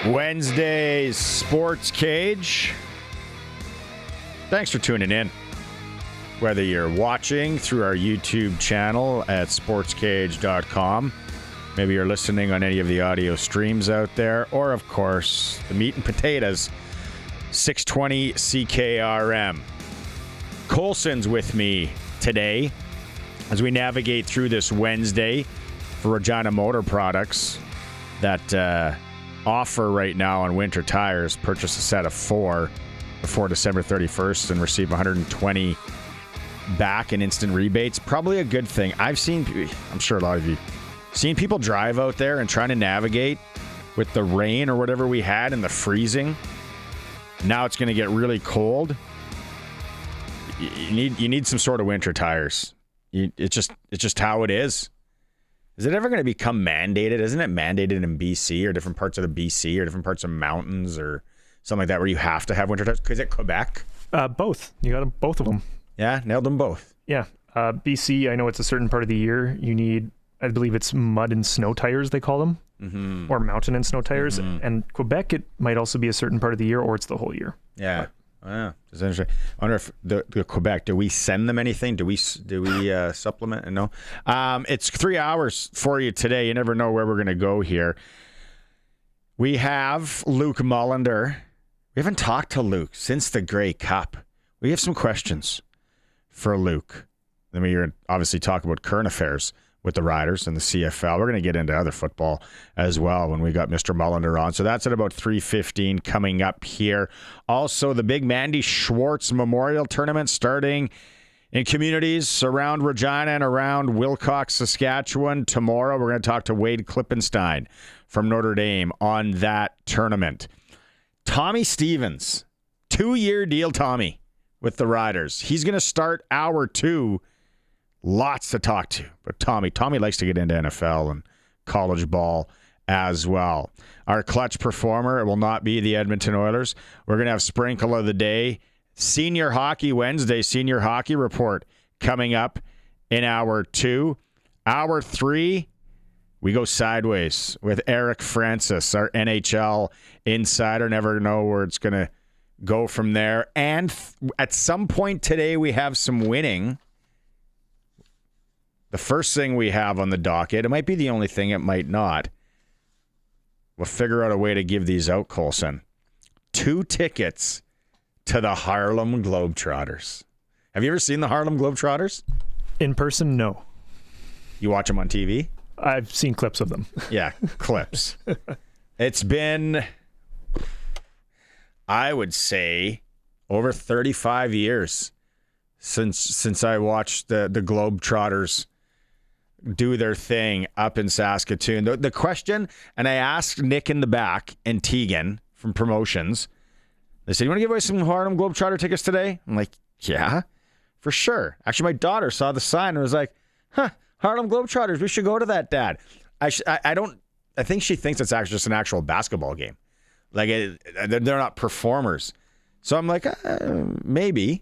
Wednesday's SportsCage. Thanks for tuning in. Whether you're watching through our YouTube channel at sportscage.com, maybe you're listening on any of the audio streams out there, or of course, the meat and potatoes, 620 CKRM. Colson's with me today as we navigate through this Wednesday for Regina Motor Products that offer right now on winter tires. Purchase a set of 4 before December 31st and receive $120 back in instant rebates. Probably a good thing. I'm sure a lot of you seen people drive out there and trying to navigate with the rain or whatever we had and the freezing. Now it's going to get really cold. You need some sort of winter tires. It's just how it is. Is it ever going to become mandated? Isn't it mandated in BC or different parts of the BC or different parts of mountains or something like that where you have to have winter tires? Is it Quebec? Both. You got both of them. Yeah, nailed them both. Yeah. BC, I know it's a certain part of the year. You need, I believe it's mud and snow tires, they call them, or mountain and snow tires. And Quebec, it might also be a certain part of the year, or it's the whole year. Yeah. Wow. That's interesting. I wonder if the Quebec, do we send them anything? Do we supplement? No. It's 3 hours for you today. You never know where we're going to go here. We have Luke Mullinder. We haven't talked to Luke since the Grey Cup. We have some questions for Luke. Then we're obviously talk about current affairs with the Riders and the CFL. We're going to get into other football as well when we got Mr. Mullinder on. So that's at about 3:15 coming up here. Also, the big Mandy Schwartz Memorial Tournament starting in communities around Regina and around Wilcox, Saskatchewan. Tomorrow, we're going to talk to Wade Klippenstein from Notre Dame on that tournament. Tommy Stevens, 2-year deal, Tommy, with the Riders. He's going to start hour 2. Lots to talk to. But Tommy likes to get into NFL and college ball as well. Our clutch performer, it will not be the Edmonton Oilers. We're going to have Sprinkle of the Day. Senior Hockey Wednesday, Senior Hockey Report coming up in hour 2. Hour 3, we go sideways with Eric Francis, our NHL insider. Never know where it's going to go from there. And at some point today, we have some winning. The first thing we have on the docket, it might be the only thing, it might not. We'll figure out a way to give these out, Colson. 2 tickets to the Harlem Globetrotters. Have you ever seen the Harlem Globetrotters? In person, no. You watch them on TV? I've seen clips of them. Yeah, clips. It's been, I would say, over 35 years since I watched the Globetrotters do their thing up in Saskatoon. The question, and I asked Nick in the back and Tegan from promotions, they said, you want to give away some Harlem Globetrotter tickets today? I'm like, yeah, for sure. Actually, my daughter saw the sign and was like, Harlem Globetrotters, we should go to that, Dad. I think she thinks it's actually just an actual basketball game. Like, they're not performers. So I'm like, maybe.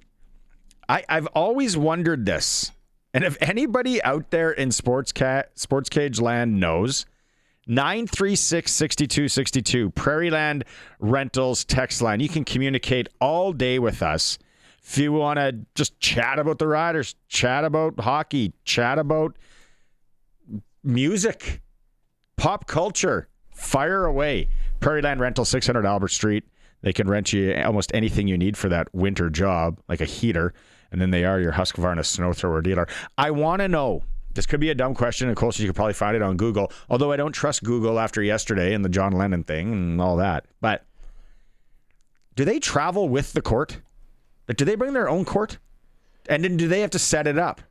I've always wondered this. And if anybody out there in SportsCage land knows, 936-6262, Prairieland Rentals text line. You can communicate all day with us. If you want to just chat about the Riders, chat about hockey, chat about music, pop culture, fire away. Prairieland Rental, 600 Albert Street. They can rent you almost anything you need for that winter job, like a heater. And then they are your Husqvarna snow thrower dealer. I want to know, this could be a dumb question, and close, you could probably find it on Google, although I don't trust Google after yesterday and the John Lennon thing and all that. But do they travel with the court? Like, do they bring their own court? And then do they have to set it up?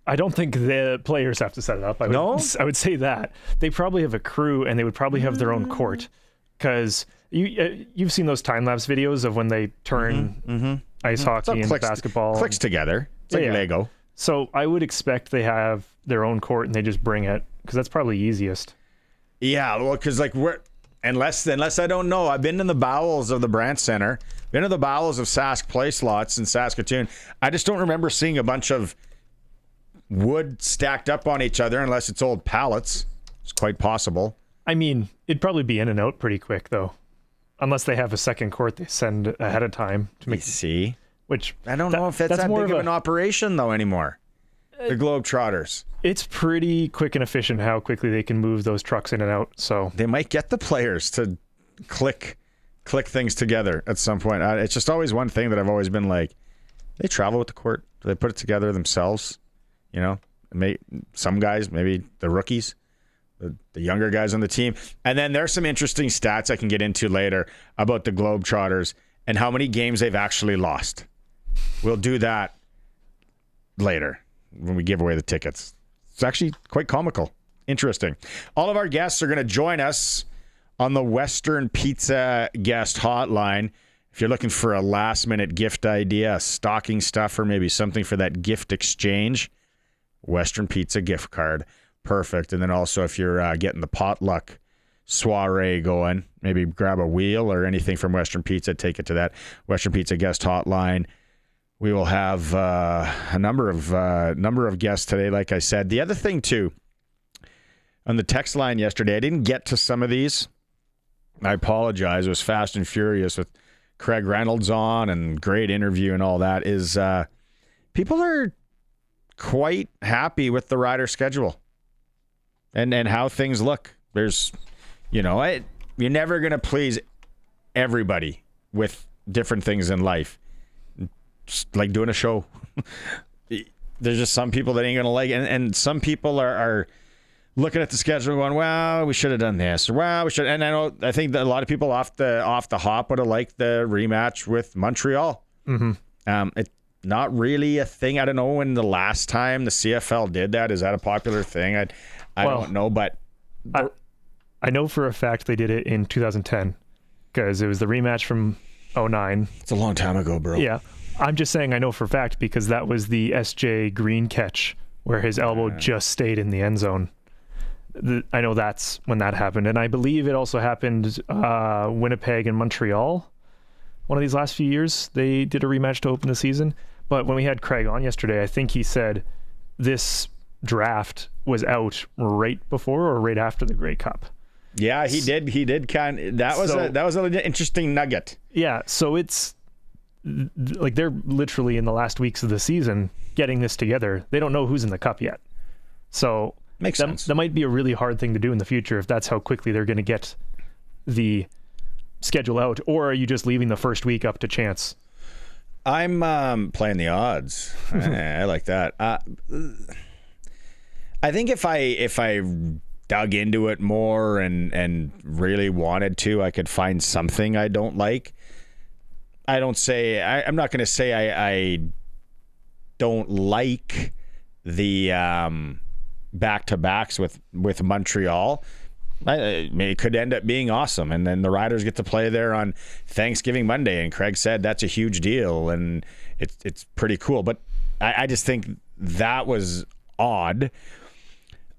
I don't think the players have to set it up. I would say that. They probably have a crew, and they would probably have their own court. Because you've seen those time-lapse videos of when they turn ice hockey and basketball. Clicks together. It's like Lego. So I would expect they have their own court and they just bring it, because that's probably easiest. Yeah, well, because unless I don't know, I've been in the bowels of the Brandt Center, been in the bowels of Sask Place lots in Saskatoon. I just don't remember seeing a bunch of wood stacked up on each other, unless it's old pallets. It's quite possible. I mean, it'd probably be in and out pretty quick, though. Unless they have a second court they send ahead of time to make. See? Which I don't know if that's that big of an operation, though, anymore. The Globetrotters. It's pretty quick and efficient how quickly they can move those trucks in and out. So they might get the players to click things together at some point. It's just always one thing that I've always been like, they travel with the court. Do they put it together themselves? You know, some guys, maybe the rookies, the younger guys on the team. And then there's some interesting stats I can get into later about the Globetrotters and how many games they've actually lost. We'll do that later when we give away the tickets. It's actually quite comical. Interesting. All of our guests are going to join us on the Western Pizza guest hotline. If you're looking for a last-minute gift idea, a stocking stuffer, maybe something for that gift exchange, Western Pizza gift card. Perfect. And then also if you're getting the potluck soiree going, maybe grab a wheel or anything from Western Pizza, take it to that Western Pizza guest hotline. We will have a number of guests today, like I said. The other thing, too, on the text line yesterday, I didn't get to some of these. I apologize. It was fast and furious with Craig Reynolds on and great interview and all that, is people are quite happy with the Rider schedule and how things look. There's, you're never going to please everybody with different things in life. Just like doing a show. There's just some people that ain't going to like it. And some people are looking at the schedule and going, well, we should have done this. Or, well, we should. And I think that a lot of people off the hop would have liked the rematch with Montreal. Mm-hmm. It's not really a thing. I don't know when the last time the CFL did that. Is that a popular thing? I don't know, but I know for a fact they did it in 2010 because it was the rematch from 2009. It's a long time ago, bro. Yeah. I'm just saying I know for a fact because that was the SJ Green catch where his elbow just stayed in the end zone. I know that's when that happened. And I believe it also happened Winnipeg and Montreal. One of these last few years, they did a rematch to open the season. But when we had Craig on yesterday, I think he said this draft was out right before or right after the Grey Cup. Yeah, he did. He did that was an interesting nugget. Yeah, so it's like they're literally in the last weeks of the season getting this together. They don't know who's in the cup yet. So makes sense. That might be a really hard thing to do in the future if that's how quickly they're going to get the schedule out. Or are you just leaving the first week up to chance? I'm playing the odds. I like that. I think if I dug into it more and really wanted to, I could find something I don't like. I'm not going to say I don't like the back-to-backs with Montreal. It could end up being awesome, and then the Riders get to play there on Thanksgiving Monday, and Craig said that's a huge deal, and it's pretty cool. But I just think that was odd.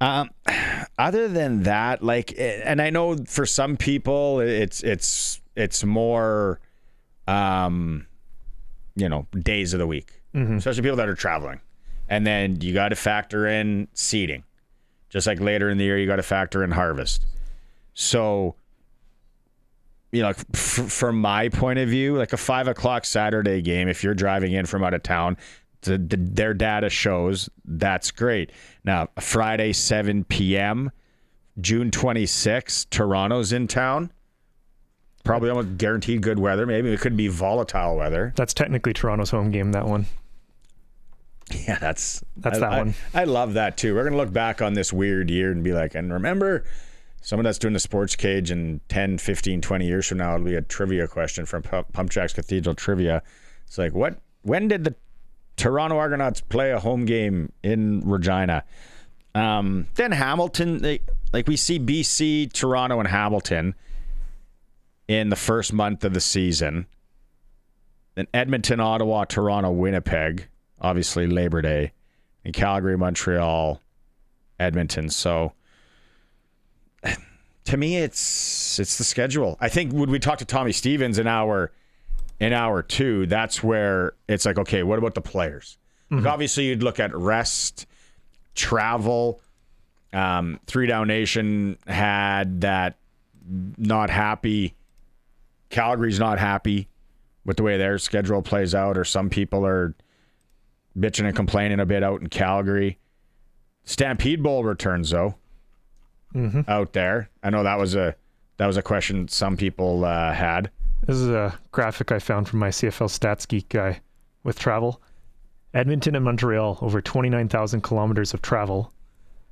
Other than that, and I know for some people it's more days of the week, especially people that are traveling. And then you got to factor in seating. Just like later in the year, you got to factor in harvest. So, from my point of view, like a 5:00 Saturday game, if you're driving in from out of town, their data shows that's great. Now, Friday, 7 p.m., June 26th, Toronto's in town. Probably almost guaranteed good weather. Maybe it could be volatile weather. That's technically Toronto's home game, that one. Yeah, that's that one. I love that too. We're going to look back on this weird year and be like, and remember, someone that's doing the sports cage in 10, 15, 20 years from now, it'll be a trivia question from Pump Jacks Cathedral Trivia. It's like, when did the Toronto Argonauts play a home game in Regina? Then Hamilton, we see BC, Toronto, and Hamilton in the first month of the season. Then Edmonton, Ottawa, Toronto, Winnipeg. Obviously Labor Day, in Calgary, Montreal, Edmonton. So to me, it's the schedule. I think when we talk to Tommy Stevens in hour 2, that's where it's like, okay, what about the players? Mm-hmm. Like obviously, you'd look at rest, travel, Three Down Nation had that not happy. Calgary's not happy with the way their schedule plays out, or some people are bitching and complaining a bit out in Calgary. Stampede Bowl returns though. Out there. I know that was a question some people had. This is a graphic I found from my CFL Stats Geek guy with travel. Edmonton and Montreal, over 29,000 kilometers of travel.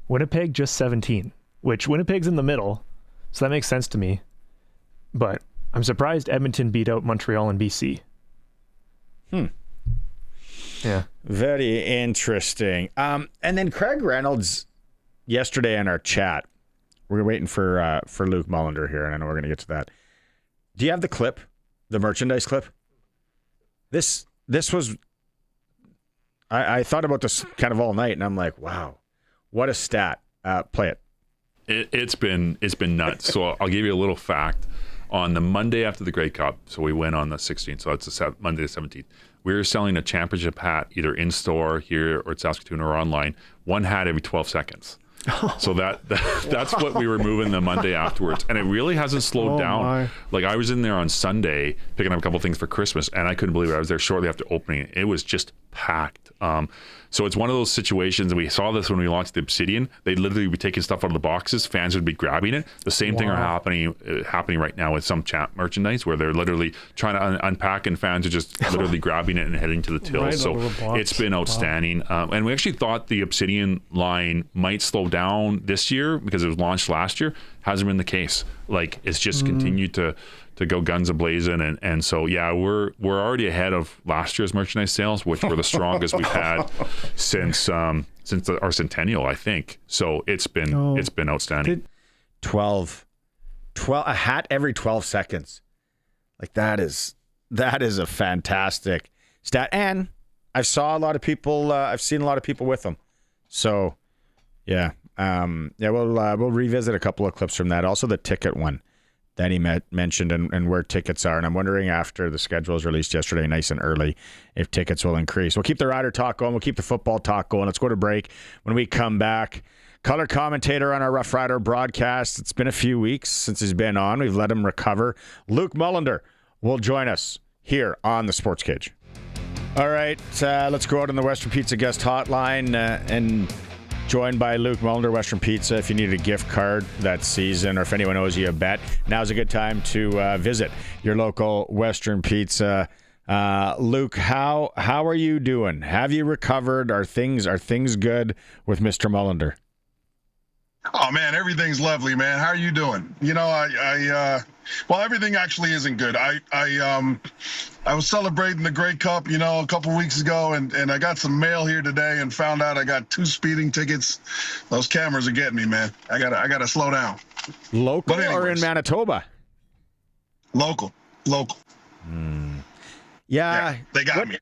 Winnipeg, just 17, which Winnipeg's in the middle, so that makes sense to me. But I'm surprised Edmonton beat out Montreal and BC. Yeah. Very interesting. And then Craig Reynolds yesterday in our chat, we're waiting for Luke Mullinder here, and I know we're going to get to that. Do you have the clip, the merchandise clip? This was, I thought about this kind of all night, and I'm like, wow, what a stat. Play it. It's been nuts. So I'll give you a little fact. On the Monday after the Grey Cup, so we went on the 16th, so it's Monday the 17th. We were selling a championship hat either in store here or at Saskatoon or online. One hat every 12 seconds. So that's what we were moving the Monday afterwards, and it really hasn't slowed down. My. Like, I was in there on Sunday picking up a couple things for Christmas, and I couldn't believe it. I was there shortly after opening. It was just packed. So it's one of those situations, and we saw this when we launched the Obsidian. They'd literally be taking stuff out of the boxes. Fans would be grabbing it. The same thing are happening right now with some champ merchandise, where they're literally trying to unpack, and fans are just literally grabbing it and heading to the till. Right, so it's been outstanding. And we actually thought the Obsidian line might slow down this year because it was launched last year. Hasn't been the case. Like, it's just continued to go guns a-blazing, and so yeah, we're already ahead of last year's merchandise sales, which were the strongest we've had since our centennial, I think. So it's been outstanding. 12 a hat every 12 seconds. Like, that is a fantastic stat, and I've seen a lot of people with them. So yeah, we'll revisit a couple of clips from that. Also the ticket one that he mentioned, and where tickets are. And I'm wondering, after the schedule was released yesterday, nice and early, if tickets will increase. We'll keep the Rider talk going. We'll keep the football talk going. Let's go to break. When we come back, color commentator on our Rough Rider broadcast. It's been a few weeks since he's been on. We've let him recover. Luke Mullinder will join us here on the SportsCage. All right, let's go out on the Western Pizza guest hotline and joined by Luke Mullinder, Western Pizza. If you need a gift card that season, or if anyone owes you a bet, now's a good time to visit your local Western Pizza. Luke, how are you doing? Have you recovered? Are things good with Mr. Mullinder? Oh man, everything's lovely, man. How are you doing? You know, well, everything actually isn't good. I was celebrating the Grey Cup, you know, a couple weeks ago, and I got some mail here today and found out I got 2 speeding tickets. Those cameras are getting me, man. I gotta slow down. Local or in Manitoba? Local. Yeah, they got me.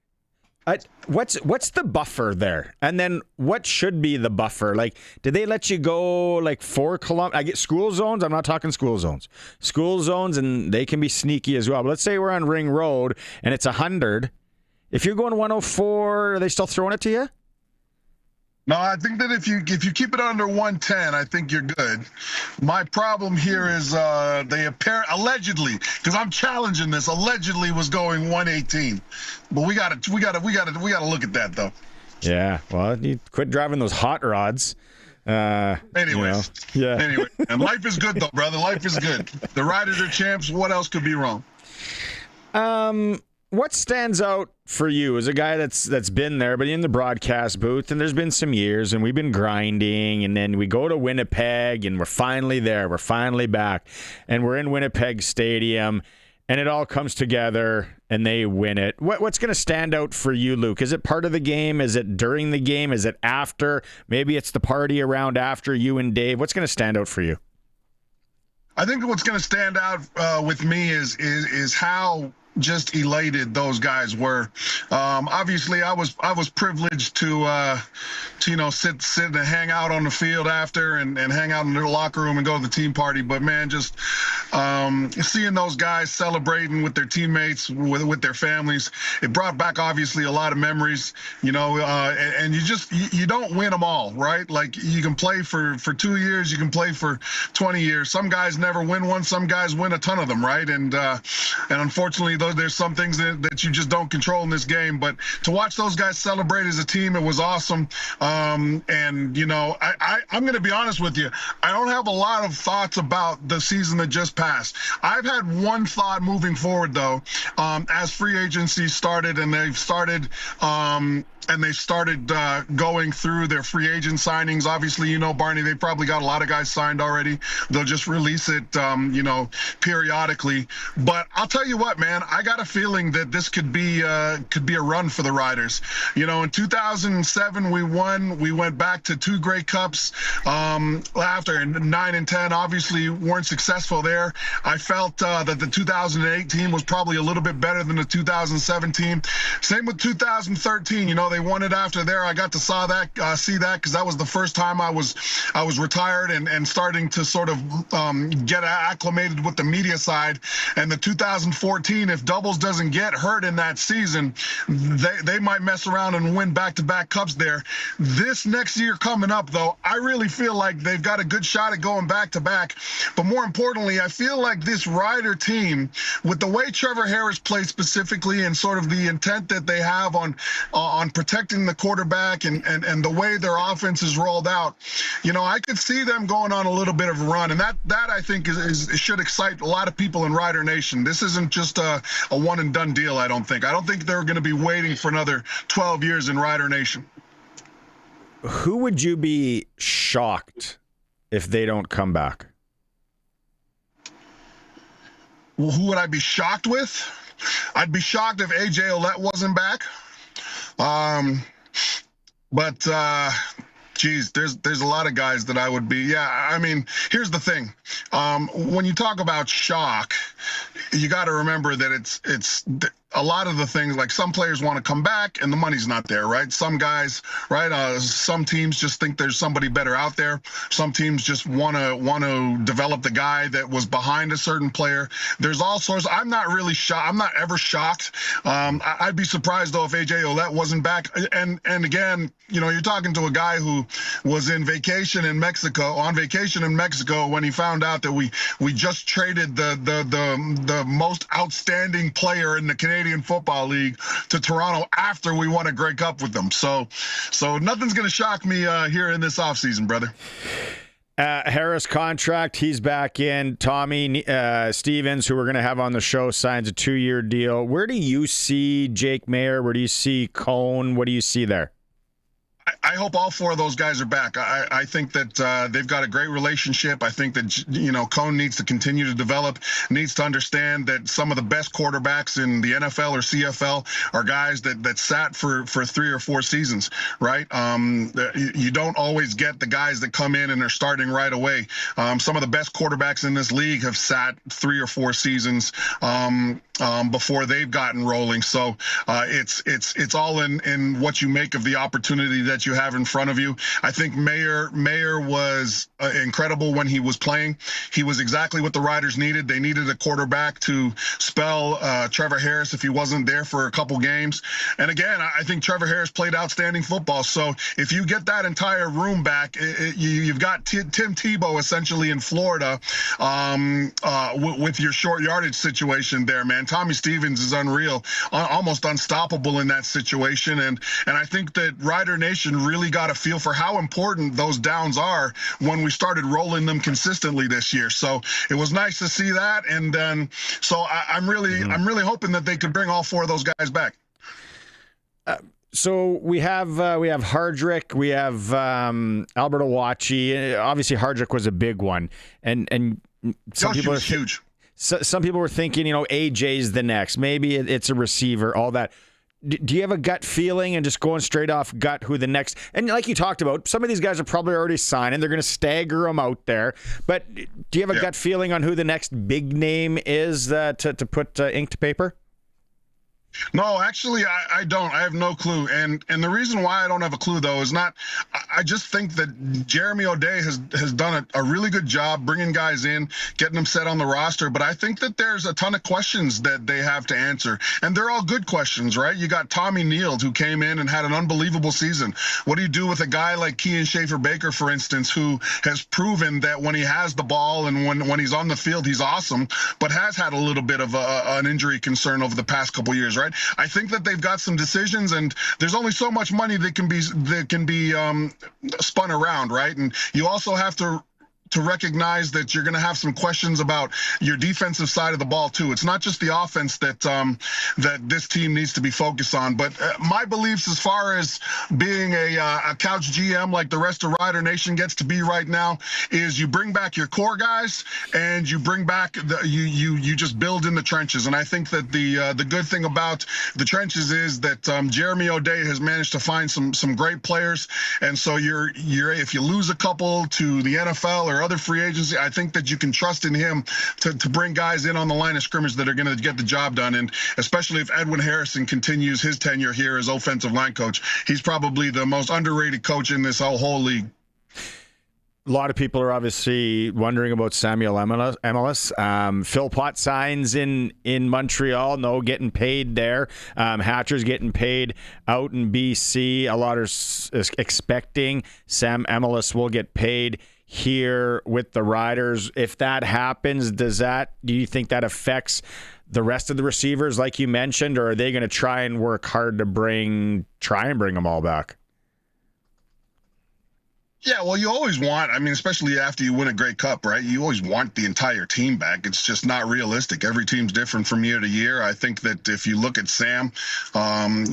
What's the buffer there? And then what should be the buffer? Like, did they let you go like 4 kilometers? I get school zones. I'm not talking school zones. School zones, and they can be sneaky as well. But let's say we're on Ring Road and it's 100. If you're going 104, are they still throwing it to you? No, I think that if you keep it under 110, I think you're good. My problem here is they allegedly, because I'm challenging this, allegedly was going 118. But we gotta look at that though. Yeah, well, you quit driving those hot rods. Anyways, yeah. Anyway, and life is good though, brother. Life is good. The Riders are champs. What else could be wrong? What stands out for you as a guy that's been there, but in the broadcast booth, and there's been some years, and we've been grinding, and then we go to Winnipeg, and we're finally there. We're finally back, and we're in Winnipeg Stadium, and it all comes together, and they win it. What's going to stand out for you, Luke? Is it part of the game? Is it during the game? Is it after? Maybe it's the party around after, you and Dave. What's going to stand out for you? I think what's going to stand out with me is how just elated those guys were. Obviously, I was privileged to sit and hang out on the field after and hang out in the locker room and go to the team party. But man, just seeing those guys celebrating with their teammates, with their families, it brought back obviously a lot of memories. And you don't win them all, right? Like you can play for 2 years, you can play for 20 years. Some guys never win one, some guys win a ton of them, right? And unfortunately, there's some things that you just don't control in this game. But to watch those guys celebrate as a team, it was awesome. I'm going to be honest with you. I don't have a lot of thoughts about the season that just passed. I've had one thought moving forward, though, as free agency started and they've started going through their free agent signings. Obviously, Barney, they probably got a lot of guys signed already. They'll just release it, periodically. But I'll tell you what, man, I got a feeling that this could be a run for the Riders. In 2007, we won. We went back to 2 Grey Cups after 9 and 10. Obviously, weren't successful there. I felt that the 2008 team was probably a little bit better than the 2017. Same with 2013. They won it after there. I got to see that because that was the first time I was retired and starting to sort of get acclimated with the media side. And the 2014, if Doubles doesn't get hurt in that season, they might mess around and win back-to-back cups there. This next year coming up, though, I really feel like they've got a good shot at going back-to-back. But more importantly, I feel like this Rider team, with the way Trevor Harris plays specifically and sort of the intent that they have on protecting the quarterback and the way their offense is rolled out, I could see them going on a little bit of a run. And that I think should excite a lot of people in Rider Nation. This isn't just a one and done deal, I don't think. I don't think they're going to be waiting for another 12 years in Rider Nation. Who would you be shocked if they don't come back? Well, who would I be shocked with? I'd be shocked if AJ Ouellette wasn't back. Geez, there's a lot of guys that I would be. Yeah, I mean, here's the thing. When you talk about shock, you got to remember that it's a lot of the things, like some players want to come back and the money's not there, right? Some guys, right? Some teams just think there's somebody better out there. Some teams just want to develop the guy that was behind a certain player. There's all sorts. I'm not really shocked. I'm not ever shocked. I'd be surprised though if AJ Ouellette wasn't back. And again, you're talking to a guy who was on vacation in Mexico when he found out that we just traded the most outstanding player in the Canadian Football League to Toronto after we won a Grey Cup with them. So nothing's going to shock me here in this offseason, brother. Harris contract, he's back in. Tommy Stevens, who we're going to have on the show, signs a 2-year deal. Where do you see Jake Maier? Where do you see Cone? What do you see there? I hope all 4 of those guys are back. I think that they've got a great relationship. I think that, Cone needs to continue to develop, needs to understand that some of the best quarterbacks in the NFL or CFL are guys that sat for 3 or 4 seasons, right? You don't always get the guys that come in and are starting right away. Some of the best quarterbacks in this league have sat 3 or 4 seasons before they've gotten rolling. So it's all in what you make of the opportunity that you have in front of you. I think Maier was incredible when he was playing. He was exactly what the Riders needed. They needed a quarterback to spell Trevor Harris if he wasn't there for a couple games. And again, I think Trevor Harris played outstanding football. So if you get that entire room back, you've got Tim Tebow essentially in Florida with your short yardage situation there, man. Tommy Stevens is unreal, almost unstoppable in that situation. And I think that Rider Nation really got a feel for how important those downs are when we started rolling them consistently this year. So it was nice to see that. And then, I'm really hoping that they could bring all 4 of those guys back. So we have Hardrick, we have Alberto Wachi. Obviously, Hardrick was a big one, and some people are huge. Some people were thinking, AJ's the next. Maybe it's a receiver. All that. Do you have a gut feeling, and just going straight off gut, who the next? And like you talked about, some of these guys are probably already signing. They're going to stagger them out there. But do you have a gut feeling on who the next big name is to put ink to paper? No, actually, I don't. I have no clue. And the reason why I don't have a clue, though, is not – I just think that Jeremy O'Day has done a really good job bringing guys in, getting them set on the roster. But I think that there's a ton of questions that they have to answer. And they're all good questions, right? You got Tommy Neild, who came in and had an unbelievable season. What do you do with a guy like Kean Schaefer-Baker, for instance, who has proven that when he has the ball and when he's on the field, he's awesome, but has had a little bit of an injury concern over the past couple years, right? I think that they've got some decisions, and there's only so much money that can be spun around, right? And you also have to recognize that you're going to have some questions about your defensive side of the ball too. It's not just the offense that this team needs to be focused on. But my beliefs as far as being a couch GM like the rest of Rider Nation gets to be right now is you bring back your core guys and you bring back you just build in the trenches. And I think that the good thing about the trenches is that Jeremy O'Day has managed to find some great players. And so you're if you lose a couple to the NFL or other free agency, I think that you can trust in him to bring guys in on the line of scrimmage that are going to get the job done. And especially if Edwin Harrison continues his tenure here as offensive line coach, he's probably the most underrated coach in this whole league. A lot of people are obviously wondering about Samuel MLS. Phil Pott signs in Montreal. No getting paid there. Hatcher's getting paid out in BC. A lot are expecting Sam MLS will get paid here with the Riders. If that happens, do you think that affects the rest of the receivers like you mentioned, or are they going to try and work hard to bring them all back? Yeah, well, you always want, I mean, especially after you win a Grey Cup, right? You always want the entire team back. It's just not realistic. Every team's different from year to year. I think that if you look at Sam,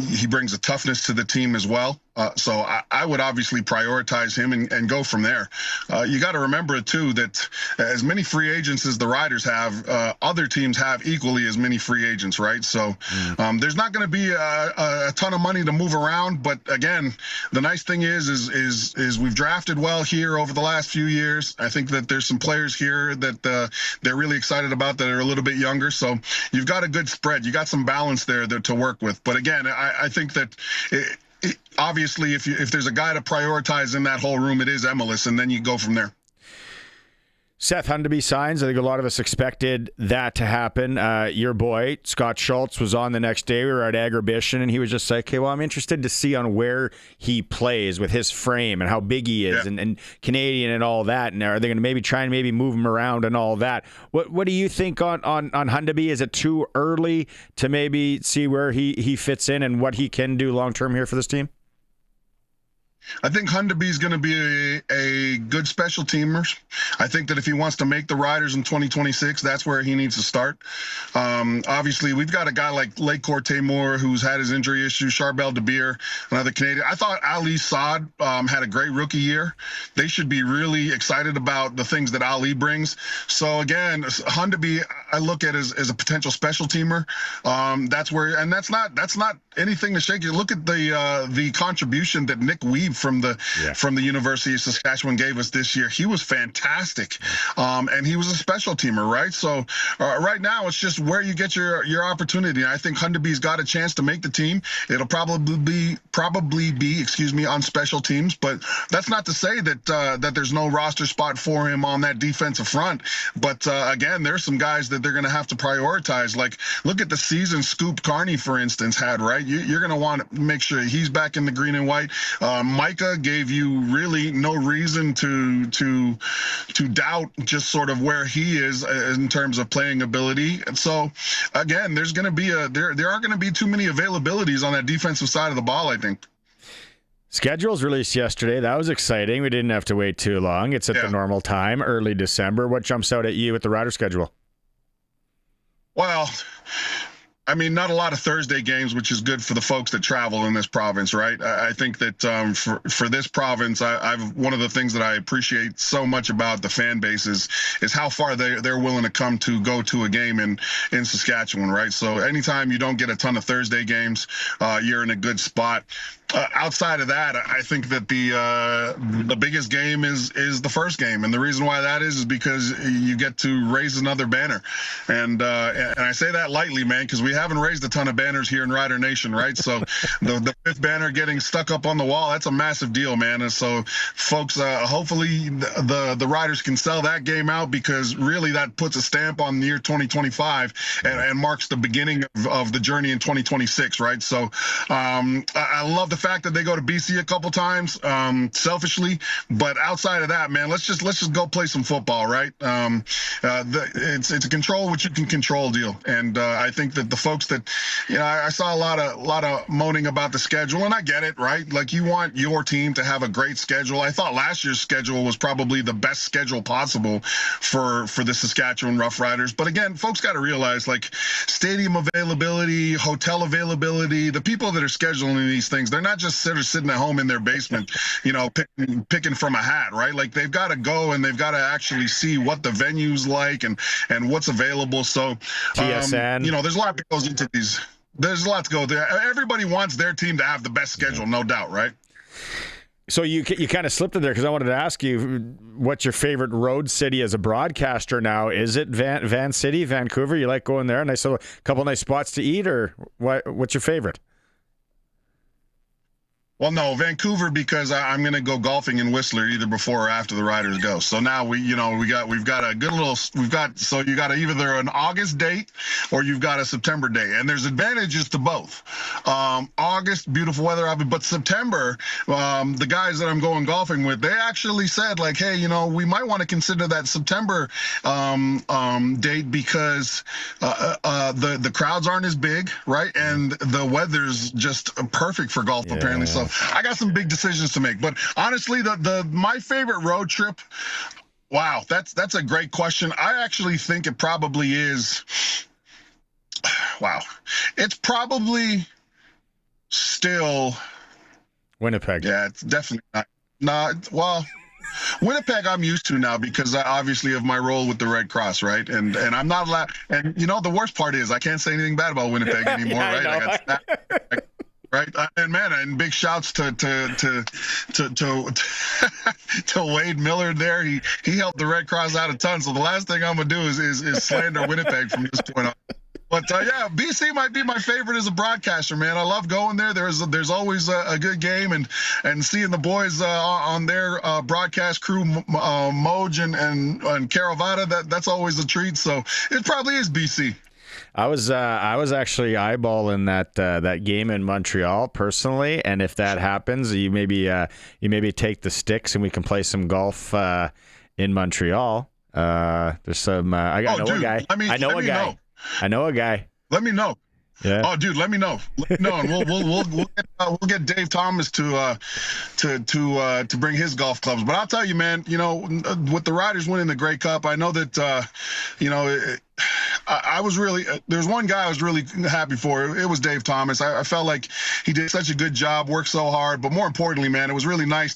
he brings a toughness to the team as well. So I would obviously prioritize him and go from there. You got to remember, too, that as many free agents as the Riders have, other teams have equally as many free agents, right? So there's not going to be a ton of money to move around. But, again, the nice thing is we've drafted well here over the last few years. I think that there's some players here that they're really excited about that are a little bit younger. So you've got a good spread. You got some balance there to work with. But, again, I think that obviously, if there's a guy to prioritize in that whole room, it is MLS, and then you go from there. Seth Hundeby signs. I think a lot of us expected that to happen. Your boy, Scott Schultz, was on the next day. We were at Agribition, and he was just like, okay, well, I'm interested to see on where he plays with his frame and how big he is, yeah, and Canadian and all that. And are they going to maybe try and move him around and all that? What do you think on Hundeby? Is it too early to maybe see where he fits in and what he can do long-term here for this team? I think Hundeby is going to be a good special teamer. I think that if he wants to make the Riders in 2026, that's where he needs to start. Obviously, we've got a guy like Lake Corte-Moore who's had his injury issues, Charbel DeBeer, another Canadian. I thought Ali Saad had a great rookie year. They should be really excited about the things that Ali brings. So, again, Hundeby, I look at as a potential special teamer. That's where, and that's not anything to shake you. Look at the contribution that Nick Weeb from the University of Saskatchewan gave us this year. He was fantastic, and he was a special teamer, right? So right now it's just where you get your opportunity. And I think Hundeby's got a chance to make the team. It'll probably be on special teams, but that's not to say that there's no roster spot for him on that defensive front. But again, there's some guys that they're going to have to prioritize. Like, look at the season Scoop Carney, for instance, had, right? You're going to want to make sure he's back in the green and white. Micah gave you really no reason to doubt just sort of where he is in terms of playing ability. And so, again, there's going to be there aren't going to be too many availabilities on that defensive side of the ball, I think. Schedule's released yesterday. That was exciting. We didn't have to wait too long. It's at the normal time, early December. What jumps out at you with the Rider schedule? Well, I mean, not a lot of Thursday games, which is good for the folks that travel in this province, right? I think that for this province, I've one of the things that I appreciate so much about the fan base is how far they're willing to come to go to a game in Saskatchewan, right? So anytime you don't get a ton of Thursday games, you're in a good spot. outside of that, I think that the biggest game is the first game, and the reason why that is because you get to raise another banner, and I say that lightly, man, because we haven't raised a ton of banners here in Rider Nation, right? So the fifth banner getting stuck up on the wall, that's a massive deal, man. And so, folks, hopefully the Riders can sell that game out, because really that puts a stamp on the year 2025 and marks the beginning of the journey in 2026, right? So I love the fact that they go to BC a couple times, selfishly, but outside of that, man, let's just go play some football, right? It's a control what you can control deal, and I think that the folks that, I saw a lot of moaning about the schedule, and I get it, right? Like, you want your team to have a great schedule. I thought last year's schedule was probably the best schedule possible for the Saskatchewan Roughriders, but again, folks got to realize, like, stadium availability, hotel availability, the people that are scheduling these things, they're not just sitting at home in their basement, picking from a hat, right? Like, they've got to go and they've got to actually see what the venue's like and what's available. So, TSN. There's a lot that goes into these. There's a lot to go there. Everybody wants their team to have the best schedule, no doubt, right? So you kind of slipped it there, because I wanted to ask you, what's your favorite road city as a broadcaster now? Is it Van City, Vancouver? You like going there? Nice, a couple nice spots to eat, or what's your favorite? Well, no, Vancouver, because I'm going to go golfing in Whistler either before or after the Riders go. So now we've got a good little, so you got either an August date or you've got a September date, and there's advantages to both. August, beautiful weather, but September, the guys that I'm going golfing with, they actually said, like, hey, we might want to consider that September date, because the crowds aren't as big, right? And the weather's just perfect for golf, apparently. So I got some big decisions to make, but honestly, my favorite road trip. Wow, that's a great question. I actually think it probably is. Wow, it's probably still Winnipeg. Yeah, it's definitely not. Well, Winnipeg I'm used to now, because obviously of my role with the Red Cross, right? And I'm not allowed. And the worst part is I can't say anything bad about Winnipeg anymore, right? I got right, and big shouts to Wade Miller there. He helped the Red Cross out a ton. So the last thing I'm gonna do is slander Winnipeg from this point on. But yeah, BC might be my favorite as a broadcaster, man. I love going there. There's always a good game, and seeing the boys on their broadcast crew, Moj and Caravada, that's always a treat. So it probably is BC. I was actually eyeballing that game in Montreal personally, and if that happens, you maybe take the sticks and we can play some golf in Montreal. There's some. I know a guy. I know a guy. Let me know. Yeah. Oh, dude, let me know. And we'll get Dave Thomas to bring his golf clubs. But I'll tell you, man, with the Riders winning the Grey Cup, I know that I was really there's one guy I was really happy for. It was Dave Thomas. I felt like he did such a good job, worked so hard. But more importantly, man, it was really nice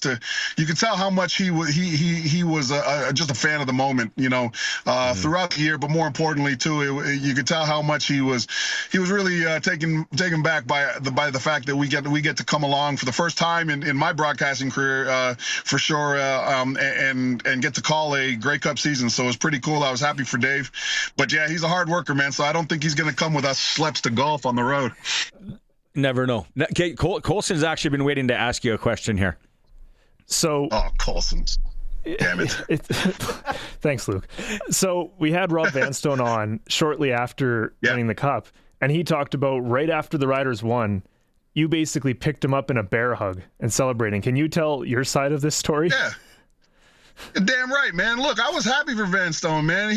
you could tell how much he was just a fan of the moment, throughout the year. But more importantly, too, you could tell how much he was really taken back by the fact that we get to come along for the first time in my broadcasting career, for sure, and get to call a Grey Cup season. So it was pretty cool. I was happy for Dave. But yeah, he's a hard worker, man. So I don't think he's going to come with us schleps to golf on the road. Never know. Okay, Colson's actually been waiting to ask you a question here. So, Colson's. Damn it. Thanks, Luke. So we had Rob Vanstone on shortly after winning the Cup, and he talked about right after the Riders won, you basically picked him up in a bear hug and celebrating. Can you tell your side of this story? Yeah. Damn right, man. Look, I was happy for Vanstone, man.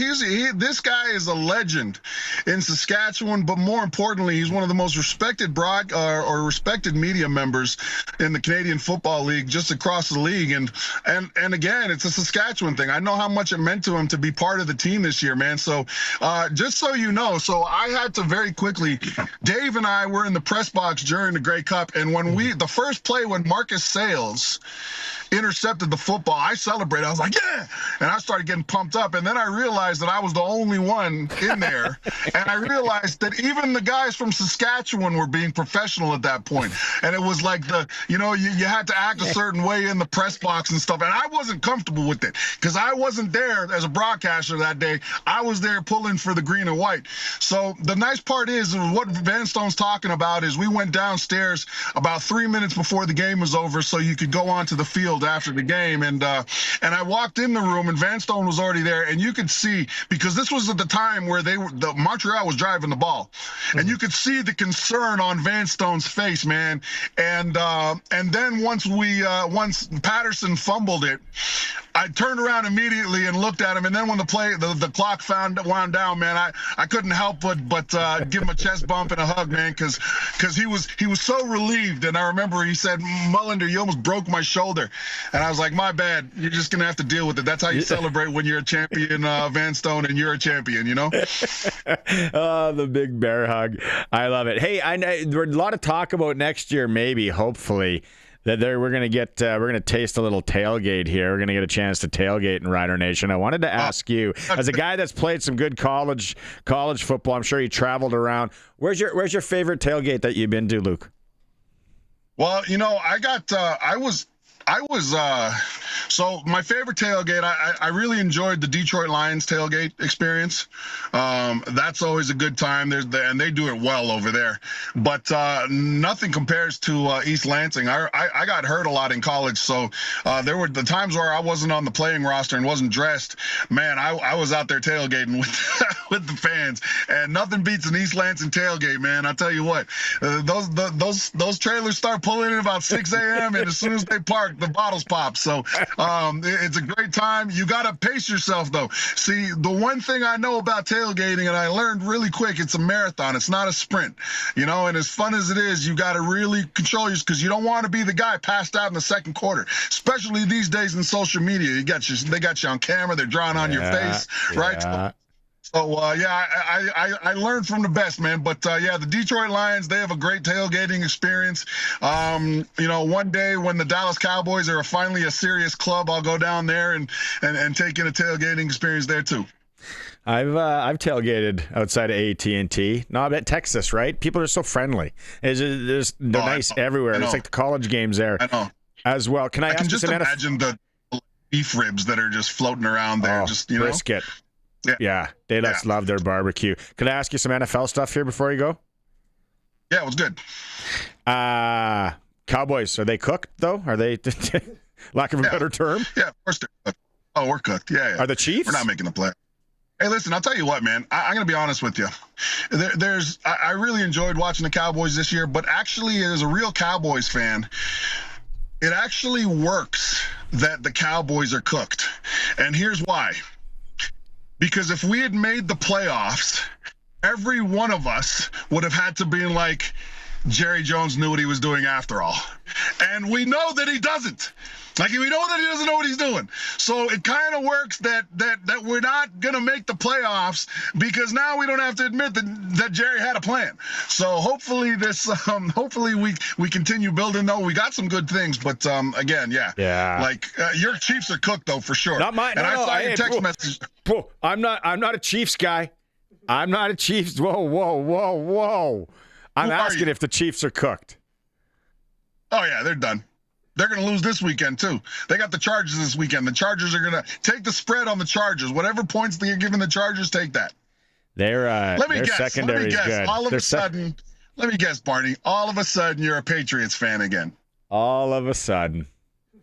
This guy is a legend in Saskatchewan, but more importantly, he's one of the most respected respected media members in the Canadian Football League, just across the league. And again, it's a Saskatchewan thing. I know how much it meant to him to be part of the team this year, man. So just so you know, so I had to very quickly, Dave and I were in the press box during the Grey Cup, and when the first play when Marcus Sayles intercepted the football, I celebrated. I was like, yeah! And I started getting pumped up. And then I realized that I was the only one in there. And I realized that even the guys from Saskatchewan were being professional at that point. And it was like you had to act a certain way in the press box and stuff. And I wasn't comfortable with it because I wasn't there as a broadcaster that day. I was there pulling for the green and white. So the nice part is what Vanstone's talking about is we went downstairs about 3 minutes before the game was over so you could go onto the field after the game. And I walked in the room and Vanstone was already there. And you could see, because this was at the time where Montreal was driving the ball. And you could see the concern on Vanstone's face, man. And then once Patterson fumbled it, I turned around immediately and looked at him, and then when the clock wound down, man, I couldn't help but give him a chest bump and a hug, man, because he was so relieved. And I remember he said, "Mullinder, you almost broke my shoulder," and I was like, "My bad. You're just gonna have to deal with it. That's how you celebrate when you're a champion, Vanstone, and you're a champion, you know." Oh, the big bear hug. I love it. Hey, there's a lot of talk about next year, maybe, hopefully, that we're gonna taste a little tailgate here. We're gonna get a chance to tailgate in Rider Nation. I wanted to ask you, as a guy that's played some good college football, I'm sure you traveled around. Where's your favorite tailgate that you've been to, Luke? Well, so my favorite tailgate, I really enjoyed the Detroit Lions tailgate experience. That's always a good time. And they do it well over there. But nothing compares to East Lansing. I got hurt a lot in college, so there were the times where I wasn't on the playing roster and wasn't dressed. Man, I was out there tailgating with the fans, and nothing beats an East Lansing tailgate, man. I tell you what, those trailers start pulling in about 6 a.m. and as soon as they park, the bottles pop. So it's a great time. You got to pace yourself, though. See, the one thing I know about tailgating, and I learned really quick, it's a marathon. It's not a sprint, and as fun as it is, you got to really control yourself because you don't want to be the guy passed out in the second quarter, especially these days in social media. They got you on camera. They're drawing on your face, right? So, I learned from the best, man. But, the Detroit Lions, they have a great tailgating experience. One day when the Dallas Cowboys are finally a serious club, I'll go down there and take in a tailgating experience there, too. I've tailgated outside of AT&T. No, I bet Texas, right? People are so friendly. They're nice everywhere. It's like the college games there as well. Can I ask just imagine the beef ribs that are just floating around there. Brisket. Yeah, they just love their barbecue. Can I ask you some NFL stuff here before you go? Yeah, it was good. Cowboys, are they cooked, though? Are they, lack of a better term? Yeah, of course they're cooked. Oh, we're cooked. Yeah. Are the Chiefs? We're not making the play. Hey, listen, I'll tell you what, man. I'm going to be honest with you. I really enjoyed watching the Cowboys this year, but actually, as a real Cowboys fan, it actually works that the Cowboys are cooked. And here's why. Because if we had made the playoffs, every one of us would have had to be like, Jerry Jones knew what he was doing after all. And we know that he doesn't. Like, we know that he doesn't know what he's doing. So it kind of works that we're not going to make the playoffs because now we don't have to admit that Jerry had a plan. So hopefully hopefully we continue building, though. We got some good things, but again, like your Chiefs are cooked, though, for sure. Not mine. And I saw your text message. I'm not a Chiefs guy. I'm not a Chiefs. Whoa. I'm asking if the Chiefs are cooked. Oh, yeah, they're done. They're going to lose this weekend, too. They got the Chargers this weekend. The Chargers are going to take the spread on the Chargers. Whatever points they're giving the Chargers, take that. Their secondary is good. Let me guess, Barney. All of a sudden, you're a Patriots fan again. All of a sudden.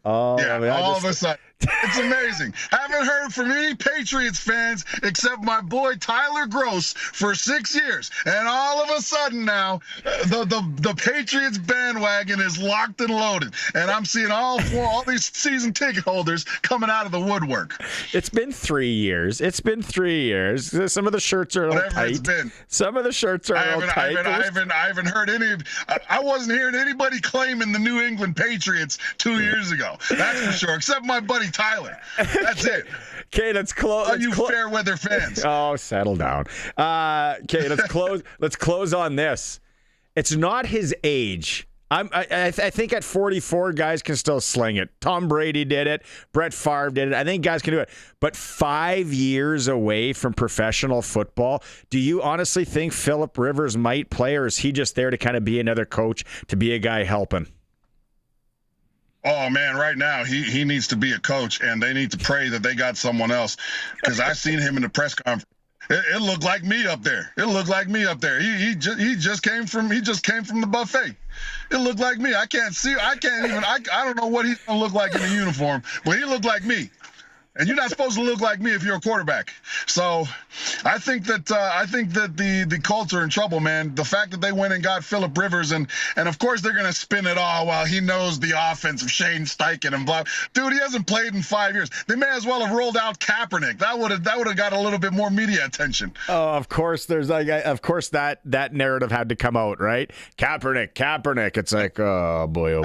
All of a sudden. It's amazing. Haven't heard from any Patriots fans except my boy Tyler Gross for 6 years. And all of a sudden now, the Patriots bandwagon is locked and loaded. And I'm seeing all these season ticket holders coming out of the woodwork. It's been 3 years. Some of the shirts are a little tight. Some of the shirts are a little tight. I haven't heard any. I wasn't hearing anybody claiming the New England Patriots 2 years ago. That's for sure. Except my buddy Tyler. That's it. Okay, let's close. All you fair weather fans. Oh, settle down. Okay, let's close. Let's close on this. It's not his age I think at 44, guys can still sling it. Tom Brady did it. Brett Favre did it. I think guys can do it. But 5 years away from professional football, do you honestly think Philip Rivers might play, or is he just there to kind of be another coach, to be a guy helping? Oh, man, right now he needs to be a coach, and they need to pray that they got someone else, because I seen him in the press conference. It looked like me up there. He just came from the buffet. It looked like me. I don't know what he's gonna look like in the uniform, but he looked like me. And you're not supposed to look like me if you're a quarterback. So I think that the Colts are in trouble, man. The fact that they went and got Philip Rivers, and of course they're going to spin it all while he knows the offense of Shane Steichen and blah. Dude, he hasn't played in 5 years. They may as well have rolled out Kaepernick. That would have got a little bit more media attention. Oh, of course that narrative had to come out, right? Kaepernick. It's like, oh boy.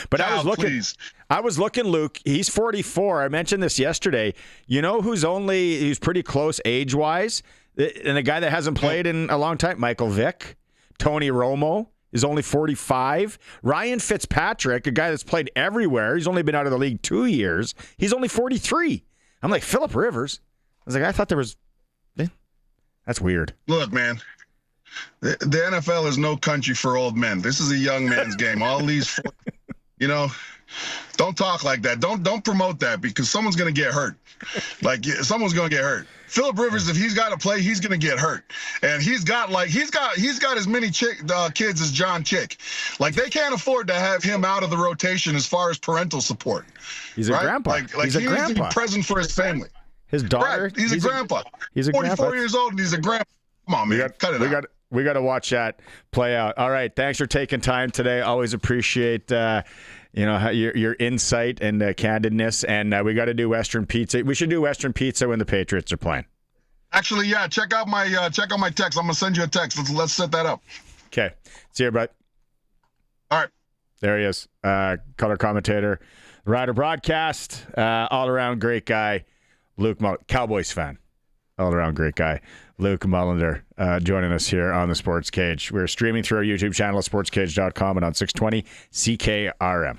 But I was looking, Luke. He's 44. I mentioned this yesterday. You know who's pretty close age-wise? And a guy that hasn't played in a long time? Michael Vick. Tony Romo is only 45. Ryan Fitzpatrick, a guy that's played everywhere. He's only been out of the league 2 years. He's only 43. I'm like, Philip Rivers? I was like, I thought there was... That's weird. Look, man. The NFL is no country for old men. This is a young man's game. All these... Don't talk like that. Don't promote that, because someone's going to get hurt. Someone's going to get hurt. Philip Rivers, if he's got to play, he's going to get hurt. And he's got as many kids as John Chick. They can't afford to have him out of the rotation as far as parental support. He's a grandpa. He needs to be present for his family. His daughter. Right. He's a grandpa. He's a 44 years old and he's a grandpa. Come on, man. Cut it out. We got to watch that play out. All right. Thanks for taking time today. Always appreciate your insight and candidness. And we got to do Western Pizza. We should do Western Pizza when the Patriots are playing. Actually, yeah. Check out my text. I'm gonna send you a text. Let's set that up. Okay. See you, bud. All right. There he is. Color commentator, Rider broadcast, all around great guy, Luke Cowboys fan, all around great guy, Luke Mullinder, joining us here on the Sports Cage. We're streaming through our YouTube channel at sportscage.com and on 620 CKRM.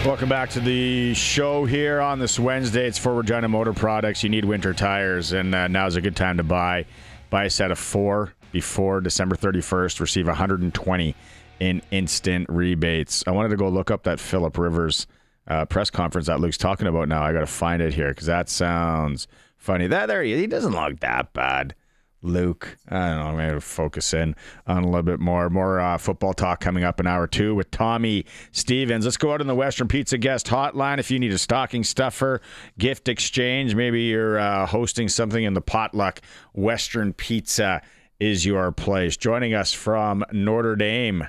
Welcome back to the show here on this Wednesday. It's for Regina Motor Products. You need winter tires, and now's a good time to buy a set of 4 before December 31st. Receive $120 in instant rebates. I wanted to go look up that Philip Rivers press conference that Luke's talking about now. I got to find it here because that sounds funny. There he is. He doesn't look that bad. Luke, I don't know, maybe focus in on a little bit more football talk coming up in hour 2 with Tommy Stevens. Let's go out on the Western Pizza guest hotline. If you need a stocking stuffer, gift exchange, maybe you're hosting something in the potluck, Western Pizza is your place. Joining us from Notre Dame,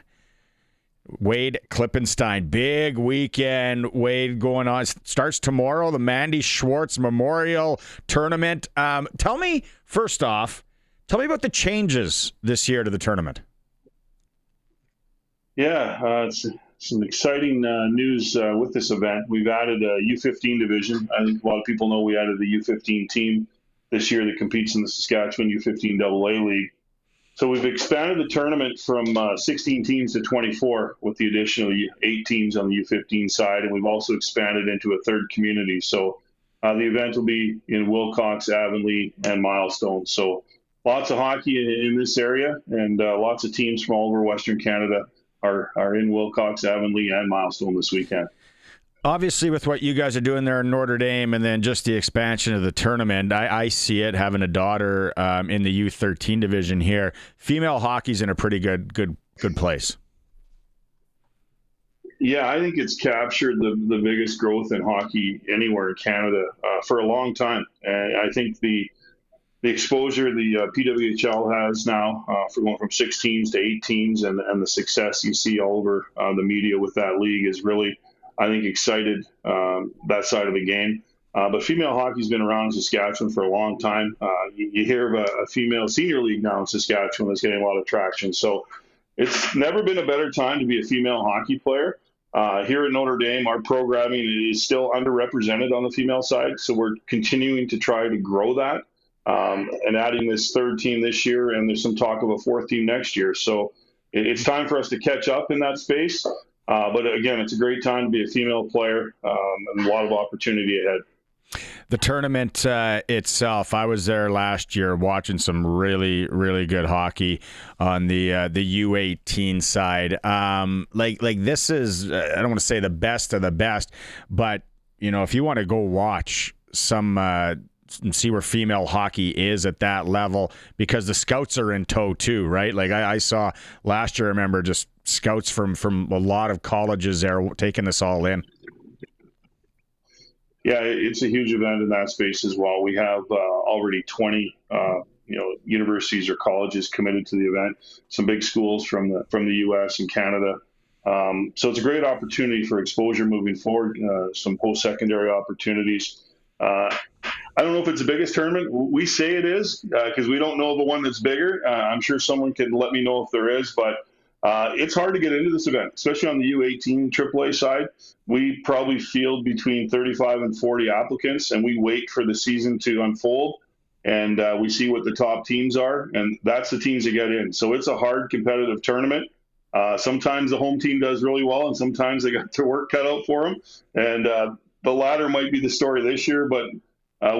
Wade Klippenstein. Big weekend, Wade, going on. Starts tomorrow, the Mandy Schwartz Memorial Tournament. Tell me about the changes this year to the tournament. Yeah, it's some exciting news with this event. We've added a U15 division. I think a lot of people know we added the U15 team this year that competes in the Saskatchewan U15 AA League. So we've expanded the tournament from 16 teams to 24 with the additional 8 teams on the U15 side, and we've also expanded into a third community. So the event will be in Wilcox, Avonlea, and Milestone. So lots of hockey in this area, and lots of teams from all over Western Canada are in Wilcox, Avonlea, and Milestone this weekend. Obviously, with what you guys are doing there in Notre Dame, and then just the expansion of the tournament, I see it having a daughter in the U13 division here. Female hockey's in a pretty good place. Yeah, I think it's captured the biggest growth in hockey anywhere in Canada for a long time, and I think the exposure the PWHL has now for going from 6 teams to 8 teams, and the success you see all over the media with that league is really, I think, excited that side of the game. But female hockey's been around in Saskatchewan for a long time. You hear of a female senior league now in Saskatchewan that's getting a lot of traction. So it's never been a better time to be a female hockey player. Here at Notre Dame, our programming is still underrepresented on the female side, so we're continuing to try to grow that. And adding this third team this year, and there's some talk of a 4th team next year. So it's time for us to catch up in that space. But again, it's a great time to be a female player, and a lot of opportunity ahead. The tournament itself, I was there last year watching some really, really good hockey on the U18 side. Like this is, I don't want to say the best of the best, but if you want to go watch some see where female hockey is at that level, because the scouts are in tow too, right? Like I saw last year, I remember just scouts from a lot of colleges there taking this all in. Yeah, it's a huge event in that space as well. We have already 20 universities or colleges committed to the event. Some big schools from the U.S. and Canada. So it's a great opportunity for exposure moving forward. Some post-secondary opportunities. I don't know if it's the biggest tournament. We say it is because we don't know of a one that's bigger. I'm sure someone can let me know if there is, but it's hard to get into this event, especially on the U18 AAA side. We probably field between 35 and 40 applicants, and we wait for the season to unfold, and we see what the top teams are, and that's the teams that get in. So it's a hard, competitive tournament. Sometimes the home team does really well, and sometimes they got their work cut out for them. And the latter might be the story this year, but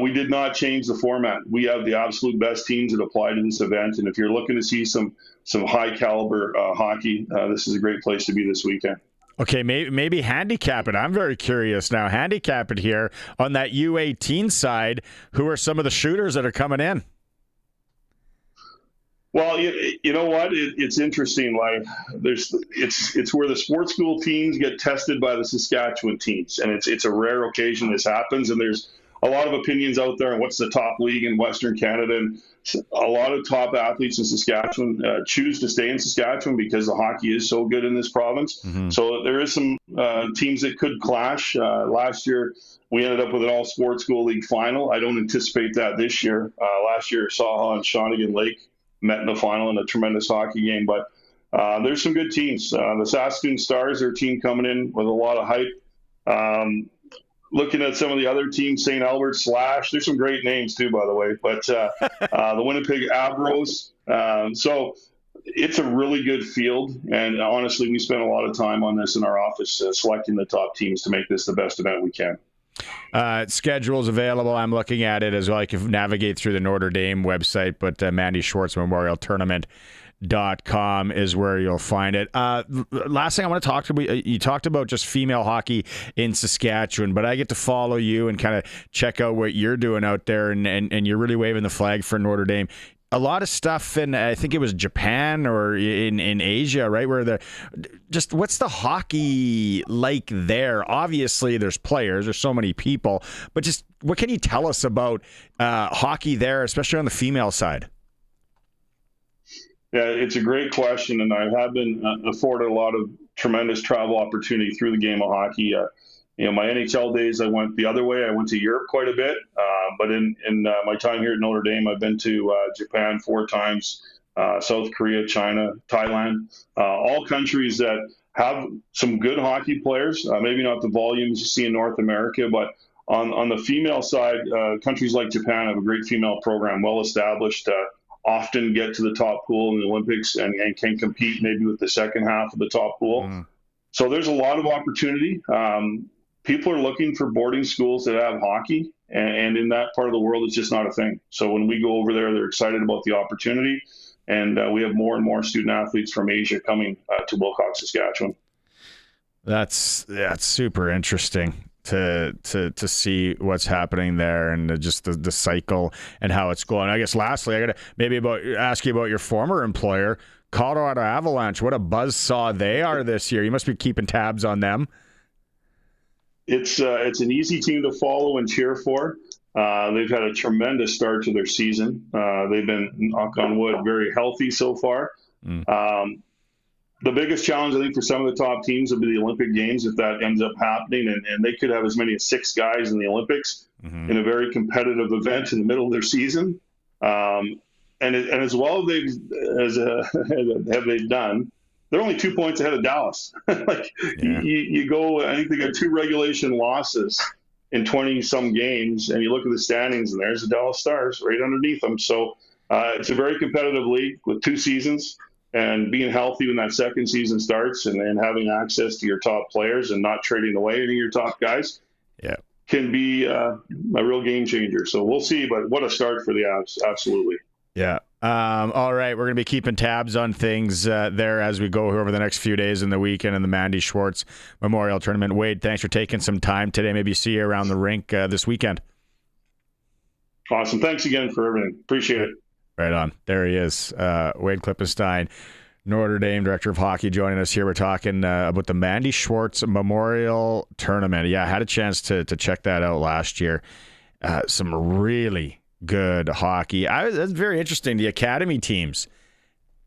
we did not change the format. We have the absolute best teams that apply to this event, and if you're looking to see some high caliber hockey, this is a great place to be this weekend. Okay, maybe handicap it. I'm very curious now. Handicap it here on that U18 side. Who are some of the shooters that are coming in? Well, you know what? It's interesting. Like it's where the sports school teams get tested by the Saskatchewan teams, and it's a rare occasion this happens. And there's a lot of opinions out there on what's the top league in Western Canada, and a lot of top athletes in Saskatchewan choose to stay in Saskatchewan because the hockey is so good in this province. Mm-hmm. So there is some teams that could clash. Last year, we ended up with an all sports school league final. I don't anticipate that this year. Last year, Saha and Shawnigan Lake met in the final in a tremendous hockey game, but there's some good teams. The Saskatoon Stars, their team coming in with a lot of hype. Looking at some of the other teams, St. Albert, Slash, there's some great names too, by the way, but the Winnipeg Abros. So it's a really good field, and honestly, we spent a lot of time on this in our office, selecting the top teams to make this the best event we can. Schedule's available. I'm looking at it as well. You can navigate through the Notre Dame website, but Mandy Schwartz Memorial Tournament.com is where you'll find it. Last thing I want to talk to you talked about just female hockey in Saskatchewan, but I get to follow you and kind of check out what you're doing out there, and you're really waving the flag for Notre Dame. A lot of stuff in, I think it was Japan or in Asia, right? Where what's the hockey like there? Obviously, there's players, there's so many people, but just what can you tell us about hockey there, especially on the female side? Yeah, it's a great question, and I have been afforded a lot of tremendous travel opportunity through the game of hockey. My NHL days, I went the other way. I went to Europe quite a bit, but in my time here at Notre Dame, I've been to Japan 4 times, South Korea, China, Thailand, all countries that have some good hockey players. Maybe not the volumes you see in North America, but on the female side, countries like Japan have a great female program, well established. Often get to the top pool in the Olympics and can compete maybe with the second half of the top pool. Mm. So there's a lot of opportunity. People are looking for boarding schools that have hockey, and in that part of the world, it's just not a thing. So when we go over there, they're excited about the opportunity, and we have more and more student athletes from Asia coming to Wilcox, Saskatchewan. That's super interesting to see what's happening there and just the cycle and how it's going. I guess lastly, I got to maybe ask you about your former employer, Colorado Avalanche. What a buzzsaw they are this year. You must be keeping tabs on them. It's an easy team to follow and cheer for. They've had a tremendous start to their season. They've been, knock on wood, very healthy so far. Mm. The biggest challenge, I think, for some of the top teams will be the Olympic Games if that ends up happening, and they could have as many as 6 guys in the Olympics in a very competitive event in the middle of their season. And as well as have they done, they're only 2 points ahead of Dallas. You go, I think they got 2 regulation losses in 20-some games, and you look at the standings, and there's the Dallas Stars right underneath them. So it's a very competitive league with 2 seasons. And being healthy when that second season starts and having access to your top players and not trading away any of your top guys can be a real game changer. So we'll see, but what a start for the Avs. Absolutely. Yeah. All right. We're going to be keeping tabs on things there as we go over the next few days in the weekend in the Mandy Schwartz Memorial Tournament. Wade, thanks for taking some time today. Maybe see you around the rink this weekend. Awesome. Thanks again for everything. Appreciate it. Right on. There he is. Wade Klippenstein, Notre Dame Director of Hockey, joining us here. We're talking about the Mandy Schwartz Memorial Tournament. Yeah, I had a chance to check that out last year. Some really good hockey. That's very interesting. The academy teams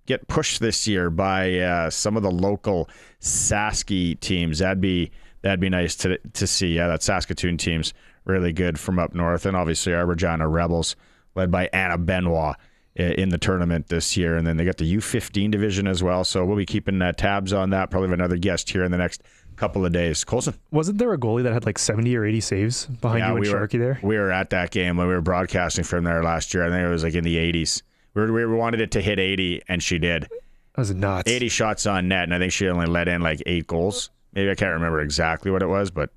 get pushed this year by some of the local Saski teams. That'd be nice to see. Yeah, that Saskatoon team's really good from up north, and obviously our Regina Rebels, led by Anna Benoit, in the tournament this year. And then they got the U15 division as well. So we'll be keeping tabs on that. Probably have another guest here in the next couple of days. Colson? Wasn't there a goalie that had like 70 or 80 saves behind you and Sharky there? We were at that game when we were broadcasting from there last year. I think it was like in the 80s. We wanted it to hit 80, and she did. That was nuts. 80 shots on net, and I think she only let in like 8 goals. Maybe I can't remember exactly what it was, but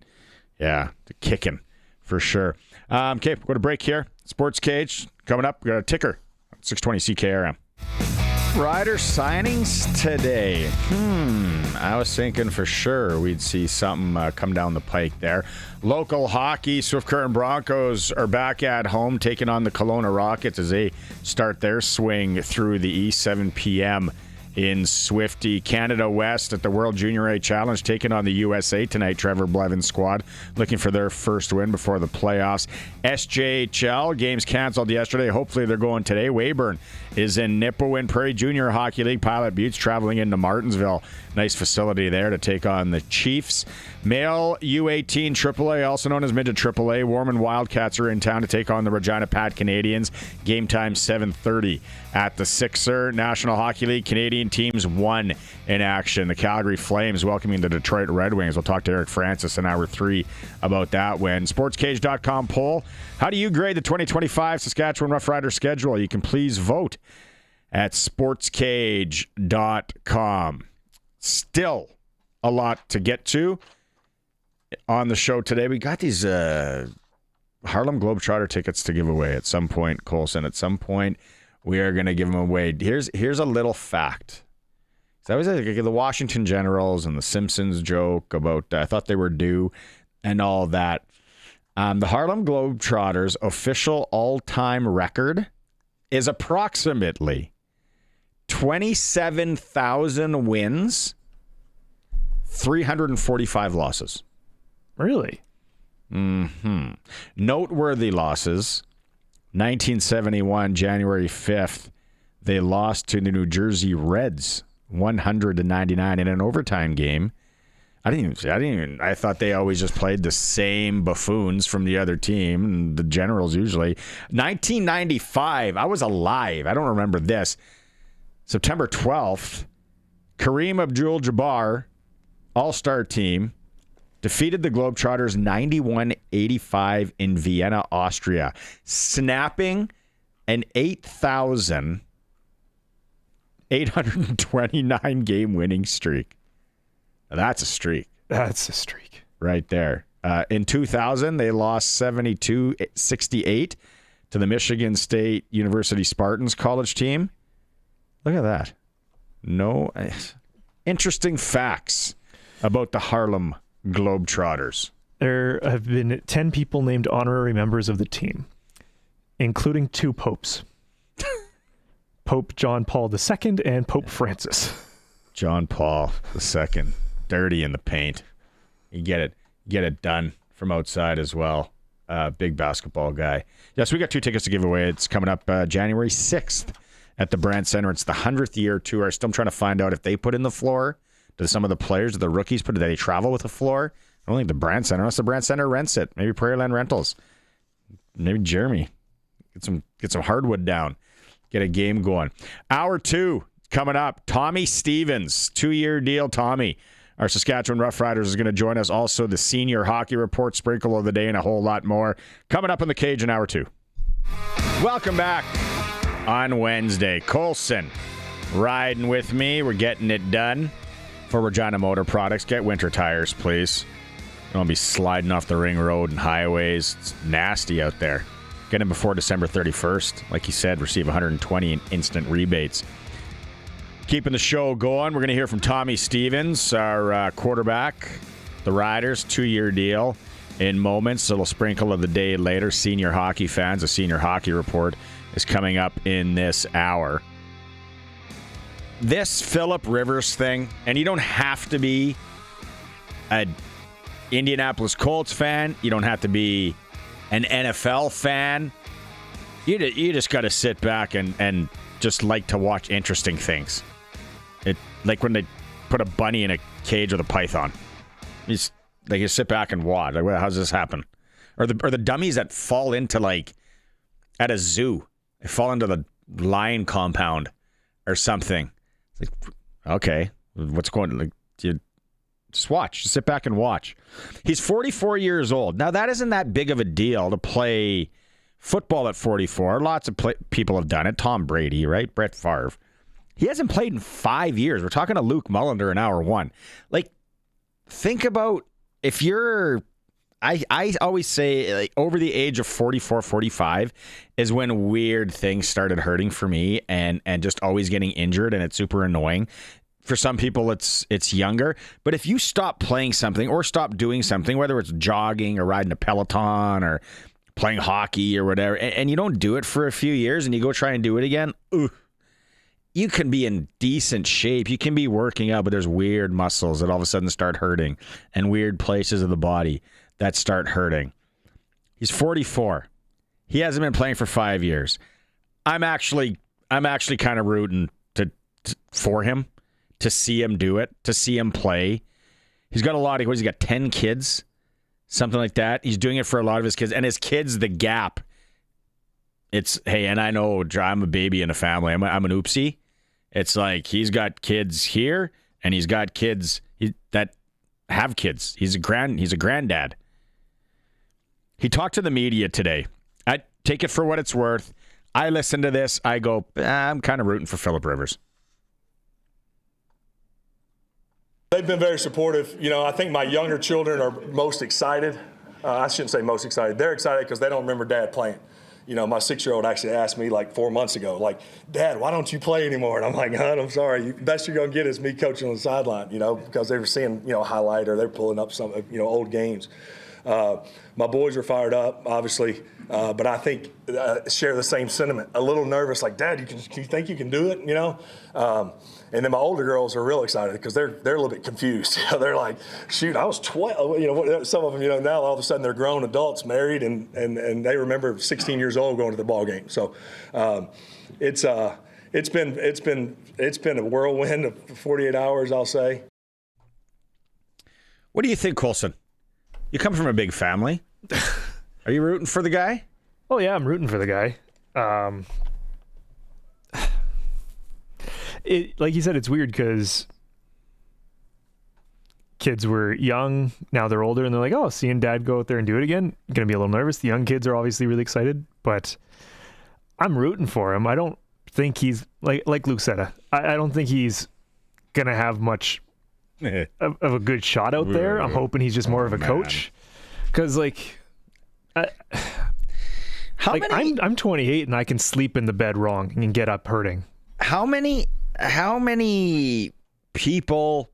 yeah, the kicking for sure. Okay, we're going to break here. SportsCage coming up. We got a ticker. 620 CKRM. Rider signings today. I was thinking for sure we'd see something come down the pike there. Local hockey, Swift Current Broncos are back at home taking on the Kelowna Rockets as they start their swing through the East, 7 p.m. in Swifty. Canada West at the World Junior A Challenge taking on the USA tonight. Trevor Blevins' squad looking for their first win before the playoffs. SJHL games canceled yesterday. Hopefully they're going today. Weyburn is in Nipawin. Prairie Junior Hockey League Pilot Buttes traveling into Martinsville. Nice facility there to take on the Chiefs. Male U18 AAA, also known as Midget AAA, Warman Wildcats are in town to take on the Regina Pat Canadians. Game time 7:30 at the Sixer. National Hockey League Canadian teams 1 in action. The Calgary Flames welcoming the Detroit Red Wings. We'll talk to Eric Francis in hour 3 about that win. SportsCage.com poll. How do you grade the 2025 Saskatchewan Roughriders schedule? You can please vote at SportsCage.com. Still a lot to get to on the show today. We got these Harlem Globetrotter tickets to give away at some point, Colson. At some point, we are going to give them away. Here's a little fact. So I was like the Washington Generals and the Simpsons joke about I thought they were due and all that. The Harlem Globetrotters' official all-time record is approximately 27,000 wins, 345 losses. Really? Noteworthy losses. 1971, January 5th, they lost to the New Jersey Reds, 100-99 in an overtime game. I thought they always just played the same buffoons from the other team, the Generals usually. 1995, I was alive. I don't remember this. September 12th, Kareem Abdul-Jabbar, all-star team, defeated the Globetrotters 91-85 in Vienna, Austria, snapping an 8,829 game winning streak. That's a streak. That's a streak. Right there. In 2000, they lost 72-68 to the Michigan State University Spartans college team. Look at that. No interesting facts about the Harlem Globetrotters. There have been 10 people named honorary members of the team, including 2 popes. Pope John Paul II and Pope Francis. John Paul II. Dirty in the paint. You get it done from outside as well. Big basketball guy. Yes, we got 2 tickets to give away. It's coming up January 6th at the Brandt Center. It's the 100th year tour. I'm still trying to find out if they put in the floor. Do some of the players, do the rookies do they travel with a floor? I don't think the Brandt Center, unless the Brandt Center rents it. Maybe Prairieland Rentals. Maybe Jeremy. Get some hardwood down. Get a game going. Hour 2 coming up. Tommy Stevens, 2-year deal. Tommy, our Saskatchewan Roughriders, is going to join us. Also, the senior hockey report, sprinkle of the day, and a whole lot more. Coming up in the cage in hour 2. Welcome back on Wednesday. Colson, riding with me. We're getting it done for Regina Motor Products. Get winter tires, please. You don't want to be sliding off the ring road and highways. It's nasty out there. Get them before December 31st. Like he said, receive 120 in instant rebates. Keeping the show going, we're going to hear from Tommy Stevens, our quarterback, the Riders, 2-year deal in moments. A little sprinkle of the day later. Senior hockey fans, a senior hockey report is coming up in this hour. This Phillip Rivers thing, and you don't have to be an Indianapolis Colts fan. You don't have to be an NFL fan. You just got to sit back and just like to watch interesting things. It like when they put a bunny in a cage with a python. You sit back and watch. Like, well, how's this happen? Or the dummies that fall into like at a zoo. They fall into the lion compound or something. It's like, okay, what's going on? Like, you just watch. Just sit back and watch. He's 44 years old. Now, that isn't that big of a deal to play football at 44. Lots of people have done it. Tom Brady, right? Brett Favre. He hasn't played in 5 years. We're talking to Luke Mullinder in hour one. Like, think about if you're... I always say, like, over the age of 44, 45 is when weird things started hurting for me and just always getting injured, and it's super annoying. For some people, it's younger. But if you stop playing something or stop doing something, whether it's jogging or riding a Peloton or playing hockey or whatever, and you don't do it for a few years and you go try and do it again, you can be in decent shape. You can be working out, but there's weird muscles that all of a sudden start hurting and weird places of the body that start hurting. He's 44. He hasn't been playing for 5 years. I'm actually kind of rooting for him, to see him do it, to see him play. He's got he's got 10 kids, something like that. He's doing it for a lot of his kids. And his kids, the gap, it's, hey, and I know I'm a baby in a family. I'm an oopsie. It's like he's got kids here, and he's got kids that have kids. He's a granddad. He talked to the media today. I take it for what it's worth. I listen to this. I go, I'm kind of rooting for Phillip Rivers. They've been very supportive. You know, I think my younger children are most excited. I shouldn't say most excited. They're excited because they don't remember Dad playing. You know, my 6-year-old actually asked me like 4 months ago, like, Dad, why don't you play anymore? And I'm like, Hon, I'm sorry. Best you're going to get is me coaching on the sideline, you know, because they were seeing, you know, a highlight or they're pulling up some, you know, old games. My boys are fired up, obviously, but I think share the same sentiment. A little nervous, like, Dad, you think you can do it, you know? And then my older girls are real excited because they're a little bit confused. They're like, shoot, I was 12. You know, some of them, you know, now all of a sudden they're grown adults, married, and they remember 16 years old going to the ball game. So it's been a whirlwind of 48 hours, I'll say. What do you think, Colson? You come from a big family. Are you rooting for the guy? Oh, yeah, I'm rooting for the guy. Like you said, it's weird because kids were young, now they're older, and they're like, oh, seeing Dad go out there and do it again, going to be a little nervous. The young kids are obviously really excited, but I'm rooting for him. I don't think he's, like Luke said, I don't think he's going to have much of a good shot out there. I'm hoping he's just more of a coach. Because, like, I'm 28 and I can sleep in the bed wrong and get up hurting. How many people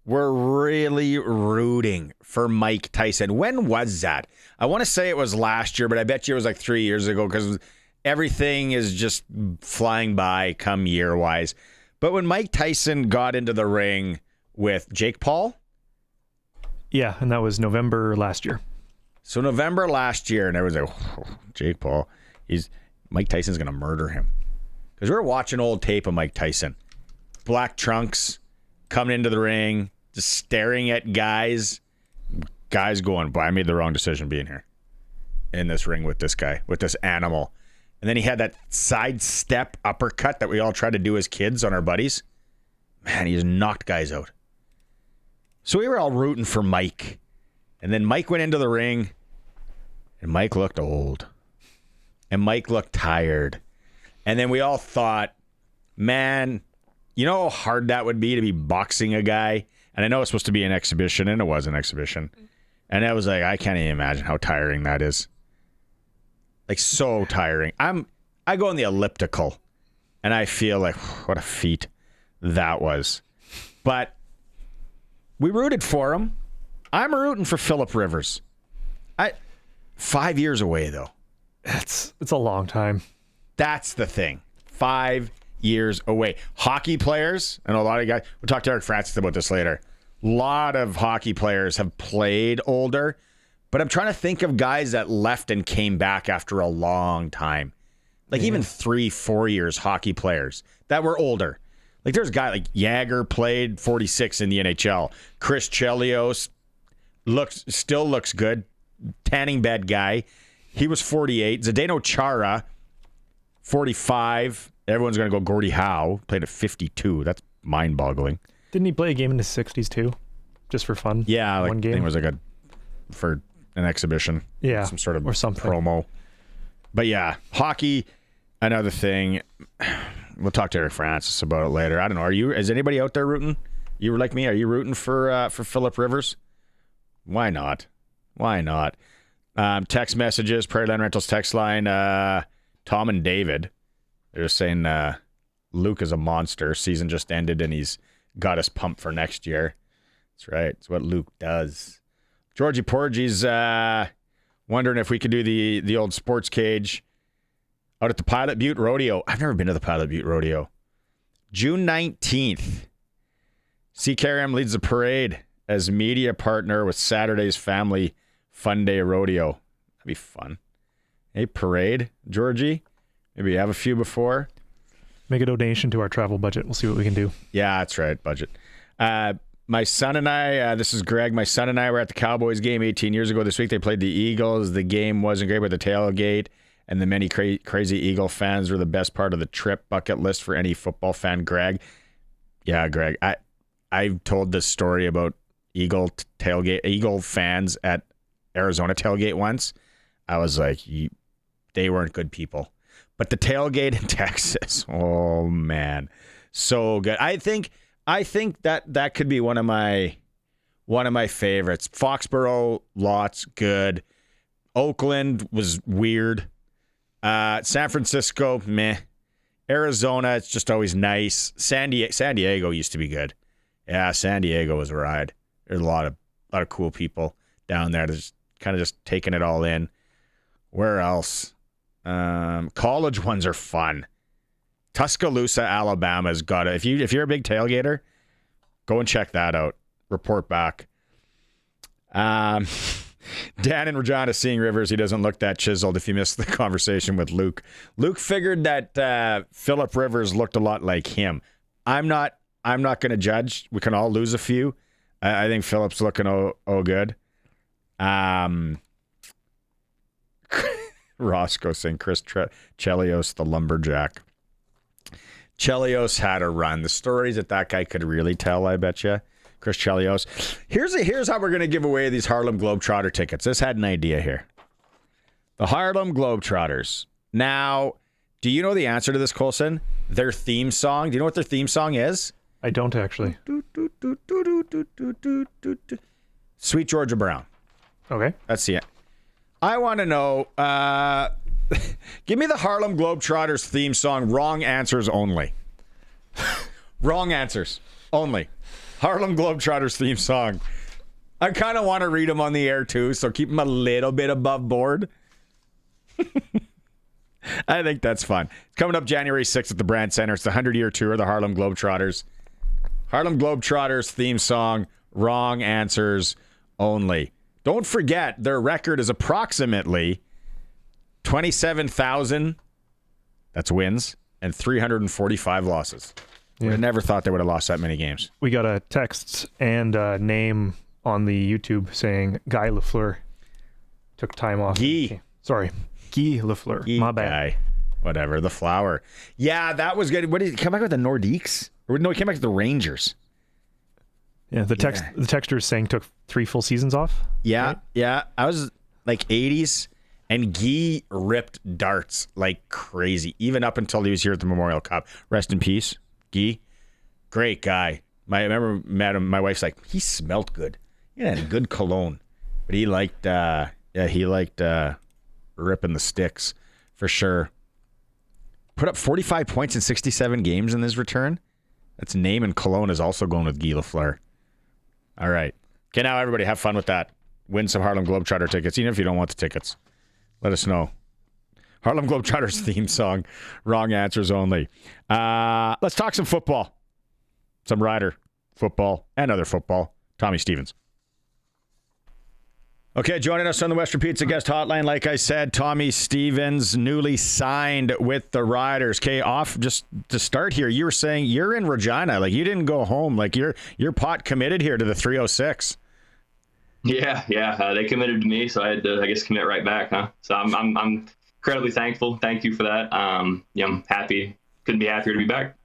were really rooting for Mike Tyson? When was that? I want to say it was last year, but I bet you it was like 3 years ago because everything is just flying by come year-wise. But when Mike Tyson got into the ring with Jake Paul? Yeah, and that was November last year. So November last year, and everyone's like, oh, Jake Paul, Mike Tyson's going to murder him. Because we were watching old tape of Mike Tyson. Black trunks, coming into the ring, just staring at guys. Guys going, boy, I made the wrong decision being here in this ring with this guy, with this animal. And then he had that sidestep uppercut that we all tried to do as kids on our buddies. Man, he just knocked guys out. So we were all rooting for Mike. And then Mike went into the ring, and Mike looked old. And Mike looked tired. And then we all thought, man, You know how hard that would be to be boxing a guy? And I know it's supposed to be an exhibition, and it was an exhibition. And I was like, I can't even imagine how tiring that is. Like, so tiring. I go on the elliptical, and I feel like, what a feat that was. But we rooted for him. I'm rooting for Phillip Rivers. 5 years away, though. It's a long time. That's the thing. 5 years away. Hockey players, and a lot of guys, we'll talk to Eric Francis about this later. A lot of hockey players have played older, but I'm trying to think of guys that left and came back after a long time. Like even 3-4 years hockey players that were older. Like there's a guy like Jagger played 46 in the NHL. Chris Chelios still looks good. Tanning bed guy. He was 48. Zdeno Chara, 45. Everyone's going to go Gordie Howe. Played at 52. That's mind-boggling. Didn't he play a game in his 60s too? Just for fun? Yeah, like one game. I think it was like for an exhibition. Yeah. Some sort of or something. promo. But yeah, hockey, another thing. We'll talk to Eric Francis about it later. I don't know. Is anybody out there rooting? You were like me. Are you rooting for Phillip Rivers? Why not? Why not? Text messages, Prairie Land Rentals text line. Tom and David. They're just saying Luke is a monster. Season just ended and he's got us pumped for next year. That's right. It's what Luke does. Georgie Porgy's wondering if we could do the old sports cage out at the Pilot Butte Rodeo. I've never been to the Pilot Butte Rodeo. June 19th. CKRM leads the parade as media partner with Saturday's Family Fun Day Rodeo. That'd be fun. Hey, parade, Georgie. Maybe you have a few before. Make a donation to our travel budget. We'll see what we can do. Yeah, that's right. Budget. My son and I, this is Greg, my son and I were at the Cowboys game 18 years ago. This week they played the Eagles. The game wasn't great, but the tailgate and the many crazy Eagle fans were the best part of the trip. Bucket list for any football fan. Greg. Yeah, Greg. I've told this story about Eagle fans at Arizona tailgate once. I was like, they weren't good people. But the tailgate in Texas, oh man, so good. I think that could be one of my favorites. Foxborough, lots good. Oakland was weird. San Francisco, meh. Arizona, it's just always nice. San Diego used to be good. Yeah, San Diego was a ride. There's a lot of cool people down there. Just kind of just taking it all in. Where else? College ones are fun. Tuscaloosa, Alabama's got it. If you're a big tailgater, go and check that out. Report back. Dan in Regina seeing Rivers. He doesn't look that chiseled. If you missed the conversation with Luke figured that Phillip Rivers looked a lot like him. I'm not going to judge. We can all lose a few. I think Phillip's looking good. Roscoe saying Chris Chelios, the lumberjack. Chelios had a run. The stories that guy could really tell, I bet you. Chris Chelios. Here's how we're going to give away these Harlem Globetrotter tickets. This had an idea here. The Harlem Globetrotters. Now, do you know the answer to this, Colson? Their theme song. Do you know what their theme song is? I don't actually. Sweet Georgia Brown. Okay. That's it. I want to know, give me the Harlem Globetrotters theme song, wrong answers only. Wrong answers only. Harlem Globetrotters theme song. I kind of want to read them on the air too, so keep them a little bit above board. I think that's fun. It's coming up January 6th at the Brand Center. It's the 100-year tour of the Harlem Globetrotters. Harlem Globetrotters theme song, wrong answers only. Don't forget, their record is approximately 27,000, that's wins, and 345 losses. Yeah. Would have never thought they would have lost that many games. We got a text and a name on the YouTube saying Guy Lafleur took time off. Guy Lafleur. My bad. Guy. Whatever, the flower. Yeah, that was good. What did he come back with, the Nordiques? Or no, he came back with the Rangers. Yeah, the texter is saying took 3 full seasons off. Yeah, right? Yeah. I was like 80s, and Guy ripped darts like crazy, even up until he was here at the Memorial Cup. Rest in peace, Guy. Great guy. I remember met him. My wife's like, he smelled good. He had a good cologne, but he liked ripping the sticks for sure. Put up 45 points in 67 games in his return. That's name and cologne is also going with Guy Lafleur. All right. Okay, now everybody have fun with that. Win some Harlem Globetrotter tickets, even if you don't want the tickets. Let us know. Harlem Globetrotters theme song. Wrong answers only. Let's talk some football. Some Rider football and other football. Tommy Stevens. Okay, joining us on the Western Pizza Guest Hotline, like I said, Tommy Stevens, newly signed with the Riders. Okay, off just to start here, you were saying you're in Regina, like you didn't go home, like you're pot committed here to the 306. Yeah, they committed to me, so I had to, I guess, commit right back, huh? So I'm incredibly thankful. Thank you for that. I'm happy. Couldn't be happier to be back.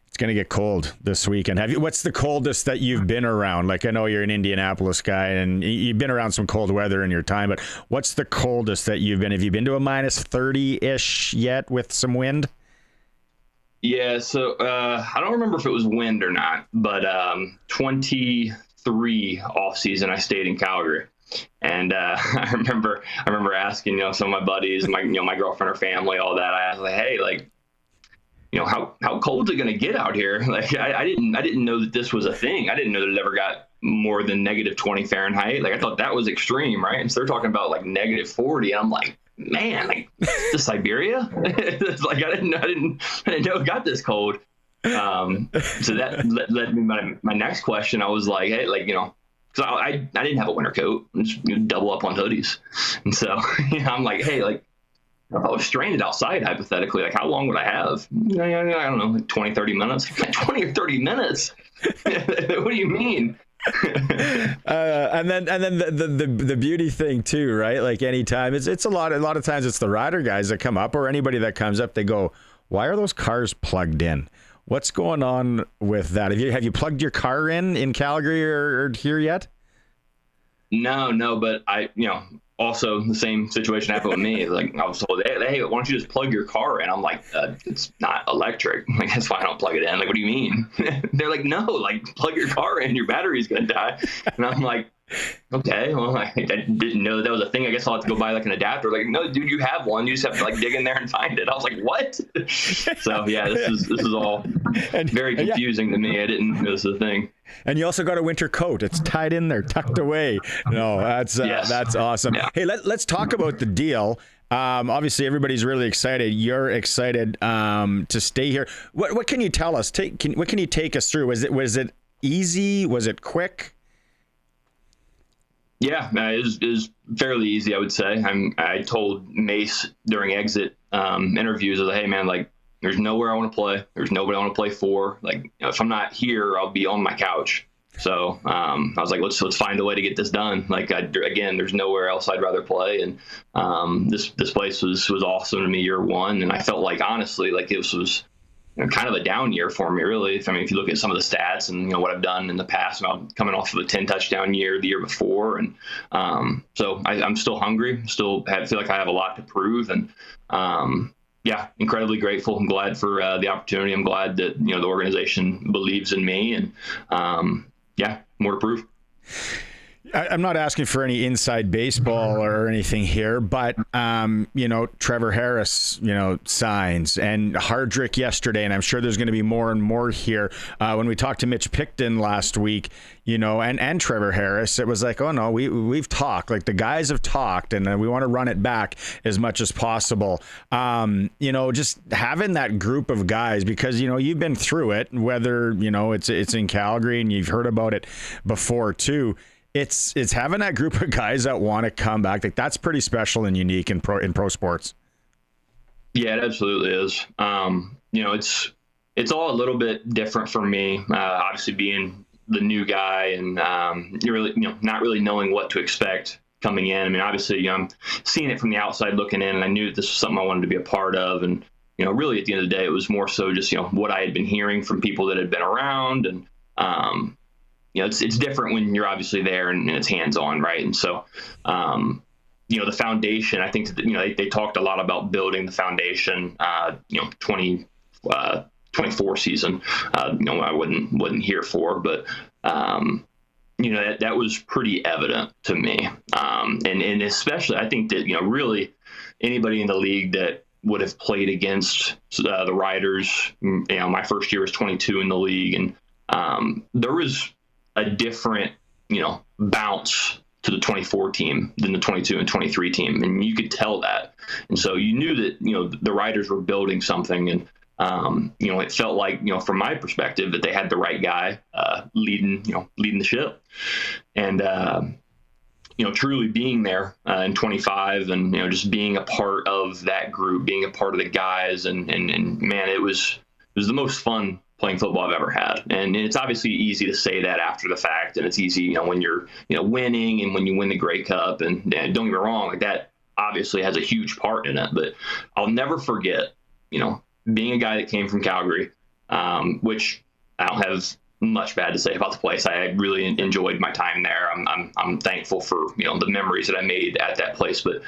It's going to get cold this weekend. What's the coldest that you've been around? Like, I know you're an Indianapolis guy and you've been around some cold weather in your time, but what's the coldest that you've been? Have you been to a minus 30-ish yet with some wind? Yeah, so I don't remember if it was wind or not, but 23 off season I stayed in Calgary. And I remember asking, some of my buddies, my girlfriend or family, all that. I asked, like, hey, like, how cold is it going to get out here? Like, I didn't know that this was a thing. I didn't know that it ever got more than negative 20 Fahrenheit. Like, I thought that was extreme, right? And so they're talking about like negative 40. And I'm like, man, like, to Siberia? It's like, I didn't know it got this cold. So that led me to my next question. I was like, hey, like, because I didn't have a winter coat. Just double up on hoodies. And so I'm like, hey, like, if I was stranded outside, hypothetically, like, how long would I have? I don't know, like 20, 30 minutes. 20 or 30 minutes? What do you mean? And then the beauty thing too, right? Like, anytime it's a lot of times it's the Rider guys that come up, or anybody that comes up, they go, why are those cars plugged in? What's going on with that? Have you plugged your car in Calgary or here yet? No, but also the same situation happened with me. Like, I was told, hey, why don't you just plug your car in? I'm like, it's not electric. Like, that's why I don't plug it in. Like, what do you mean? They're like, no, like, plug your car in, your battery's going to die. And I'm like, okay, well, I didn't know that was a thing. I guess I'll have to go buy like an adapter. Like, no, dude, you have one. You just have to like dig in there and find it. I was like, what? So yeah, this is all very confusing to me. I didn't know this was a thing. And you also got a winter coat. It's tied in there, tucked away. No, that's awesome. Yeah. Hey, let's talk about the deal. Obviously, everybody's really excited. You're excited to stay here. What can you tell us? What can you take us through? Was it easy? Was it quick? Yeah, it was fairly easy, I would say. I told Mace during exit interviews, I was like, hey, man, like, there's nowhere I want to play. There's nobody I want to play for. Like, if I'm not here, I'll be on my couch. So I was like, let's find a way to get this done. Like, again, there's nowhere else I'd rather play. And this place was awesome to me year one. And I felt like, honestly, like, it was kind of a down year for me, really. I mean, if you look at some of the stats and what I've done in the past, I'm coming off of a 10 touchdown year the year before, and so I'm still hungry, feel like I have a lot to prove, and yeah, incredibly grateful. I'm glad for the opportunity. I'm glad that the organization believes in me, and yeah, more to prove. I'm not asking for any inside baseball or anything here, but Trevor Harris, signs, and Hardrick yesterday, and I'm sure there's going to be more and more here. When we talked to Mitch Picton last week, and Trevor Harris, it was like, oh no, we've talked, like the guys have talked, and we want to run it back as much as possible. Just having that group of guys, because you've been through it, whether it's in Calgary and you've heard about it before too. It's having that group of guys that want to come back. Like, that's pretty special and unique in pro sports. Yeah, it absolutely is. It's all a little bit different for me. Obviously, being the new guy and you're really not really knowing what to expect coming in. I mean, obviously, I'm seeing it from the outside looking in, and I knew that this was something I wanted to be a part of. And really, at the end of the day, it was more so just what I had been hearing from people that had been around, and it's different when you're obviously there and it's hands-on, right? And so, the foundation, I think that, they talked a lot about building the foundation, 24 season, I wasn't here for, but that was pretty evident to me. And especially, I think that, really anybody in the league that would have played against the Riders, my first year was 22 in the league, and there was a different, bounce to the 24 team than the 22 and 23 team. And you could tell that. And so you knew that, the Riders were building something. And, it felt like, from my perspective, that they had the right guy leading the ship. And, truly being there in 25 and, just being a part of that group, being a part of the guys. And man, it was the most fun playing football I've ever had. And it's obviously easy to say that after the fact. And it's easy, when you're, winning and when you win the Grey Cup. And don't get me wrong, like that obviously has a huge part in it. But I'll never forget, being a guy that came from Calgary, which I don't have much bad to say about the place. I really enjoyed my time there. I'm thankful for, the memories that I made at that place. But,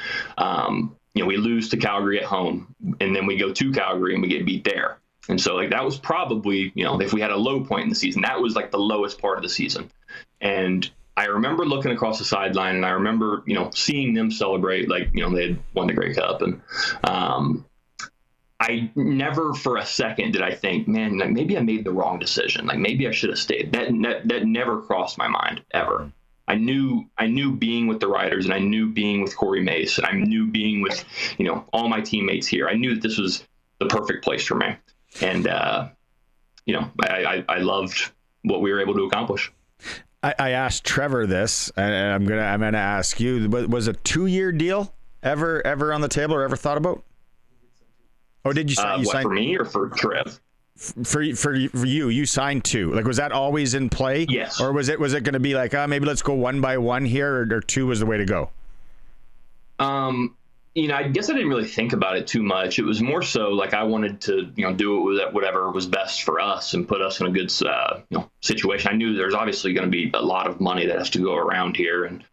we lose to Calgary at home, and then we go to Calgary and we get beat there. And so like that was probably, if we had a low point in the season, that was like the lowest part of the season. And I remember looking across the sideline, and I remember, seeing them celebrate like, they had won the Grey Cup. And I never for a second did I think, man, like maybe I made the wrong decision. Like maybe I should have stayed. That never crossed my mind ever. I knew being with the Riders, and I knew being with Corey Mace, and I knew being with, all my teammates here. I knew that this was the perfect place for me. And, I loved what we were able to accomplish. I asked Trevor this, and I'm gonna ask you. Was a 2-year deal ever on the table or ever thought about? Or did you sign? For me or for Trev? For you, you signed 2. Like, was that always in play? Yes. Or was it going to be like, maybe let's go 1 by 1 here, or 2 was the way to go? I guess I didn't really think about it too much. It was more so like I wanted to, do whatever was best for us and put us in a good, situation. I knew there's obviously going to be a lot of money that has to go around here, and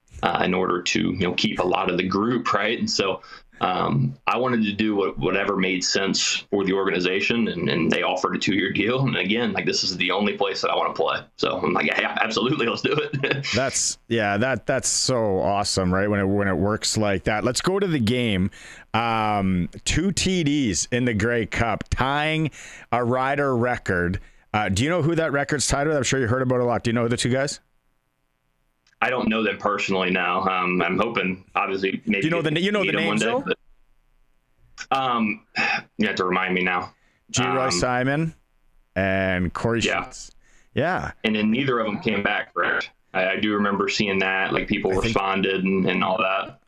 in order to, keep a lot of the group, right? And so I wanted to do whatever made sense for the organization, and they offered a 2-year deal. And again, like this is the only place that I want to play. So I'm like, yeah, absolutely, let's do it. That's so awesome, right? When it works like that. Let's go to the game. 2 TDs in the Grey Cup, tying a Rider record. Do you know who that record's tied with? I'm sure you heard about it a lot. Do you know the 2 guys? I don't know them personally now. I'm hoping, obviously, maybe. Do you know the names though? You have to remind me now. G-Roy Simon and Corey Schultz. Yeah. And then neither of them came back, correct? I do remember seeing that, like people responded and all that.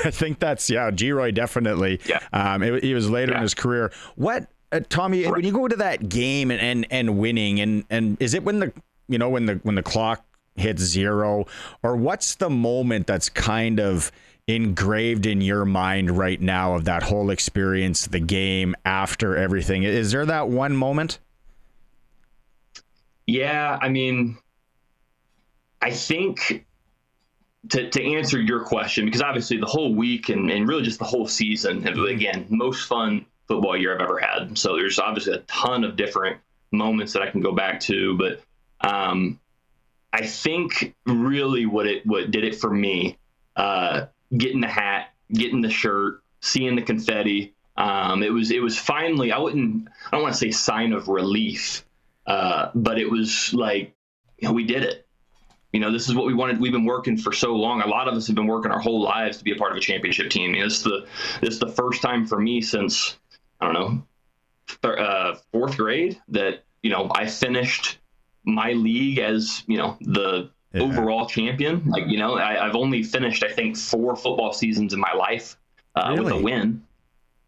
I think that's, G-Roy definitely. Yeah. He was later in his career. What, Tommy, when you go to that game and winning, and is it when the clock hits 0, or what's the moment that's kind of engraved in your mind right now of that whole experience, the game, after everything? Is there that one moment? Yeah, I mean, I think to answer your question, because obviously the whole week and really just the whole season, again, most fun football year I've ever had. So there's obviously a ton of different moments that I can go back to, but I think really what did it for me, getting the hat, getting the shirt, seeing the confetti. It was finally, I don't want to say sign of relief, but it was like, we did it. This is what we wanted. We've been working for so long. A lot of us have been working our whole lives to be a part of a championship team. This is the first time for me since, I don't know, 4th grade that, I finished my league as, the overall champion. Like, I've only finished, I think, 4 football seasons in my life with a win.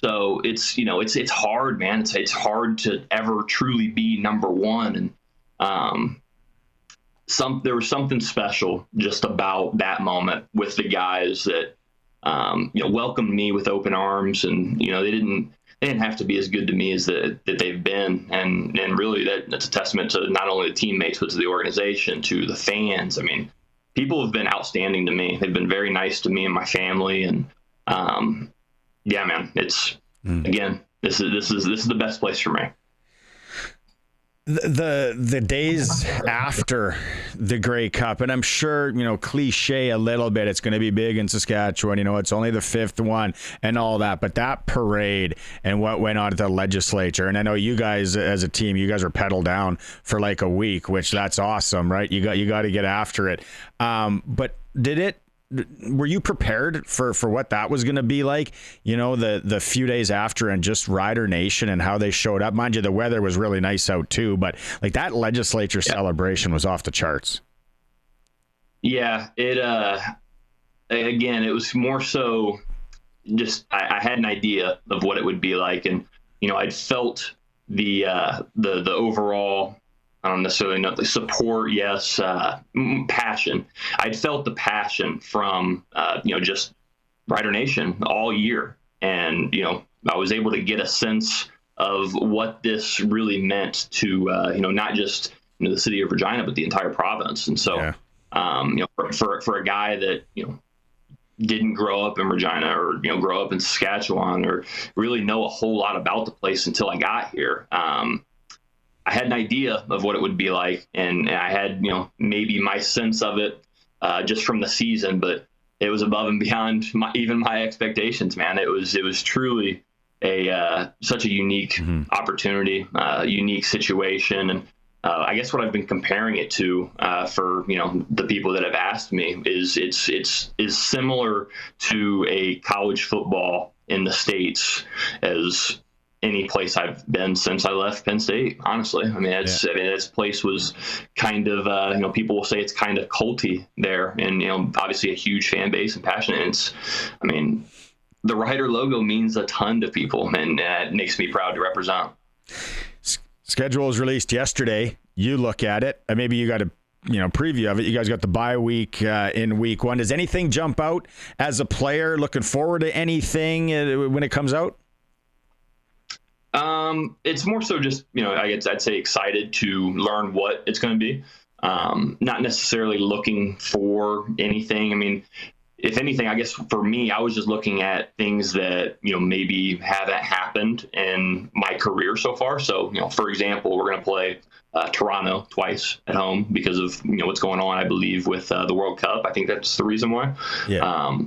So it's, it's hard, man. It's hard to ever truly be number one. And there was something special just about that moment with the guys that, welcomed me with open arms, and, they didn't have to be as good to me as that they've been. And really that's a testament to not only the teammates, but to the organization, to the fans. I mean, people have been outstanding to me. They've been very nice to me and my family. And, yeah, man, it's, again, this is the best place for me. The days after the Grey Cup, and I'm sure, cliche a little bit, it's going to be big in Saskatchewan, it's only the 5th one and all that, but that parade and what went on at the legislature, and I know you guys as a team, you guys were pedal down for like a week, which that's awesome, right? You got to get after it. But were you prepared for what that was going to be like, the few days after, and just Rider Nation and how they showed up? Mind you, the weather was really nice out too, but like that legislature celebration was off the charts. Yeah, again, it was more so just I had an idea of what it would be like, and I'd felt the overall, I don't necessarily know the support. Yes. Passion. I'd felt the passion from, just Rider Nation all year. And, I was able to get a sense of what this really meant to, not just the city of Regina, but the entire province. And so, for a guy that, didn't grow up in Regina or, grow up in Saskatchewan or really know a whole lot about the place until I got here, I had an idea of what it would be like, and I had, maybe my sense of it just from the season, but it was above and beyond even my expectations, man. It was truly such a unique opportunity, unique situation. And I guess what I've been comparing it to for, the people that have asked me is it's similar to a college football in the States as any place I've been since I left Penn State, honestly. I mean, this place was kind of, people will say it's kind of culty there, and, obviously a huge fan base and passion. And the Rider logo means a ton to people, and it makes me proud to represent. Schedule was released yesterday. You look at it, and maybe you got a preview of it. You guys got the bye week in week 1. Does anything jump out as a player? Looking forward to anything when it comes out? It's more so just, I'd say excited to learn what it's going to be. Not necessarily looking for anything. I mean, if anything, I guess for me, I was just looking at things that, maybe haven't happened in my career so far. So, for example, we're going to play Toronto twice at home because of, what's going on, I believe, with the World Cup. I think that's the reason why. Yeah.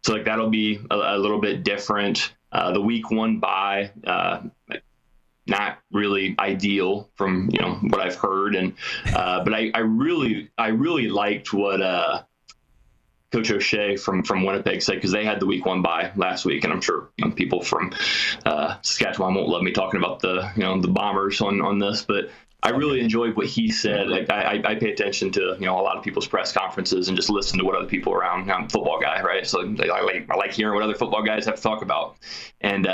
So like that'll be a little bit different. The week 1 bye, not really ideal from what I've heard, and but I really liked what Coach O'Shea from Winnipeg said, because they had the week 1 bye last week, and I'm sure people from Saskatchewan won't love me talking about the the Bombers on this, but I really enjoyed what he said. Like I pay attention to a lot of people's press conferences and just listen to what other people around. I'm a football guy, right? So I like hearing what other football guys have to talk about. And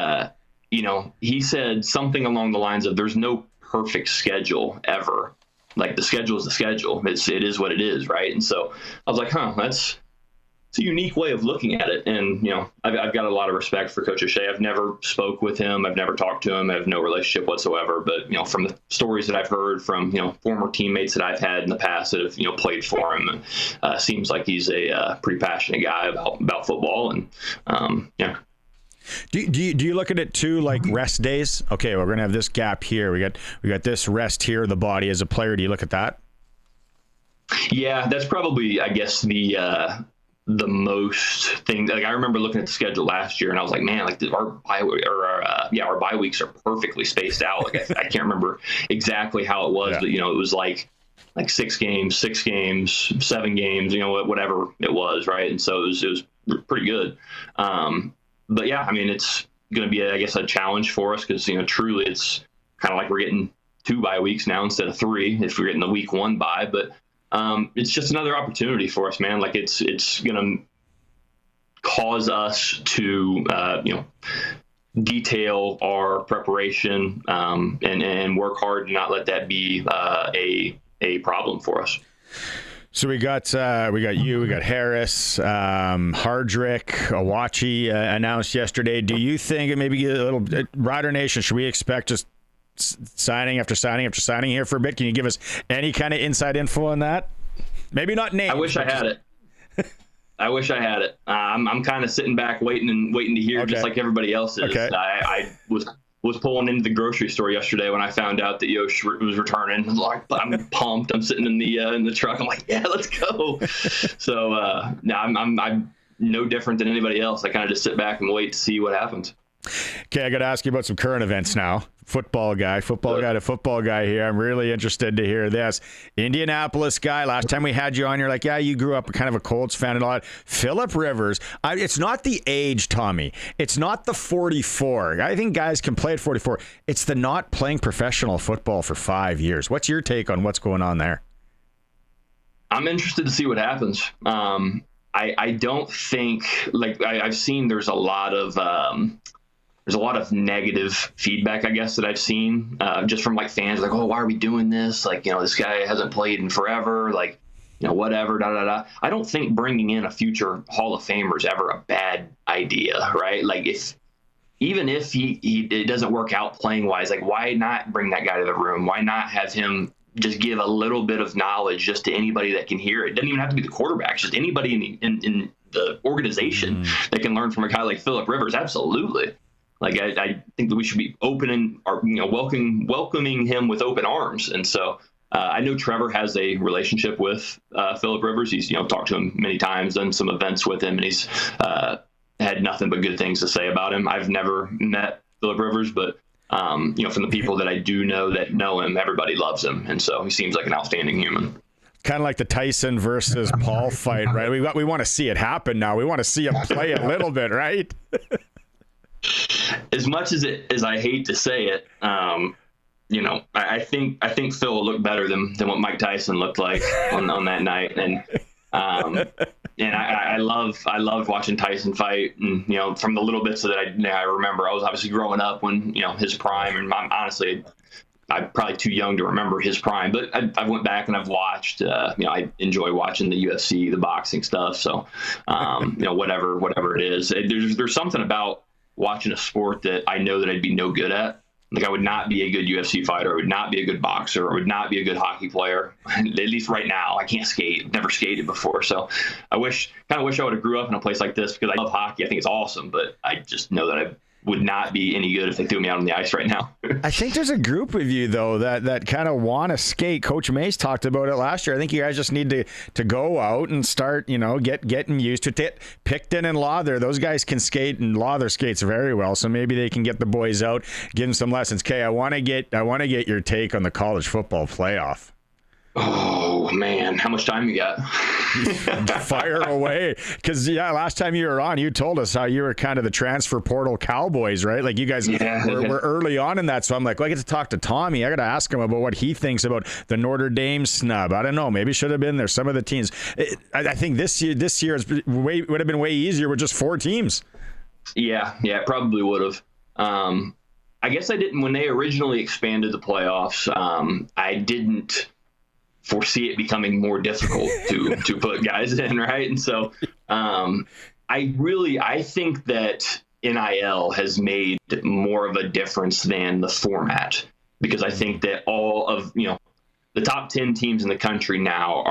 he said something along the lines of, "There's no perfect schedule ever. Like the schedule is the schedule. It is what it is, right?" And so I was like, it's a unique way of looking at it. And, I've got a lot of respect for Coach O'Shea. I've never spoke with him. I've never talked to him. I have no relationship whatsoever. But, from the stories that I've heard from, former teammates that I've had in the past that have, played for him, seems like he's a pretty passionate guy about football. And, yeah. Do you look at it too, like rest days? Okay, we're going to have this gap here. We got this rest here, the body as a player. Do you look at that? Yeah, that's probably, I guess, the most thing. Like I remember looking at the schedule last year, and I was like, man, like our bye weeks are perfectly spaced out. Like I can't remember exactly how it was, but it was like 6 games, 7 games, whatever it was, right? And so it was pretty good. But yeah, I mean, it's going to be, I guess, a challenge for us because truly, it's kind of like we're getting 2 bye weeks now instead of 3 if we're getting the week 1 bye, but. It's just another opportunity for us, man. Like it's going to cause us to, detail our preparation and work hard and not let that be a problem for us. So we got you, we got Harris, Hardrick, Awachi announced yesterday. Do you think it maybe a little Rider Nation? Should we expect just signing after signing after signing here for a bit? Can you give us any kind of inside info on that? Maybe not names. I wish I had it. I'm kind of sitting back waiting to hear, just like everybody else is. Okay. I was was pulling into the grocery store yesterday when I found out that Yosh was returning. I'm pumped. I'm sitting in the truck. I'm like, yeah, let's go. So now I'm no different than anybody else. I kind of just sit back and wait to see what happens. Okay, I got to ask you about some current events now. Football guy to football guy here. I'm really interested to hear this. Indianapolis guy, last time we had you on, you're like, yeah, you grew up kind of a Colts fan and all that. Phillip Rivers, it's not the age, Tommy. It's not the 44. I think guys can play at 44. It's the not playing professional football for 5 years. What's your take on what's going on there? I'm interested to see what happens. I don't think, like, I've seen there's a lot of negative feedback, I guess, that I've seen just from like fans, like, oh, why are we doing this? Like, this guy hasn't played in forever. Like, whatever, da. I don't think bringing in a future Hall of Famer is ever a bad idea, right? Like, even if it doesn't work out playing wise, like, why not bring that guy to the room? Why not have him just give a little bit of knowledge just to anybody that can hear it? It doesn't even have to be the quarterback, just anybody in the organization that can learn from a guy like Phillip Rivers. Absolutely. Like, I think that we should be open and welcoming him with open arms. And so I know Trevor has a relationship with Phillip Rivers. He's talked to him many times, done some events with him, and he's had nothing but good things to say about him. I've never met Phillip Rivers, but from the people that I do know that know him, everybody loves him, and so he seems like an outstanding human. Kind of like the Tyson versus Paul fight, right? We want to see it happen now. We want to see him play a little bit, right? As much as I hate to say it, I think Phil will look better than what Mike Tyson looked like on that night, and I loved watching Tyson fight, and from the little bits that I remember, I was obviously growing up when his prime, and I'm probably too young to remember his prime, but I went back and I've watched. I enjoy watching the UFC, the boxing stuff. So, whatever it is, there's something about watching a sport that I know that I'd be no good at. Like, I would not be a good UFC fighter. I would not be a good boxer. I would not be a good hockey player. At least right now, I can't skate. I've never skated before. So I wish I would have grew up in a place like this, because I love hockey. I think it's awesome, but I just know that I would not be any good if they threw me out on the ice right now. I think there's a group of you, though, that kind of want to skate. Coach Mace talked about it last year. I think you guys just need to go out and start, getting used to it. Picton and Lawther, those guys can skate, and Lawther skates very well, so maybe they can get the boys out, give them some lessons. Kay, I want to get your take on the college football playoff. Oh, man. How much time you got? Fire away. Because, last time you were on, you told us how you were kind of the transfer portal Cowboys, right? Like, you guys were early on in that. So I'm like, I get to talk to Tommy. I got to ask him about what he thinks about the Notre Dame snub. I don't know. Maybe should have been there. Some of the teams. I think this year would have been way easier with just 4 teams. Yeah, it probably would have. I guess I didn't, when they originally expanded the playoffs, I didn't foresee it becoming more difficult to put guys in, right? And so I think that NIL has made more of a difference than the format, because I think that all of the top 10 teams in the country now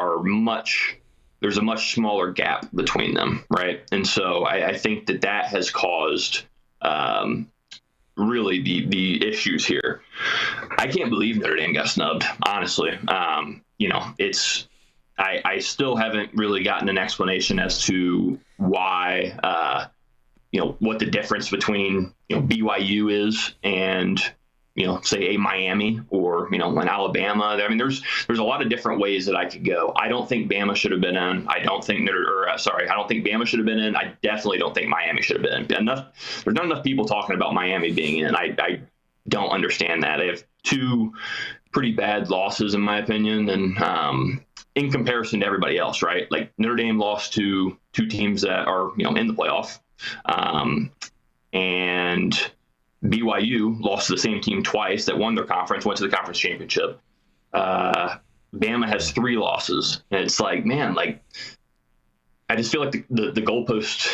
there's a much smaller gap between them, right? And so I think that has caused really the issues here. I can't believe Notre Dame got snubbed, honestly. I still haven't really gotten an explanation as to why, what the difference between, BYU is and, say a Miami or, an Alabama. I mean, there's a lot of different ways that I could go. I don't think Bama should have been in. I don't think Bama should have been in. I definitely don't think Miami should have been in. There's not enough people talking about Miami being in. I don't understand that. They have 2 pretty bad losses, in my opinion, and in comparison to everybody else, right? Like, Notre Dame lost to 2 teams that are in the playoff, and BYU lost to the same team twice that won their conference, went to the conference championship. Bama has 3 losses, and it's like, man, I just feel like the goalpost,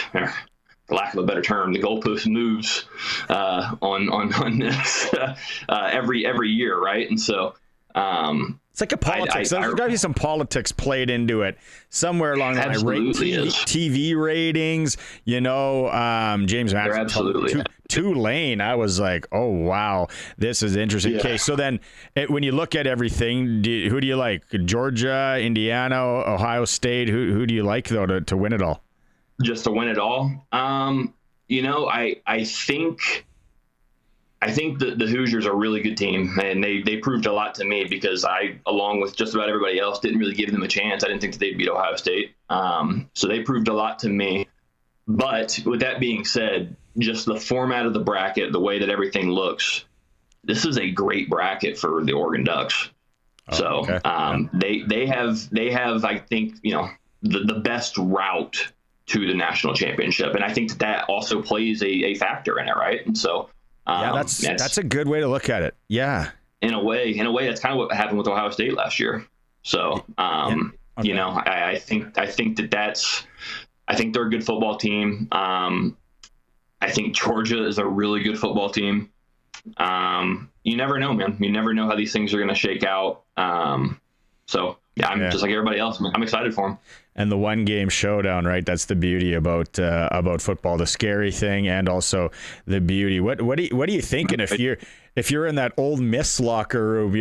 for lack of a better term, the goalpost moves on this every year, right? And so it's like a politics. There's got to be some politics played into it somewhere along the line. TV ratings, James Madison Tulane, I was like, oh, wow, this is interesting. Yeah. Okay, so then when you look at everything, who do you like? Georgia, Indiana, Ohio State? Who do you like, though, to win it all? Just to win it all? I think the Hoosiers are a really good team, and they proved a lot to me because I, along with just about everybody else, didn't really give them a chance. I didn't think that they'd beat Ohio State. So they proved a lot to me. But with that being said, just the format of the bracket, the way that everything looks, this is a great bracket for the Oregon Ducks. They have, I think, the best route to the national championship. And I think that also plays a factor in it, right? And so that's a good way to look at it. Yeah. In a way, that's kind of what happened with Ohio State last year. So, I think I think they're a good football team. I think Georgia is a really good football team. You never know, man. You never know how these things are going to shake out. I'm just like everybody else. I'm excited for them. And the one game showdown, right? That's the beauty about football, the scary thing, and also the beauty. What are you thinking if you're in that Ole Miss locker room?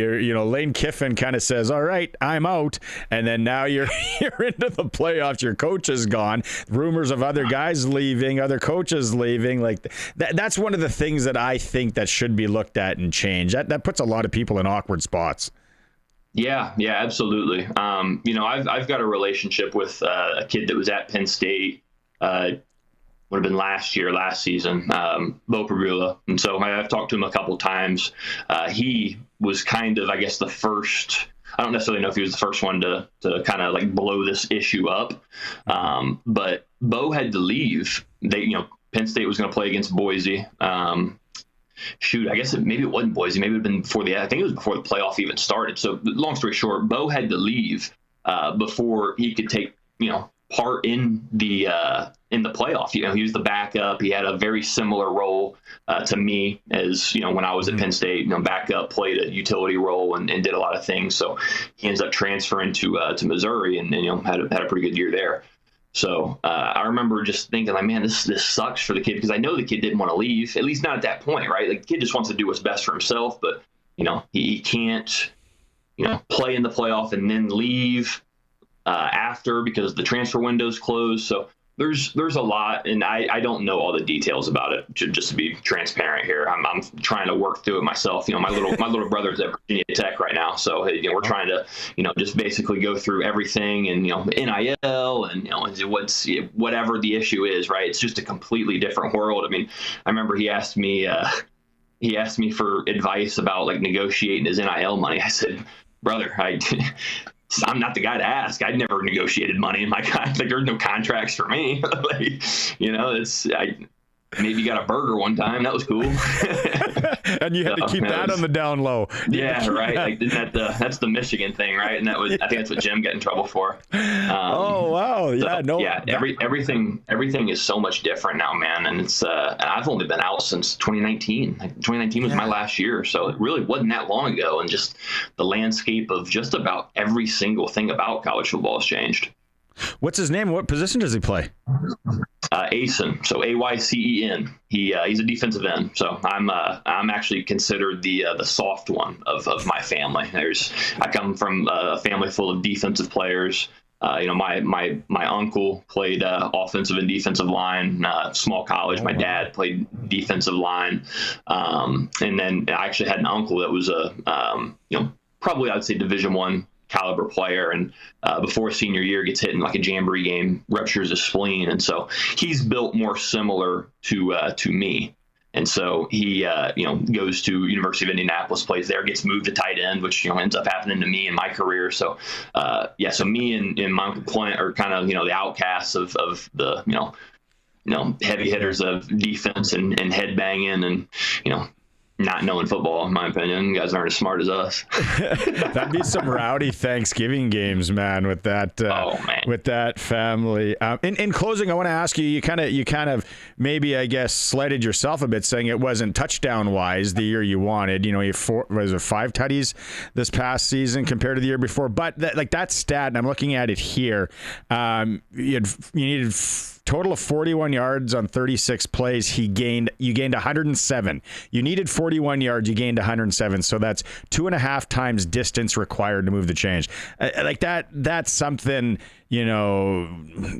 Lane Kiffin kind of says, "All right, I'm out," and then now you're into the playoffs. Your coach is gone. Rumors of other guys leaving, other coaches leaving. Like that's one of the things that I think that should be looked at and changed. That puts a lot of people in awkward spots. Yeah, absolutely. I've got a relationship with a kid that was at Penn State, would have been last season, Bo Pagula. And so I've talked to him a couple times. He was kind of, I guess, the first. I don't necessarily know if he was the first one to kind of like blow this issue up. But Bo had to leave. Penn State was going to play against Boise. I guess maybe it wasn't Boise. Maybe it had been I think it was before the playoff even started. So long story short, Bo had to leave before he could take, part in the playoff. He was the backup. He had a very similar role to me as, when I was at Penn State, backup, played a utility role and did a lot of things. So he ends up transferring to Missouri and had a pretty good year there. So I remember just thinking, like, man, this sucks for the kid, because I know the kid didn't want to leave, at least not at that point, right? Like, the kid just wants to do what's best for himself, but he can't play in the playoff and then leave after because the transfer window's closed. So there's a lot, and I don't know all the details about it. Just to be transparent here, I'm trying to work through it myself. My little brother's at Virginia Tech right now, so we're trying to just basically go through everything and NIL and whatever the issue is, right? It's just a completely different world. I mean, I remember he asked me for advice about like negotiating his NIL money. I said, brother, I'm not the guy to ask. I'd never negotiated money in my contract. Like, there's no contracts for me. Maybe got a burger one time. That was cool. And you had to keep that on the down low. Yeah, right. Like, that's the Michigan thing, right? And I think that's what Jim got in trouble for. Oh wow, yeah, everything is so much different now, man. And it's and I've only been out since 2019. Like, 2019 was my last year, so it really wasn't that long ago. And just the landscape of just about every single thing about college football has changed. What's his name? What position does he play? Aycen, so Aycen. He's a defensive end. So I'm actually considered the soft one of my family. I come from a family full of defensive players. My uncle played offensive and defensive line, small college. My dad played defensive line, and then I actually had an uncle that was probably I'd say Division I caliber player, and before senior year gets hit in like a jamboree game, ruptures his spleen, and so he's built more similar to me. And so he goes to University of Indianapolis, plays there, gets moved to tight end, which ends up happening to me in my career. So so me and my Uncle Clint are kind of the outcasts of the heavy hitters of defense and headbanging and not knowing football, in my opinion. You guys aren't as smart as us. That'd be some rowdy Thanksgiving games, man, with that with that family. In closing, I want to ask you, you kind of maybe, I guess, slighted yourself a bit, saying it wasn't touchdown-wise the year you wanted. You had 5 tutties this past season compared to the year before. But that stat, and I'm looking at it here, you needed total of 41 yards on 36 plays. You gained 107. You needed 41 yards. You gained 107. So that's 2.5 times distance required to move the change. Like that. That's something, you know,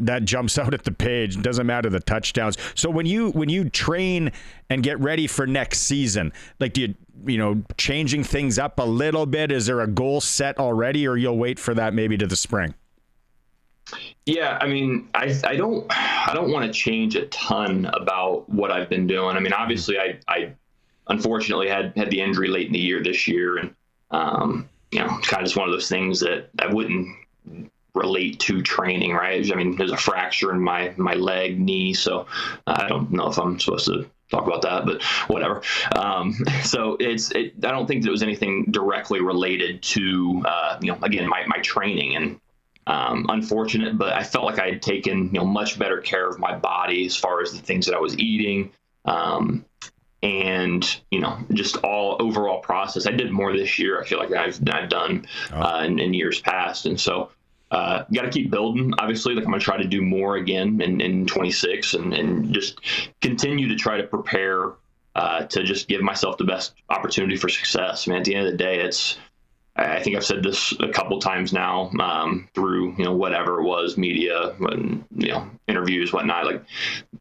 that jumps out at the page. It doesn't matter the touchdowns. So when you train and get ready for next season, like, do you know, changing things up a little bit? Is there a goal set already, or you'll wait for that maybe to the spring? Yeah, I mean, I don't want to change a ton about what I've been doing. I mean, obviously, I unfortunately had the injury late in the year this year, and you know, kind of just one of those things that I wouldn't relate to training, right? I mean, there's a fracture in my leg, knee, so I don't know if I'm supposed to talk about that, but whatever. So I don't think that it was anything directly related to, you know, again, my training, and unfortunate, but I felt like I had taken, you know, much better care of my body as far as the things that I was eating. And, you know, just all overall process. I did more this year, I feel like, I've done in years past. And so, got to keep building, obviously. Like, I'm going to try to do more again in 26 and just continue to try to prepare to just give myself the best opportunity for success. I mean, at the end of the day, I think I've said this a couple times now, through, you know, whatever it was, media, and, you know, interviews, whatnot. Like,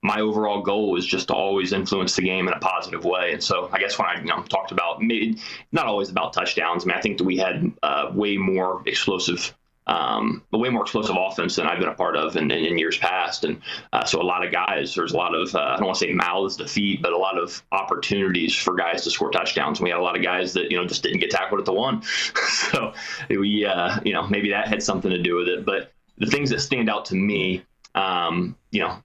my overall goal is just to always influence the game in a positive way. And so I guess when I, you know, talked about, maybe not always about touchdowns, I mean, I think that we had way more explosive offense than I've been a part of in years past. And so a lot of guys, there's a lot of, I don't want to say mouths to feed, but a lot of opportunities for guys to score touchdowns. And we had a lot of guys that, you know, just didn't get tackled at the one. So we, you know, maybe that had something to do with it. But the things that stand out to me, you know,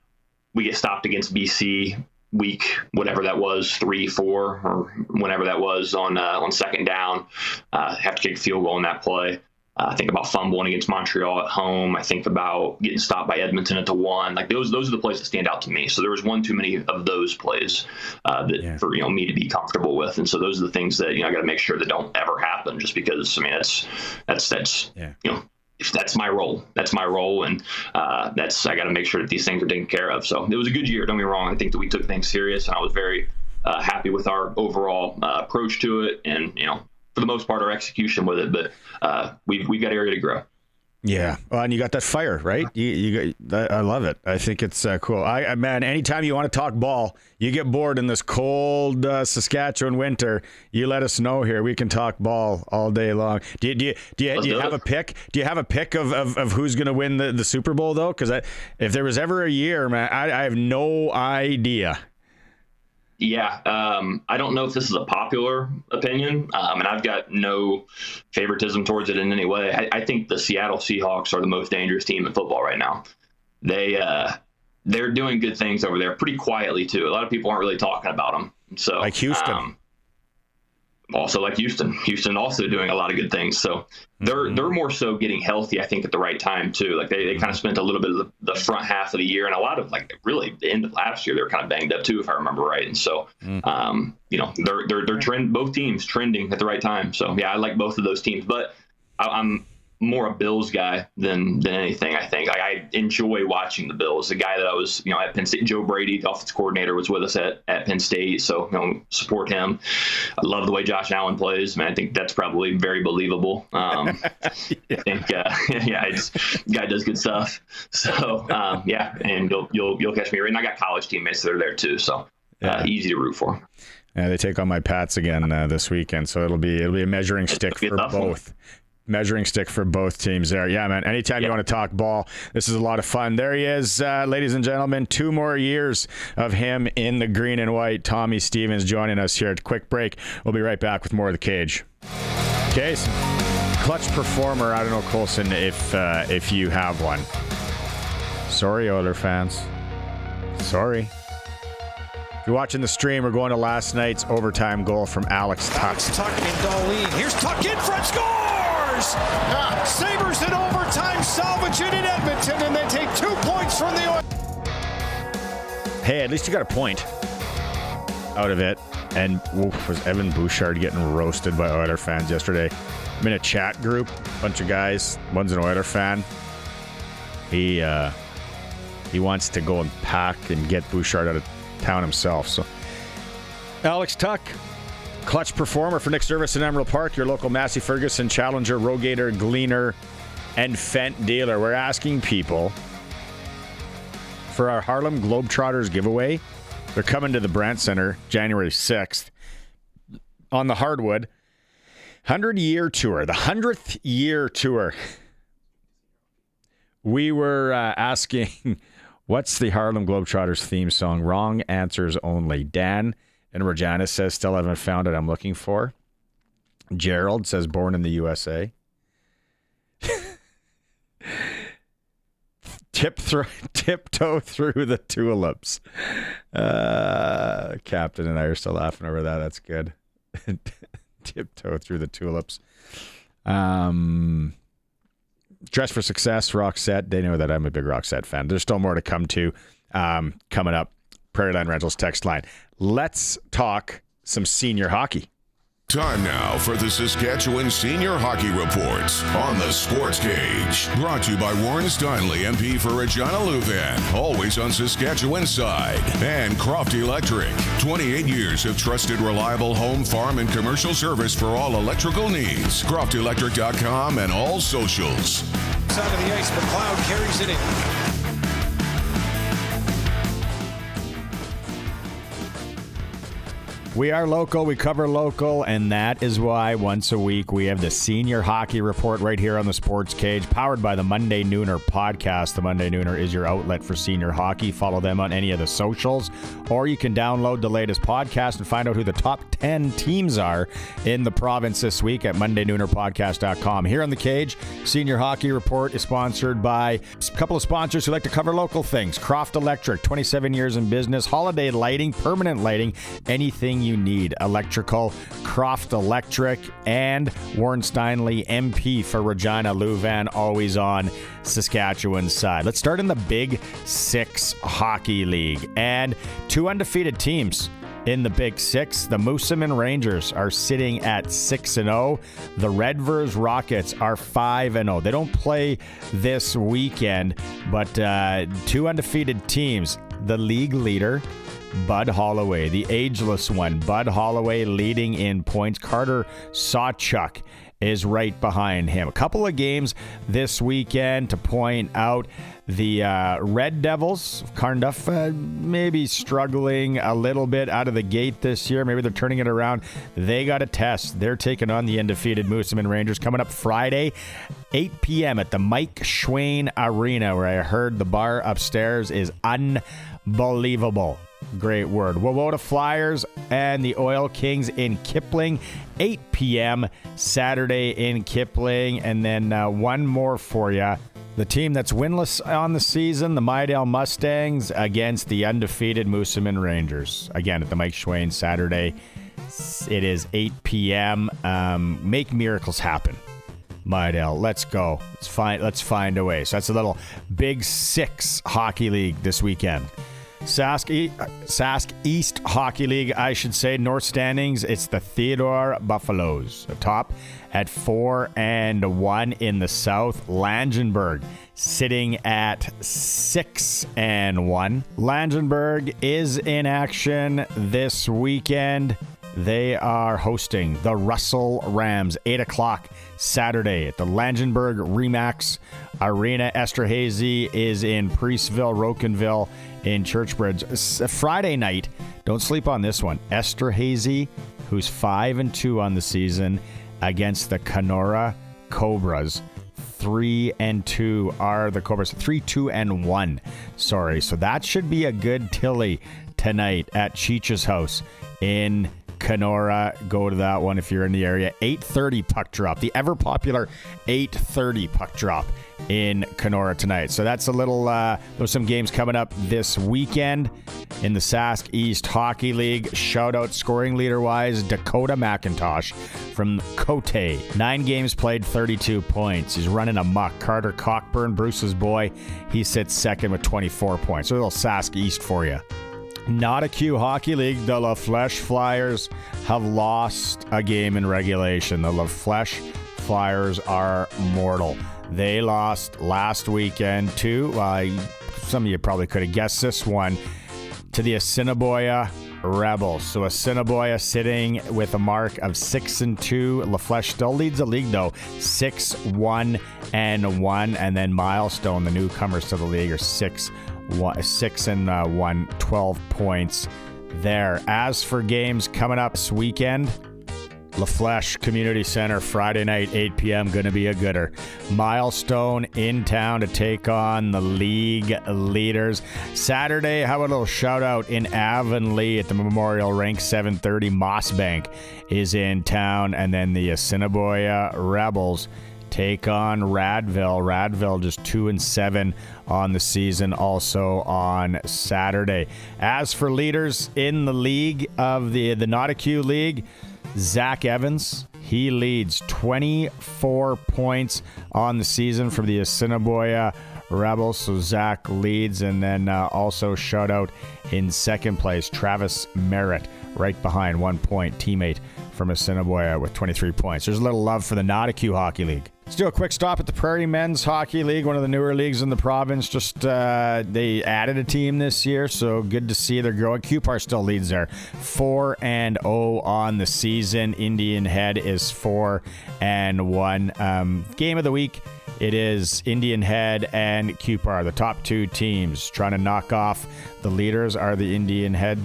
we get stopped against BC week, whatever that was, 3, 4, or whenever that was on second down, have to kick a field goal in that play. I think about fumbling against Montreal at home. I think about getting stopped by Edmonton at the 1. Like, those are the plays that stand out to me. So there was one too many of those plays for, you know, me to be comfortable with. And so those are the things that, you know, I got to make sure that don't ever happen, just because, I mean, that's you know, if that's my role, and I got to make sure that these things are taken care of. So it was a good year. Don't get me wrong. I think that we took things serious, and I was very happy with our overall approach to it, and, you know, for the most part, our execution with it, but we've got area to grow. Yeah, well, and you got that fire, right? I love it. I think it's cool. Man, anytime you want to talk ball, you get bored in this cold Saskatchewan winter, you let us know here. We can talk ball all day long. Do you have a pick? Do you have a pick of who's going to win the Super Bowl, though? Because if there was ever a year, man, I have no idea. Yeah, I don't know if this is a popular opinion, and I've got no favoritism towards it in any way. I think the Seattle Seahawks are the most dangerous team in football right now. They're doing good things over there, pretty quietly too. A lot of people aren't really talking about them. So, like Houston. Also like Houston also doing a lot of good things. So they're more so getting healthy, I think, at the right time too. Like they kind of spent a little bit of the front half of the year, and a lot of, like, really the end of last year, they were kind of banged up too, if I remember right. And so, you know, they're both teams trending at the right time. So yeah, I like both of those teams, but I'm more a Bills guy than anything. I think I enjoy watching the Bills. The guy that I was, you know, at Penn State, Joe Brady, the offensive coordinator, was with us at Penn State, so, you know, support him. I love the way Josh Allen plays. Man, I think that's probably very believable. I think, guy does good stuff. So yeah, and you'll catch me right. And I got college teammates that are there too, so easy to root for. Yeah, they take on my Pats again this weekend, so it'll be a measuring stick for both. Measuring stick for both teams there. Yeah, man. Anytime you want to talk ball, this is a lot of fun. There he is, ladies and gentlemen. 2 more years of him in the green and white. Tommy Stevens joining us here at Quick Break. We'll be right back with more of the Cage. Okay, so clutch performer. I don't know, Colson, if you have one. Sorry, Oiler fans. Sorry. If you're watching the stream, we're going to last night's overtime goal from Alex Tuck. Alex Tuck and Darlene. Here's Tuck in front, scores! Sabres in overtime, salvage it in Edmonton, and they take 2 points from the Oilers. Hey, at least you got a point out of it. And was Evan Bouchard getting roasted by Oiler fans yesterday? I'm in a chat group, bunch of guys. One's an Oiler fan. He he wants to go and pack and get Bouchard out of town himself. So, Alex Tuck, clutch performer for Nick Service in Emerald Park, your local Massey Ferguson, Challenger, Rogator, Gleaner, and Fent dealer. We're asking people for our Harlem Globetrotters giveaway. They're coming to the Brandt Center January 6th on the hardwood. 100-year tour, the 100th year tour. We were asking, what's the Harlem Globetrotters theme song? Wrong answers only. Dan in Regina says, still haven't found it. I'm looking for. Gerald says, Born in the USA. Tiptoe through the tulips. Captain and I are still laughing over that. That's good. Tiptoe through the tulips. Dress for Success, Roxette. They know that I'm a big Roxette fan. There's still more to come to coming up. Prairie Land Rentals text line. Let's talk some senior hockey. Time now for the Saskatchewan Senior Hockey Reports on the SportsCage. Brought to you by Warren Steinley, MP for Regina Louvain, always on Saskatchewan's side. And Croft Electric. 28 years of trusted, reliable home, farm, and commercial service for all electrical needs. CroftElectric.com and all socials. Side of the ice, McLeod carries it in. We are local, we cover local, and that is why once a week we have the Senior Hockey Report right here on the Sports Cage, powered by the Monday Nooner podcast. The Monday Nooner is your outlet for senior hockey. Follow them on any of the socials, or you can download the latest podcast and find out who the top 10 teams are in the province this week at MondayNoonerPodcast.com. Here on the Cage, Senior Hockey Report is sponsored by a couple of sponsors who like to cover local things. Croft Electric, 27 years in business, holiday lighting, permanent lighting, anything you need. Electrical, Croft Electric, and Warren Steinley, MP for Regina Louvain, always on Saskatchewan's side. Let's start in the Big Six Hockey League. And two undefeated teams in the Big Six. The Moosomin Rangers are sitting at 6-0. The Redvers Rockets are 5-0. They don't play this weekend, but two undefeated teams. The league leader, Bud Holloway, the ageless one. Bud Holloway leading in points. Carter Sawchuk is right behind him. A couple of games this weekend to point out. The Red Devils, Carnduff, maybe struggling a little bit out of the gate this year. Maybe they're turning it around. They got a test. They're taking on the undefeated Moosomin Rangers coming up Friday, 8 p.m. at the Mike Schwain Arena, where I heard the bar upstairs is unbelievable. Great word. Wawota Flyers and the Oil Kings in Kipling, 8 p.m. Saturday in Kipling. And then one more for you. The team that's winless on the season, the Mydale Mustangs, against the undefeated Moosomin Rangers. Again, at the Mike Schwain Saturday. It is 8 p.m. Make miracles happen. Mydale, let's go. Let's find a way. So that's a little Big Six Hockey League this weekend. Sask East Hockey League, I should say. North standings, it's the Theodore Buffaloes. Atop at 4-1 in the South. Langenburg sitting at 6-1. Langenburg is in action this weekend. They are hosting the Russell Rams, 8 o'clock Saturday at the Langenburg Remax Arena. Esterhazy is in Priestville, Rokenville in Churchbridge. Friday night, don't sleep on this one. Esterhazy, who's 5-2 on the season, against the Kenora Cobras. 3-2 are the Cobras. 3-2-1. Sorry. So that should be a good Tilly tonight at Cheech's house in Kenora. Go to that one if you're in the area. 8:30 puck drop. The ever popular 8:30 puck drop in Kenora tonight. So that's a little, there's some games coming up this weekend in the Sask East Hockey League. Shout out scoring leader wise, Dakota McIntosh from Cote. 9 games played, 32 points. He's running amok. Carter Cockburn, Bruce's boy, he sits second with 24 points. So a little Sask East for you. Not a Q Hockey League. The La Flèche Flyers have lost a game in regulation. The La Flèche Flyers are mortal. They lost last weekend to some of you probably could have guessed this one, to the Assiniboia Rebels. So Assiniboia sitting with a mark of 6-2. LaFlèche still leads the league though, 6-1-1, and then Milestone, the newcomers to the league, are 6-1, 12 points there. As for games coming up this weekend, LaFlèche Community Center, Friday night, 8 p.m., going to be a gooder. Milestone in town to take on the league leaders. Saturday, how about a little shout-out in Avonlea at the Memorial Rink, 7:30. Mossbank is in town, and then the Assiniboia Rebels take on Radville. Radville just 2-7 on the season, also on Saturday. As for leaders in the league of the Notikewin League, Zach Evans, he leads 24 points on the season for the Assiniboia Rebels. So Zach leads, and then also shout out in second place, Travis Merritt, right behind, 1 point, teammate from Assiniboia with 23 points. There's a little love for the Notikewin Hockey League. Let's do a quick stop at the Prairie Men's Hockey League, one of the newer leagues in the province. Just they added a team this year, so good to see they're growing. QPAR still leads there, 4-0 on the season. Indian Head is 4-1. Game of the week, it is Indian Head and QPAR, the top two teams. Trying to knock off the leaders are the Indian Head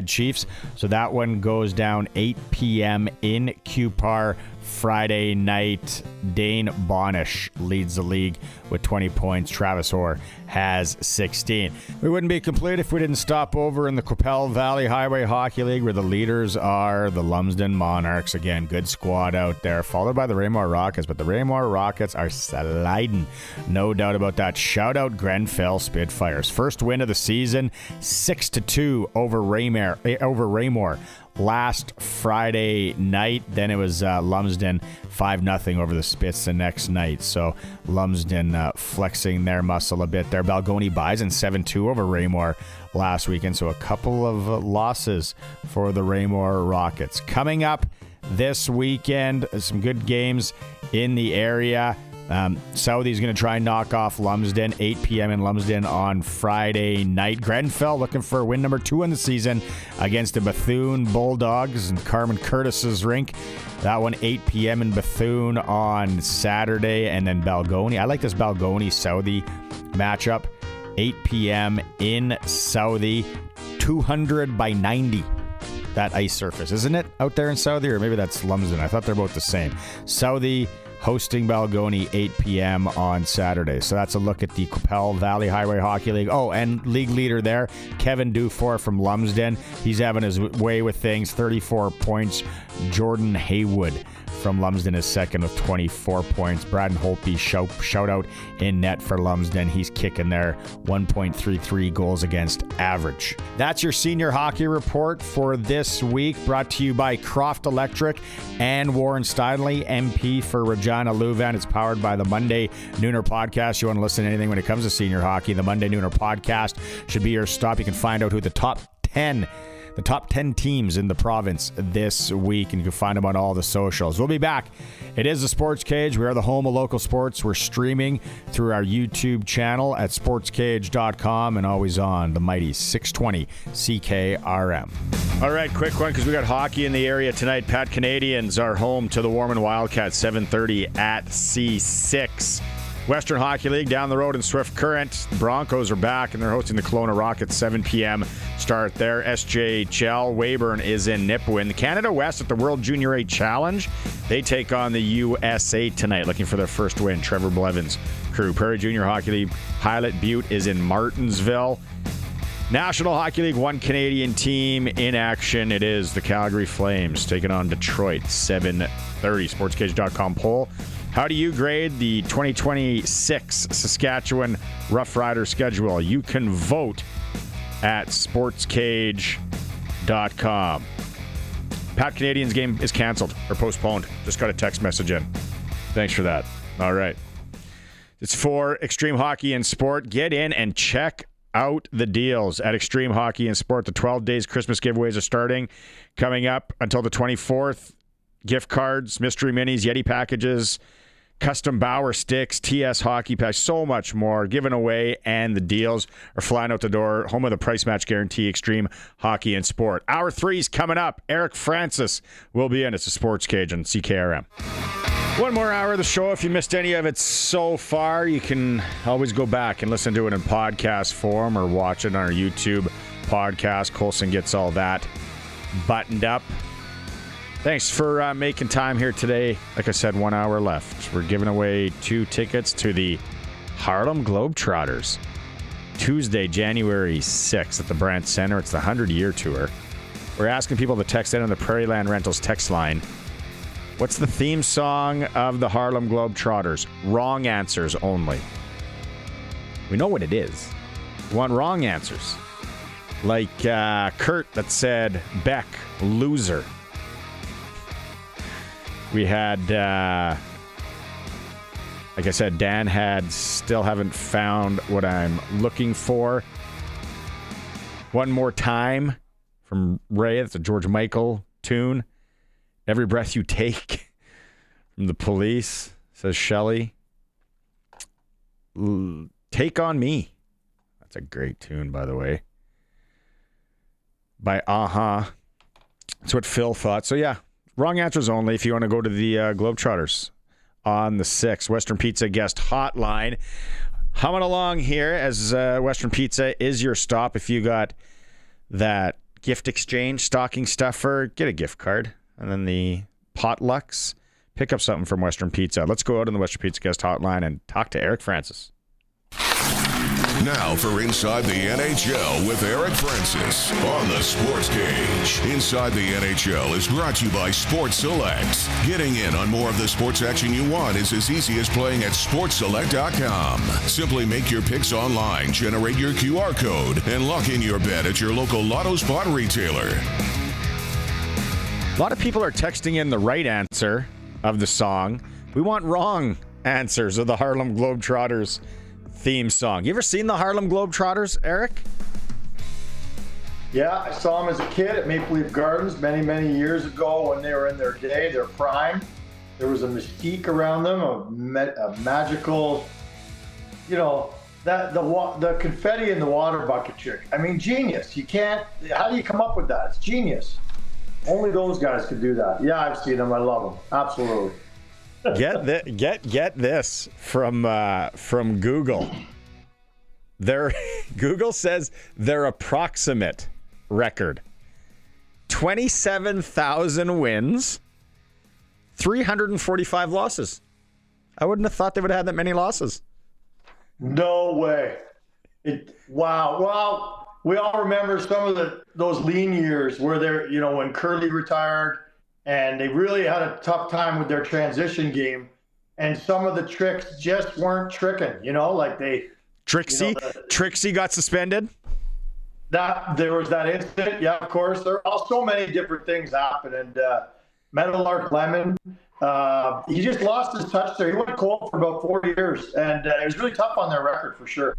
Chiefs. So that one goes down 8 p.m. in QPAR Friday night. Dane Bonish leads the league with 20 points. Travis Orr has 16. We wouldn't be complete if we didn't stop over in the Qu'Appelle Valley Highway Hockey League, where the leaders are the Lumsden Monarchs. Again, good squad out there, followed by the Raymore Rockets, but the Raymore Rockets are sliding. No doubt about that. Shout out Grenfell Spitfires. First win of the season, 6-2 over Raymore last Friday night. Then it was Lumsden 5-0 over the Spits the next night. So Lumsden flexing their muscle a bit there. Balgony Bison 7-2 over Raymore last weekend. So a couple of losses for the Raymore Rockets. Coming up this weekend, some good games in the area. Southie's going to try and knock off Lumsden, 8 p.m. in Lumsden on Friday night. Grenfell looking for win number 2 in the season against the Bethune Bulldogs in Carmen Curtis's rink. That one, 8 p.m. in Bethune on Saturday. And then Balgony. I like this Balgony-Southie matchup, 8 p.m. in Southie. 200/90. That ice surface, isn't it, out there in Southie? Or maybe that's Lumsden. I thought they're both the same. Southie hosting Balgony, 8 p.m. on Saturday. So that's a look at the Qu'Appelle Valley Highway Hockey League. Oh, and league leader there, Kevin Dufour from Lumsden. He's having his way with things, 34 points. Jordan Haywood from Lumsden is second with 24 points. Braden Holtby, shout out in net for Lumsden. He's kicking there, 1.33 goals against average. That's your senior hockey report for this week, brought to you by Croft Electric and Warren Steinley, MP for Regina Louvain. It's powered by the Monday Nooner Podcast. You want to listen to anything when it comes to senior hockey, the Monday Nooner Podcast should be your stop. You can find out who the top 10 teams in the province this week, and you can find them on all the socials. We'll be back. It is the Sports Cage. We are the home of local sports. We're streaming through our YouTube channel at sportscage.com and always on the mighty 620 CKRM. All right, quick one because we got hockey in the area tonight. Pat Canadians are home to the Warman Wildcats, 7:30 at C6. Western Hockey League down the road in Swift Current. The Broncos are back, and they're hosting the Kelowna Rockets, 7 p.m. start there. SJHL, Weyburn is in Nipawin. The Canada West at the World Junior A Challenge. They take on the USA tonight, looking for their first win. Trevor Blevins' crew. Prairie Junior Hockey League, Pilot Butte is in Martinsville. National Hockey League, one Canadian team in action. It is the Calgary Flames taking on Detroit, 7:30. SportsCage.com poll. How do you grade the 2026 Saskatchewan Roughriders schedule? You can vote at sportscage.com. Pat Canadian's game is canceled or postponed. Just got a text message in. Thanks for that. All right. It's for Extreme Hockey and Sport. Get in and check out the deals at Extreme Hockey and Sport. The 12 days Christmas giveaways are starting, coming up until the 24th. Gift cards, mystery minis, Yeti packages, custom Bauer sticks, TS hockey packs, so much more given away, and the deals are flying out the door. Home of the price match guarantee, extreme hockey and sport. Hour 3's coming up. Eric Francis will be in. It's a Sports Cage on CKRM. One more hour of the show. If you missed any of it so far, you can always go back and listen to it in podcast form or watch it on our YouTube podcast. Colson gets all that buttoned up. Thanks for making time here today. Like I said, 1 hour left. We're giving away 2 tickets to the Harlem Globetrotters. Tuesday, January 6th at the Brandt Center. It's the 100-year tour. We're asking people to text in on the Prairie Land Rentals text line. What's the theme song of the Harlem Globetrotters? Wrong answers only. We know what it is. We want wrong answers. Like Kurt that said, Beck, loser. We had, like I said, Dan had still haven't found what I'm looking for. One More Time from Ray. That's a George Michael tune. Every Breath You Take from The Police, says Shelley. Take On Me. That's a great tune, by the way. By Aha. That's what Phil thought. So, yeah, wrong answers only if you want to go to the Globetrotters on the 6th. Western Pizza guest hotline. Humming along here as Western Pizza is your stop. If you got that gift exchange, stocking stuffer, get a gift card. And then the potlucks, pick up something from Western Pizza. Let's go out on the Western Pizza guest hotline and talk to Eric Francis. Now for Inside the NHL with Eric Francis on the Sports Cage. Inside the NHL is brought to you by Sports Select. Getting in on more of the sports action you want is as easy as playing at sportselect.com. Simply make your picks online, generate your QR code, and lock in your bet at your local Lotto Spot retailer. A lot of people are texting in the right answer of the song. We want wrong answers of the Harlem Globetrotters theme song. You ever seen the Harlem Globetrotters, Eric? Yeah, I saw them as a kid at Maple Leaf Gardens many, many years ago when they were in their day, their prime. There was a mystique around them, a magical, you know, the confetti in the water bucket trick. I mean, genius. You can't, how do you come up with that? It's genius. Only those guys could do that. Yeah, I've seen them. I love them. Absolutely. Get this from Google. Google says their approximate record: 27,000 wins, 345 losses. I wouldn't have thought they would have had that many losses. No way. Wow. Well, we all remember some of those lean years where they're, you know, when Curly retired and they really had a tough time with their transition game, and some of the tricks just weren't tricking, you know, like they. Trixie got suspended. There was that incident, yeah, of course. There are so many different things happen, and Meadowlark Lemon, he just lost his touch there. He went cold for about 4 years, and it was really tough on their record for sure.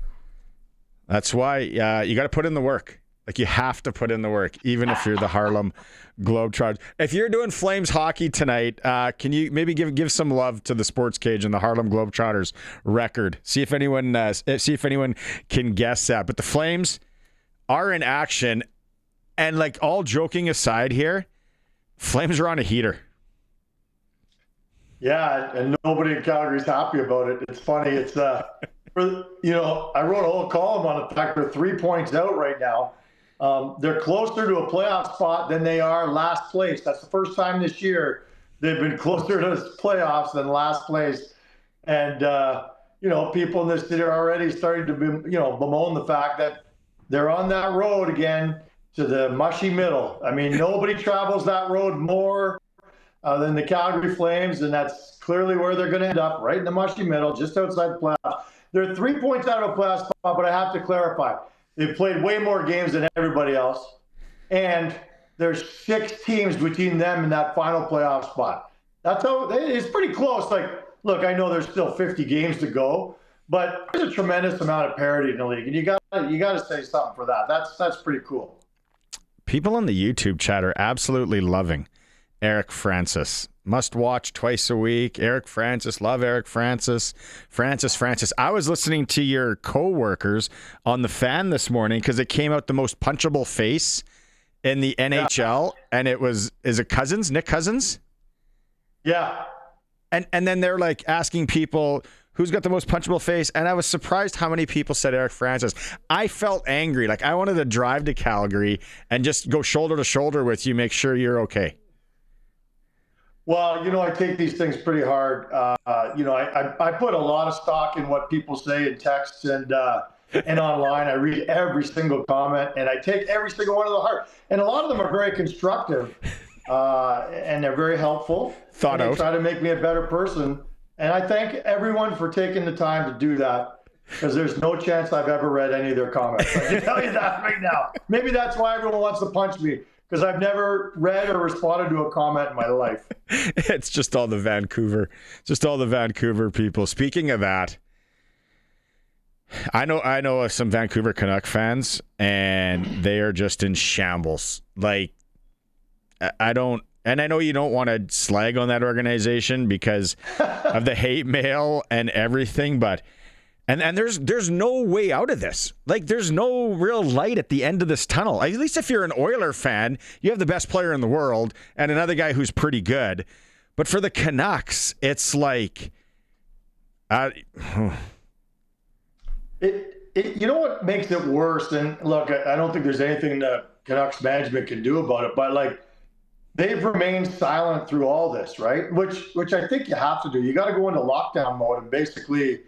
That's why you got to put in the work. Like, you have to put in the work, even if you're the Harlem Globetrotters. If you're doing Flames hockey tonight, can you maybe give some love to the Sports Cage and the Harlem Globetrotters record? See if anyone can guess that. But the Flames are in action, and like, all joking aside here, Flames are on a heater. Yeah, and nobody in Calgary's happy about it. It's funny. It's you know, I wrote a whole column on the fact they're 3 points out right now. They're closer to a playoff spot than they are last place. That's the first time this year they've been closer to playoffs than last place. And, you know, people in this city are already starting to bemoan the fact that they're on that road again to the mushy middle. I mean, nobody travels that road more than the Calgary Flames, and that's clearly where they're going to end up, right in the mushy middle, just outside the playoffs. They're 3 points out of a playoff spot, but I have to clarify. They've played way more games than everybody else, and there's 6 teams between them and that final playoff spot. That's how it's pretty close. Like, look, I know there's still 50 games to go, but there's a tremendous amount of parity in the league, and you got to say something for that. That's pretty cool. People in the YouTube chat are absolutely loving Eric Francis. Must watch twice a week. Eric Francis. Love Eric Francis. Francis. I was listening to your coworkers on the Fan this morning because it came out the most punchable face in the NHL, and is it Cousins? Nick Cousins? Yeah. And then they're like asking people who's got the most punchable face, and I was surprised how many people said Eric Francis. I felt angry. Like I wanted to drive to Calgary and just go shoulder to shoulder with you, make sure you're okay. Well, I take these things pretty hard. I put a lot of stock in what people say in texts and online. I read every single comment, and I take every single one of the heart. And a lot of them are very constructive, and they're very helpful. Thought out. They try to make me a better person. And I thank everyone for taking the time to do that, because there's no chance I've ever read any of their comments. I can tell you that right now. Maybe that's why everyone wants to punch me, because I've never read or responded to a comment in my life. It's just all the Vancouver people. Speaking of that, I know some Vancouver Canuck fans, and they are just in shambles. Like, I know you don't want to slag on that organization because of the hate mail and everything, but and there's no way out of this. Like, there's no real light at the end of this tunnel. At least if you're an Oiler fan, you have the best player in the world and another guy who's pretty good. But for the Canucks, it's like, you know what makes it worse? And look, I don't think there's anything that Canucks management can do about it, but like, they've remained silent through all this, right? Which I think you have to do. You got to go into lockdown mode and basically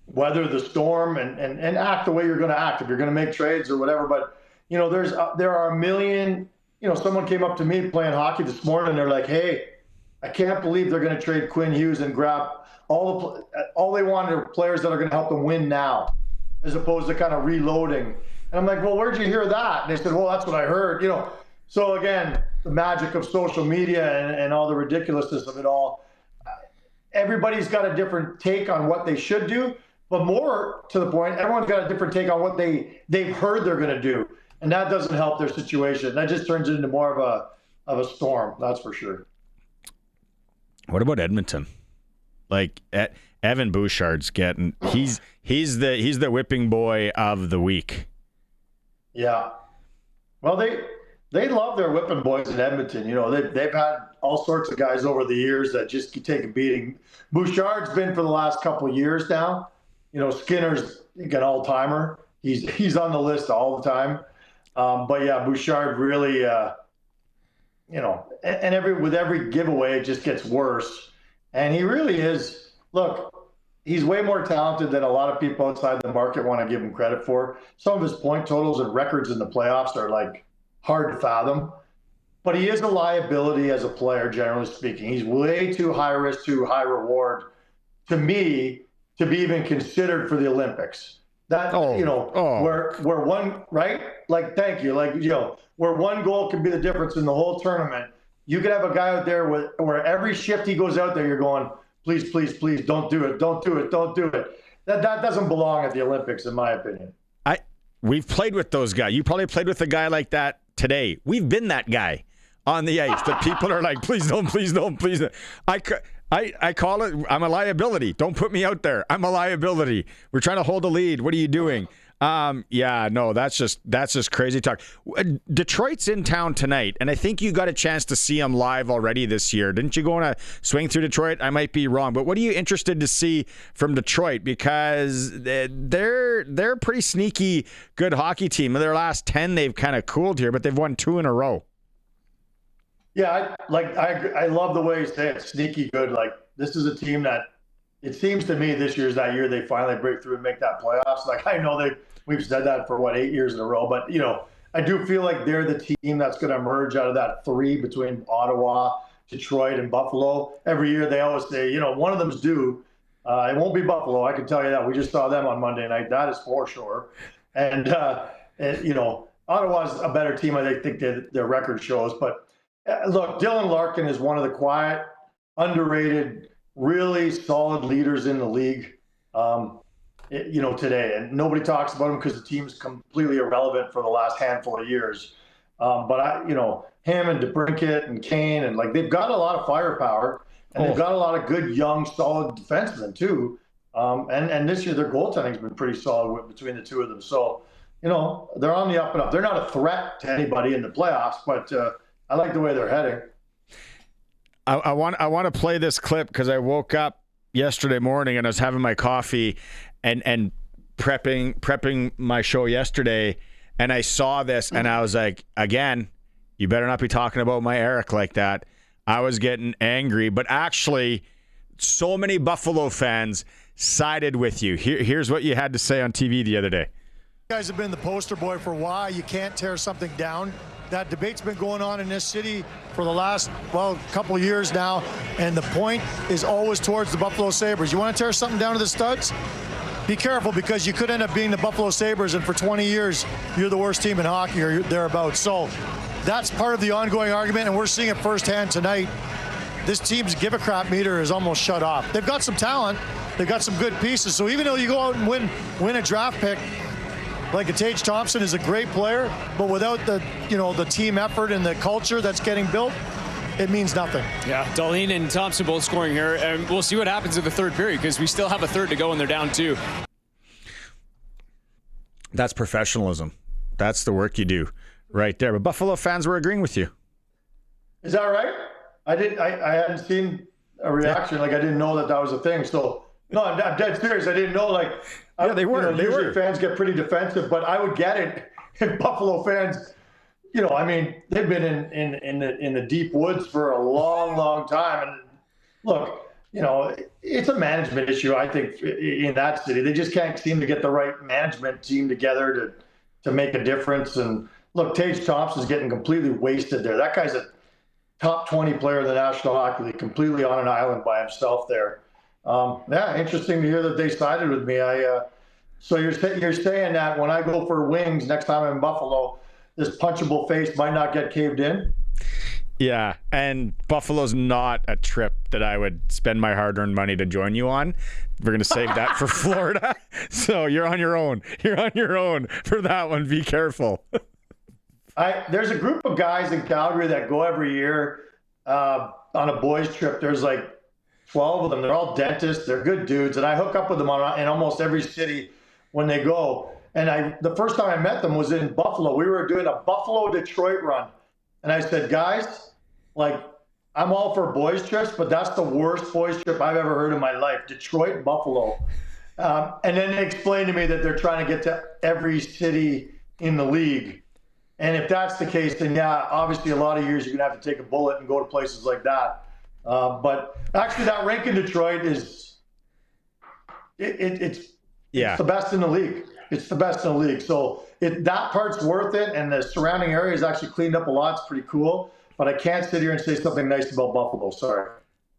weather the storm and act the way you're going to act if you're going to make trades or whatever. But there are a million. Someone came up to me playing hockey this morning, and they're like, "Hey, I can't believe they're going to trade Quinn Hughes and grab all they wanted are players that are going to help them win now, as opposed to kind of reloading." And I'm like, "Well, where'd you hear that?" And they said, "Well, that's what I heard." So again, the magic of social media and all the ridiculousness of it all. Everybody's got a different take on what they should do, but more to the point, everyone's got a different take on what they've heard they're going to do, and that doesn't help their situation. That just turns it into more of a storm. That's for sure. What about Edmonton? Like, Evan Bouchard's getting he's the whipping boy of the week. Yeah. Well, they love their whipping boys in Edmonton. They've had all sorts of guys over the years that just take a beating. Bouchard's been for the last couple of years now. Skinner's an all-timer. He's on the list all the time. But yeah, Bouchard really, with every giveaway, it just gets worse. And he really is. Look, he's way more talented than a lot of people outside the market want to give him credit for. Some of his point totals and records in the playoffs are like hard to fathom, but he is a liability as a player, generally speaking. He's way too high risk, too high reward to me to be even considered for the Olympics. Where one, right? Like, thank you. Like, where one goal could be the difference in the whole tournament. You could have a guy out there where every shift he goes out there, you're going, please, please, please, don't do it. Don't do it. Don't do it. That doesn't belong at the Olympics, in my opinion. We've played with those guys. You probably played with a guy like that today. We've been that guy on the ice that people are like, please don't, please don't, please don't. I call it, I'm a liability. Don't put me out there. I'm a liability. We're trying to hold a lead. What are you doing? That's just crazy talk. Detroit's in town tonight, and I think you got a chance to see them live already this year. Didn't you go on a swing through Detroit? I might be wrong, but what are you interested to see from Detroit? Because they're a pretty sneaky good hockey team. In their last 10, they've kind of cooled here, but they've won 2 in a row. Yeah, I love the way you say it, sneaky good. Like, this is a team that, it seems to me this year's that year they finally break through and make that playoffs. Like, I know we've said that for 8 years in a row, but I do feel like they're the team that's going to emerge out of that 3 between Ottawa, Detroit, and Buffalo. Every year they always say, one of them's due. It won't be Buffalo, I can tell you that. We just saw them on Monday night. That is for sure. And Ottawa's a better team, I think their record shows. But look, Dylan Larkin is one of the quiet, underrated, really solid leaders in the league, today. And nobody talks about him because the team's completely irrelevant for the last handful of years. But him and DeBrincat and Kane, and like they've got a lot of firepower, and they've got a lot of good young solid defensemen too. And this year their goaltending's been pretty solid between the two of them. So, you know, they're on the up and up. They're not a threat to anybody in the playoffs, but I like the way they're heading. I want to play this clip because I woke up yesterday morning and I was having my coffee and prepping my show yesterday, and I saw this and I was like, again, you better not be talking about my Eric like that. I was getting angry, but actually so many Buffalo fans sided with you. Here's what you had to say on TV the other day. You guys have been the poster boy for why you can't tear something down. That debate's been going on in this city for the last, couple of years now, and the point is always towards the Buffalo Sabres. You want to tear something down to the studs? Be careful, because you could end up being the Buffalo Sabres, and for 20 years, you're the worst team in hockey or thereabouts. So that's part of the ongoing argument, and we're seeing it firsthand tonight. This team's give a crap meter is almost shut off. They've got some talent. They've got some good pieces. So even though you go out and win a draft pick, like a Tage Thompson is a great player, but without the team effort and the culture that's getting built, it means nothing. Yeah, Dahlin and Thompson both scoring here, and we'll see what happens in the third period, because we still have a third to go and they're down 2. That's professionalism. That's the work you do right there. But Buffalo fans were agreeing with you. Is that right? I hadn't seen a reaction. Like, I didn't know that was a thing. So no, I'm dead serious. I didn't know. Like, yeah, they were. Usually fans get pretty defensive, but I would get it if Buffalo fans. You know, I mean, they've been in the deep woods for a long time. And look, you know, it's a management issue, I think, in that city. They just can't seem to get the right management team together to make a difference. And look, Tage Thompson's getting completely wasted there. That guy's a top 20 player in the National Hockey League, completely on an island by himself there. Yeah, interesting to hear that they sided with me. So you're saying that when I go for wings next time I'm in Buffalo, this punchable face might not get caved in? Yeah, and Buffalo's not a trip that I would spend my hard-earned money to join you on. We're going to save that for Florida. So you're on your own. You're on your own for that one. Be careful. There's a group of guys in Calgary that go every year on a boys trip. There's like 12 of them. They're all dentists. They're good dudes. And I hook up with them in almost every city when they go. And the first time I met them was in Buffalo. We were doing a Buffalo-Detroit run. And I said, guys, like, I'm all for boys trips, but that's the worst boys trip I've ever heard in my life. Detroit, Buffalo. And then they explained to me that they're trying to get to every city in the league. And if that's the case, then yeah, obviously a lot of years you're going to have to take a bullet and go to places like that. But actually that rink in Detroit is it's the best in the league. It's the best in the league. So that part's worth it, and the surrounding area is actually cleaned up a lot. It's pretty cool. But I can't sit here and say something nice about Buffalo. Sorry.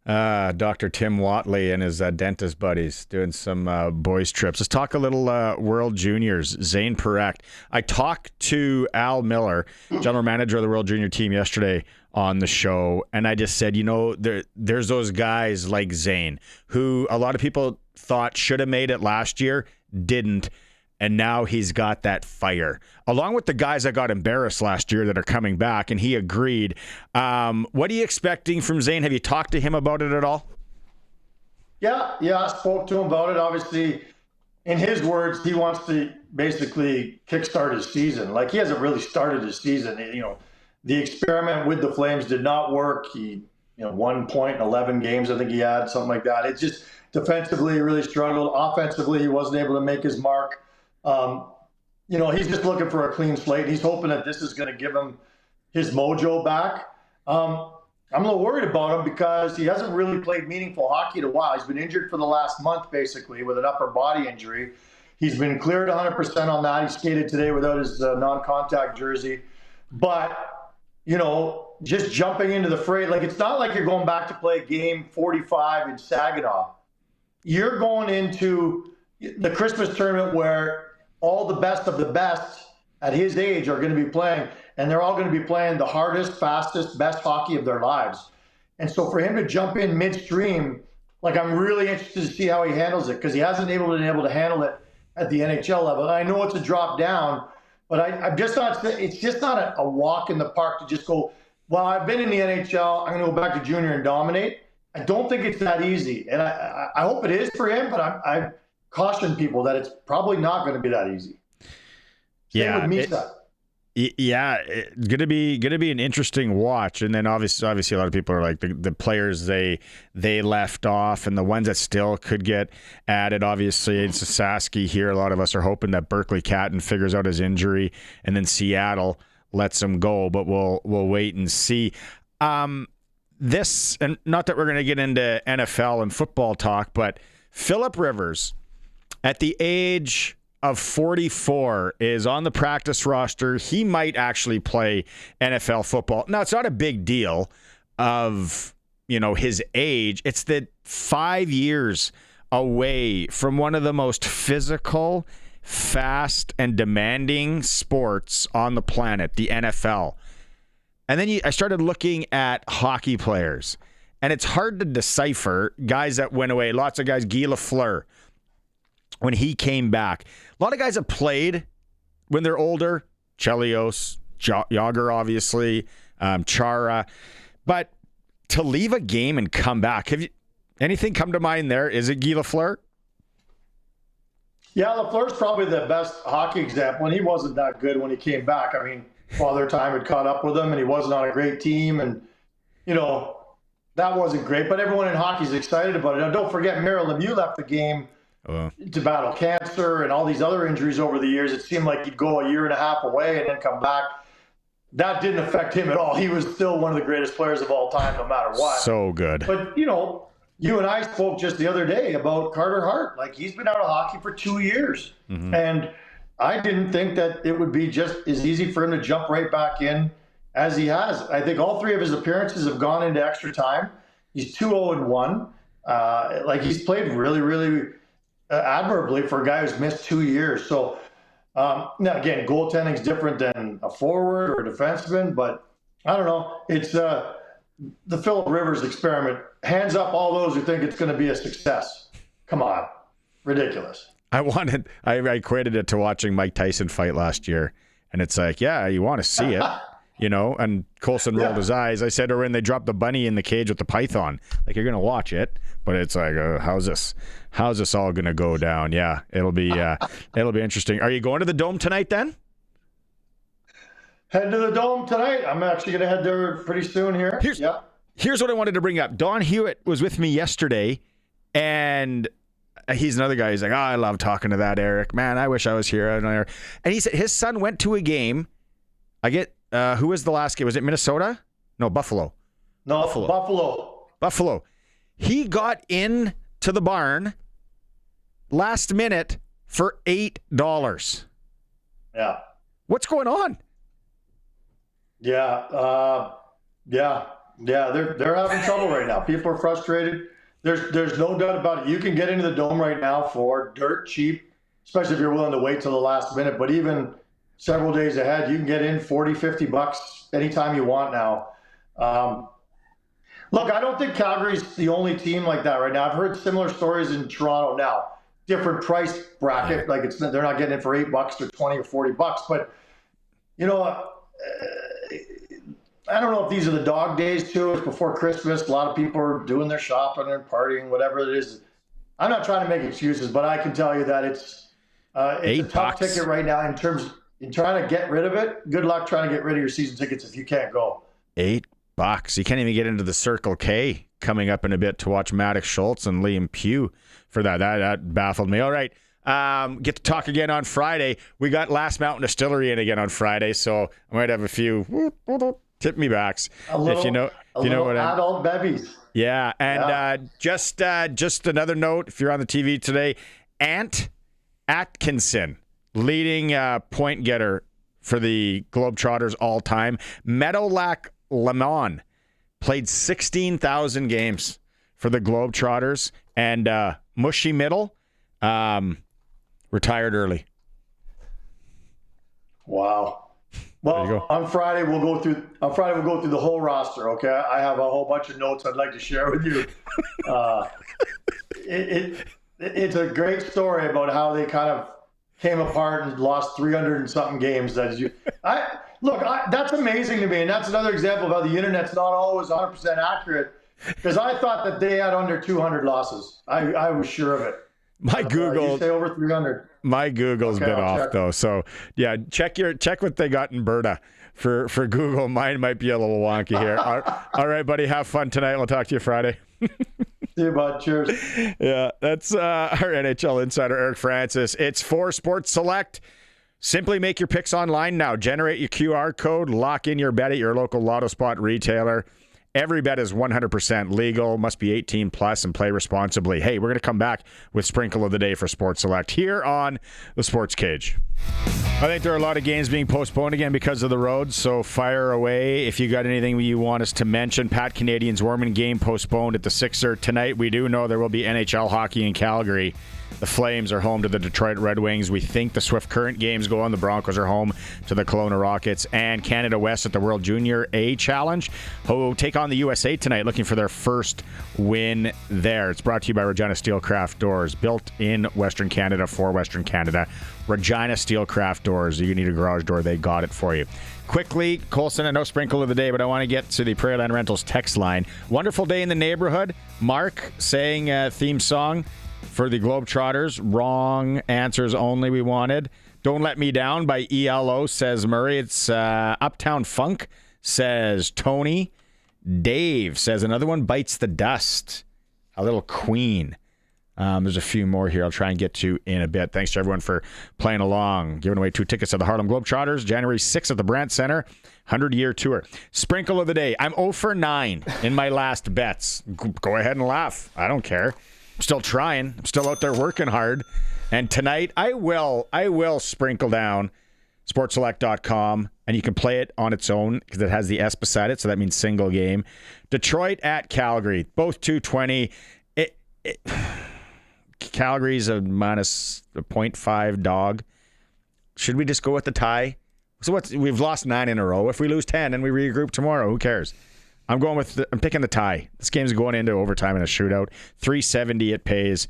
Dr. Tim Watley and his dentist buddies doing some boys trips. Let's talk a little World Juniors. Zane Parekh. I talked to Al Miller, general manager of the World Junior team, yesterday on the show, and I just said, you know, there's those guys like Zane who a lot of people thought should have made it last year, didn't. And now he's got that fire, along with the guys that got embarrassed last year that are coming back, and he agreed. What are you expecting from Zane? Have you talked to him about it at all? Yeah, I spoke to him about it. Obviously, in his words, he wants to basically kickstart his season. Like, he hasn't really started his season. You know, the experiment with the Flames did not work. He, 1 point in 11 games, I think he had, something like that. It's just defensively, he really struggled. Offensively, he wasn't able to make his mark. He's just looking for a clean slate. He's hoping that this is going to give him his mojo back. I'm a little worried about him because he hasn't really played meaningful hockey in a while. He's been injured for the last month, basically, with an upper body injury. He's been cleared 100% on that. He skated today without his non-contact jersey. But, just jumping into the fray, like, it's not like you're going back to play game 45 in Saginaw. You're going into the Christmas tournament where all the best of the best at his age are going to be playing, and they're all going to be playing the hardest, fastest, best hockey of their lives. And so for him to jump in midstream, like, I'm really interested to see how he handles it, because he hasn't been able to handle it at the NHL level. And I know it's a drop down, but I'm just not. It's just not a walk in the park to just go, while I've been in the NHL, I'm going to go back to junior and dominate. I don't think it's that easy. And I hope it is for him, but I caution people that it's probably not going to be that easy. Same with Misa. It's gonna be an interesting watch, and then obviously a lot of people are like the players they left off, and the ones that still could get added. Obviously, it's Saski here. A lot of us are hoping that Berkeley Catton figures out his injury, and then Seattle lets him go. But we'll wait and see. This, and not that we're gonna get into NFL and football talk, but Philip Rivers, at the age of 44, is on the practice roster. He might actually play NFL football. Now, it's not a big deal of, his age. It's that 5 years away from one of the most physical, fast, and demanding sports on the planet, the NFL. And then I started looking at hockey players, and it's hard to decipher guys that went away. Lots of guys, Guy Lafleur, when he came back. A lot of guys have played when they're older. Chelios, Yager, obviously, Chara. But to leave a game and come back, have you anything come to mind there? Is it Guy Lafleur? Yeah, Lafleur's probably the best hockey example, and he wasn't that good when he came back. I mean, Father Time had caught up with him, and he wasn't on a great team, and, that wasn't great. But everyone in hockey is excited about it. Now, don't forget, Mira Lemieux left the game to battle cancer and all these other injuries over the years. It seemed like he'd go a year and a half away and then come back. That didn't affect him at all. He was still one of the greatest players of all time, no matter what. So good. But, you and I spoke just the other day about Carter Hart. Like, he's been out of hockey for 2 years. Mm-hmm. And I didn't think that it would be just as easy for him to jump right back in as he has. I think all 3 of his appearances have gone into extra time. He's 2-0-1. He's played really, really admirably for a guy who's missed 2 years. So, now again, goaltending is different than a forward or a defenseman, but I don't know. It's the Philip Rivers experiment. Hands up all those who think it's going to be a success. Come on. Ridiculous. I equated it to watching Mike Tyson fight last year, and it's like, yeah, you want to see it. And Coulson rolled his eyes. I said, or when they dropped the bunny in the cage with the python, like, you're going to watch it, but it's like, how's this all going to go down? Yeah, it'll be interesting. Are you going to the Dome tonight then? Head to the Dome tonight. I'm actually going to head there pretty soon here. Here's what I wanted to bring up. Don Hewitt was with me yesterday, and he's another guy. He's like, I love talking to that Eric. Man, I wish I was here. And he said his son went to a game. Who was the last game? Was it Minnesota? No, Buffalo. No, Buffalo. He got in to the barn last minute for $8. Yeah. What's going on? Yeah. They're having trouble right now. People are frustrated. There's no doubt about it. You can get into the Dome right now for dirt cheap, especially if you're willing to wait till the last minute. But even several days ahead, you can get in $40-$50 anytime you want now. Look, I don't think Calgary's the only team like that right now. I've heard similar stories in Toronto now. Different price bracket, like they're not getting it for $8 or $20 or $40. But I don't know if these are the dog days too. It's before Christmas. A lot of people are doing their shopping and partying, whatever it is. I'm not trying to make excuses, but I can tell you that it's a tough ticket right now in trying to get rid of it. Good luck trying to get rid of your season tickets if you can't go. $8. You can't even get into the Circle K coming up in a bit to watch Maddox Schultz and Liam Pugh for that. That baffled me. All right. Get to talk again on Friday. We got Last Mountain Distillery in again on Friday, so I might have a few tip me backs. If you know what adult bevies. Yeah, and just another note, if you're on the TV today, Ant Atkinson, leading point getter for the Globetrotters all time. Meadowlark Lemon played 16,000 games for the Globetrotters, and Mushy Middle retired early. Wow. Well, on Friday we'll go through the whole roster. Okay, I have a whole bunch of notes I'd like to share with you. It's a great story about how they kind of came apart and lost 300 and something games. Look, that's amazing to me, and that's another example of how the internet's not always 100% accurate, because I thought that they had under 200 losses. I was sure of it. My Google, you say over 300. My Google's been off check. though, so yeah, check what they got in Berta for Google. Mine might be a little wonky here. All right, buddy, have fun tonight. We'll talk to you Friday. See you, bud. Cheers. Yeah, that's our NHL insider, Eric Francis. It's for Sports Select. Simply make your picks online now. Generate your QR code. Lock in your bet at your local Lotto Spot retailer. Every bet is 100% legal, must be 18 plus, and play responsibly. Hey, we're going to come back with Sprinkle of the Day for Sports Select here on the Sports Cage. I think there are a lot of games being postponed again because of the roads, so fire away if you got anything you want us to mention. Pat Canadians Warman game postponed at the Sixer tonight. We do know there will be NHL hockey in Calgary. The Flames are home to the Detroit Red Wings. We think the Swift Current games go on. The Broncos are home to the Kelowna Rockets. And Canada West at the World Junior A Challenge, who take on the USA tonight, looking for their first win there. It's brought to you by Regina Steelcraft Doors, built in Western Canada for Western Canada. Regina Steelcraft Doors. You need a garage door, they got it for you. Quickly, Colson, I know Sprinkle of the Day, but I want to get to the Prairieland Rentals text line. Wonderful day in the neighborhood. Mark saying a theme song for the Globetrotters. Wrong answers only we wanted. Don't Let Me Down by ELO, says Murray. It's Uptown Funk, says Tony. Dave says another one, Bites the Dust. A little Queen. There's a few more here I'll try and get to in a bit. Thanks to everyone for playing along. Giving away 2 tickets to the Harlem Globetrotters, January 6th at the Brandt Center, 100-year tour. Sprinkle of the Day. I'm 0 for 9 in my last bets. Go ahead and laugh. I don't care. I'm still trying. I'm still out there working hard. And tonight, I will sprinkle down sportselect.com, and you can play it on its own because it has the S beside it, so that means single game. Detroit at Calgary, both 220. Calgary's a minus a 0.5 dog. Should we just go with the tie? So we've lost 9 in a row. If we lose 10 and we regroup tomorrow, who cares? I'm picking the tie. This game's going into overtime in a shootout. 370 it pays.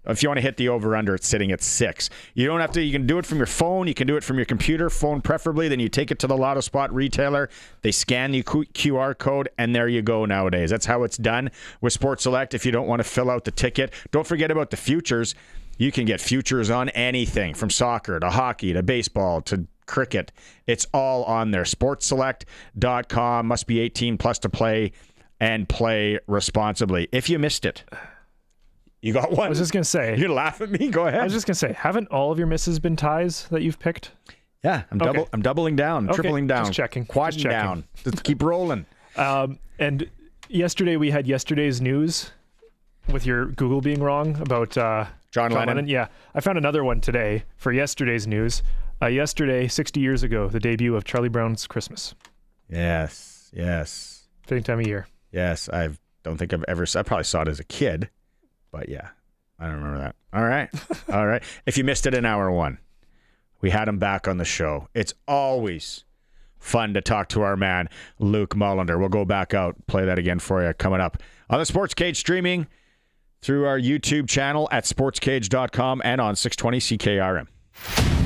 If you want to hit the over-under, it's sitting at 6. You don't have to. You can do it from your phone. You can do it from your computer, phone preferably. Then you take it to the Lotto Spot retailer. They scan the QR code, and there you go nowadays. That's how it's done with Sports Select. If you don't want to fill out the ticket, don't forget about the futures. You can get futures on anything from soccer to hockey to baseball to cricket. It's all on there. SportsSelect.com. Must be 18 plus to play, and play responsibly. If you missed it, you got one. I was just going to say. You laugh at me? Go ahead. I was just going to say, haven't all of your misses been ties that you've picked? Yeah, I'm doubling down, tripling down. Just checking. Quadding down. Just keep rolling. And yesterday we had yesterday's news with your Google being wrong about John Lennon. Yeah. I found another one today for yesterday's news. Yesterday, 60 years ago, the debut of Charlie Brown's Christmas. Yes. Fitting time of year. Yes, I don't think I've ever. I probably saw it as a kid, but yeah, I don't remember that. All right. If you missed it in hour 1, we had him back on the show. It's always fun to talk to our man, Luke Mullinder. We'll go back out, play that again for you coming up on the Sports Cage, streaming through our YouTube channel at sportscage.com and on 620 CKRM.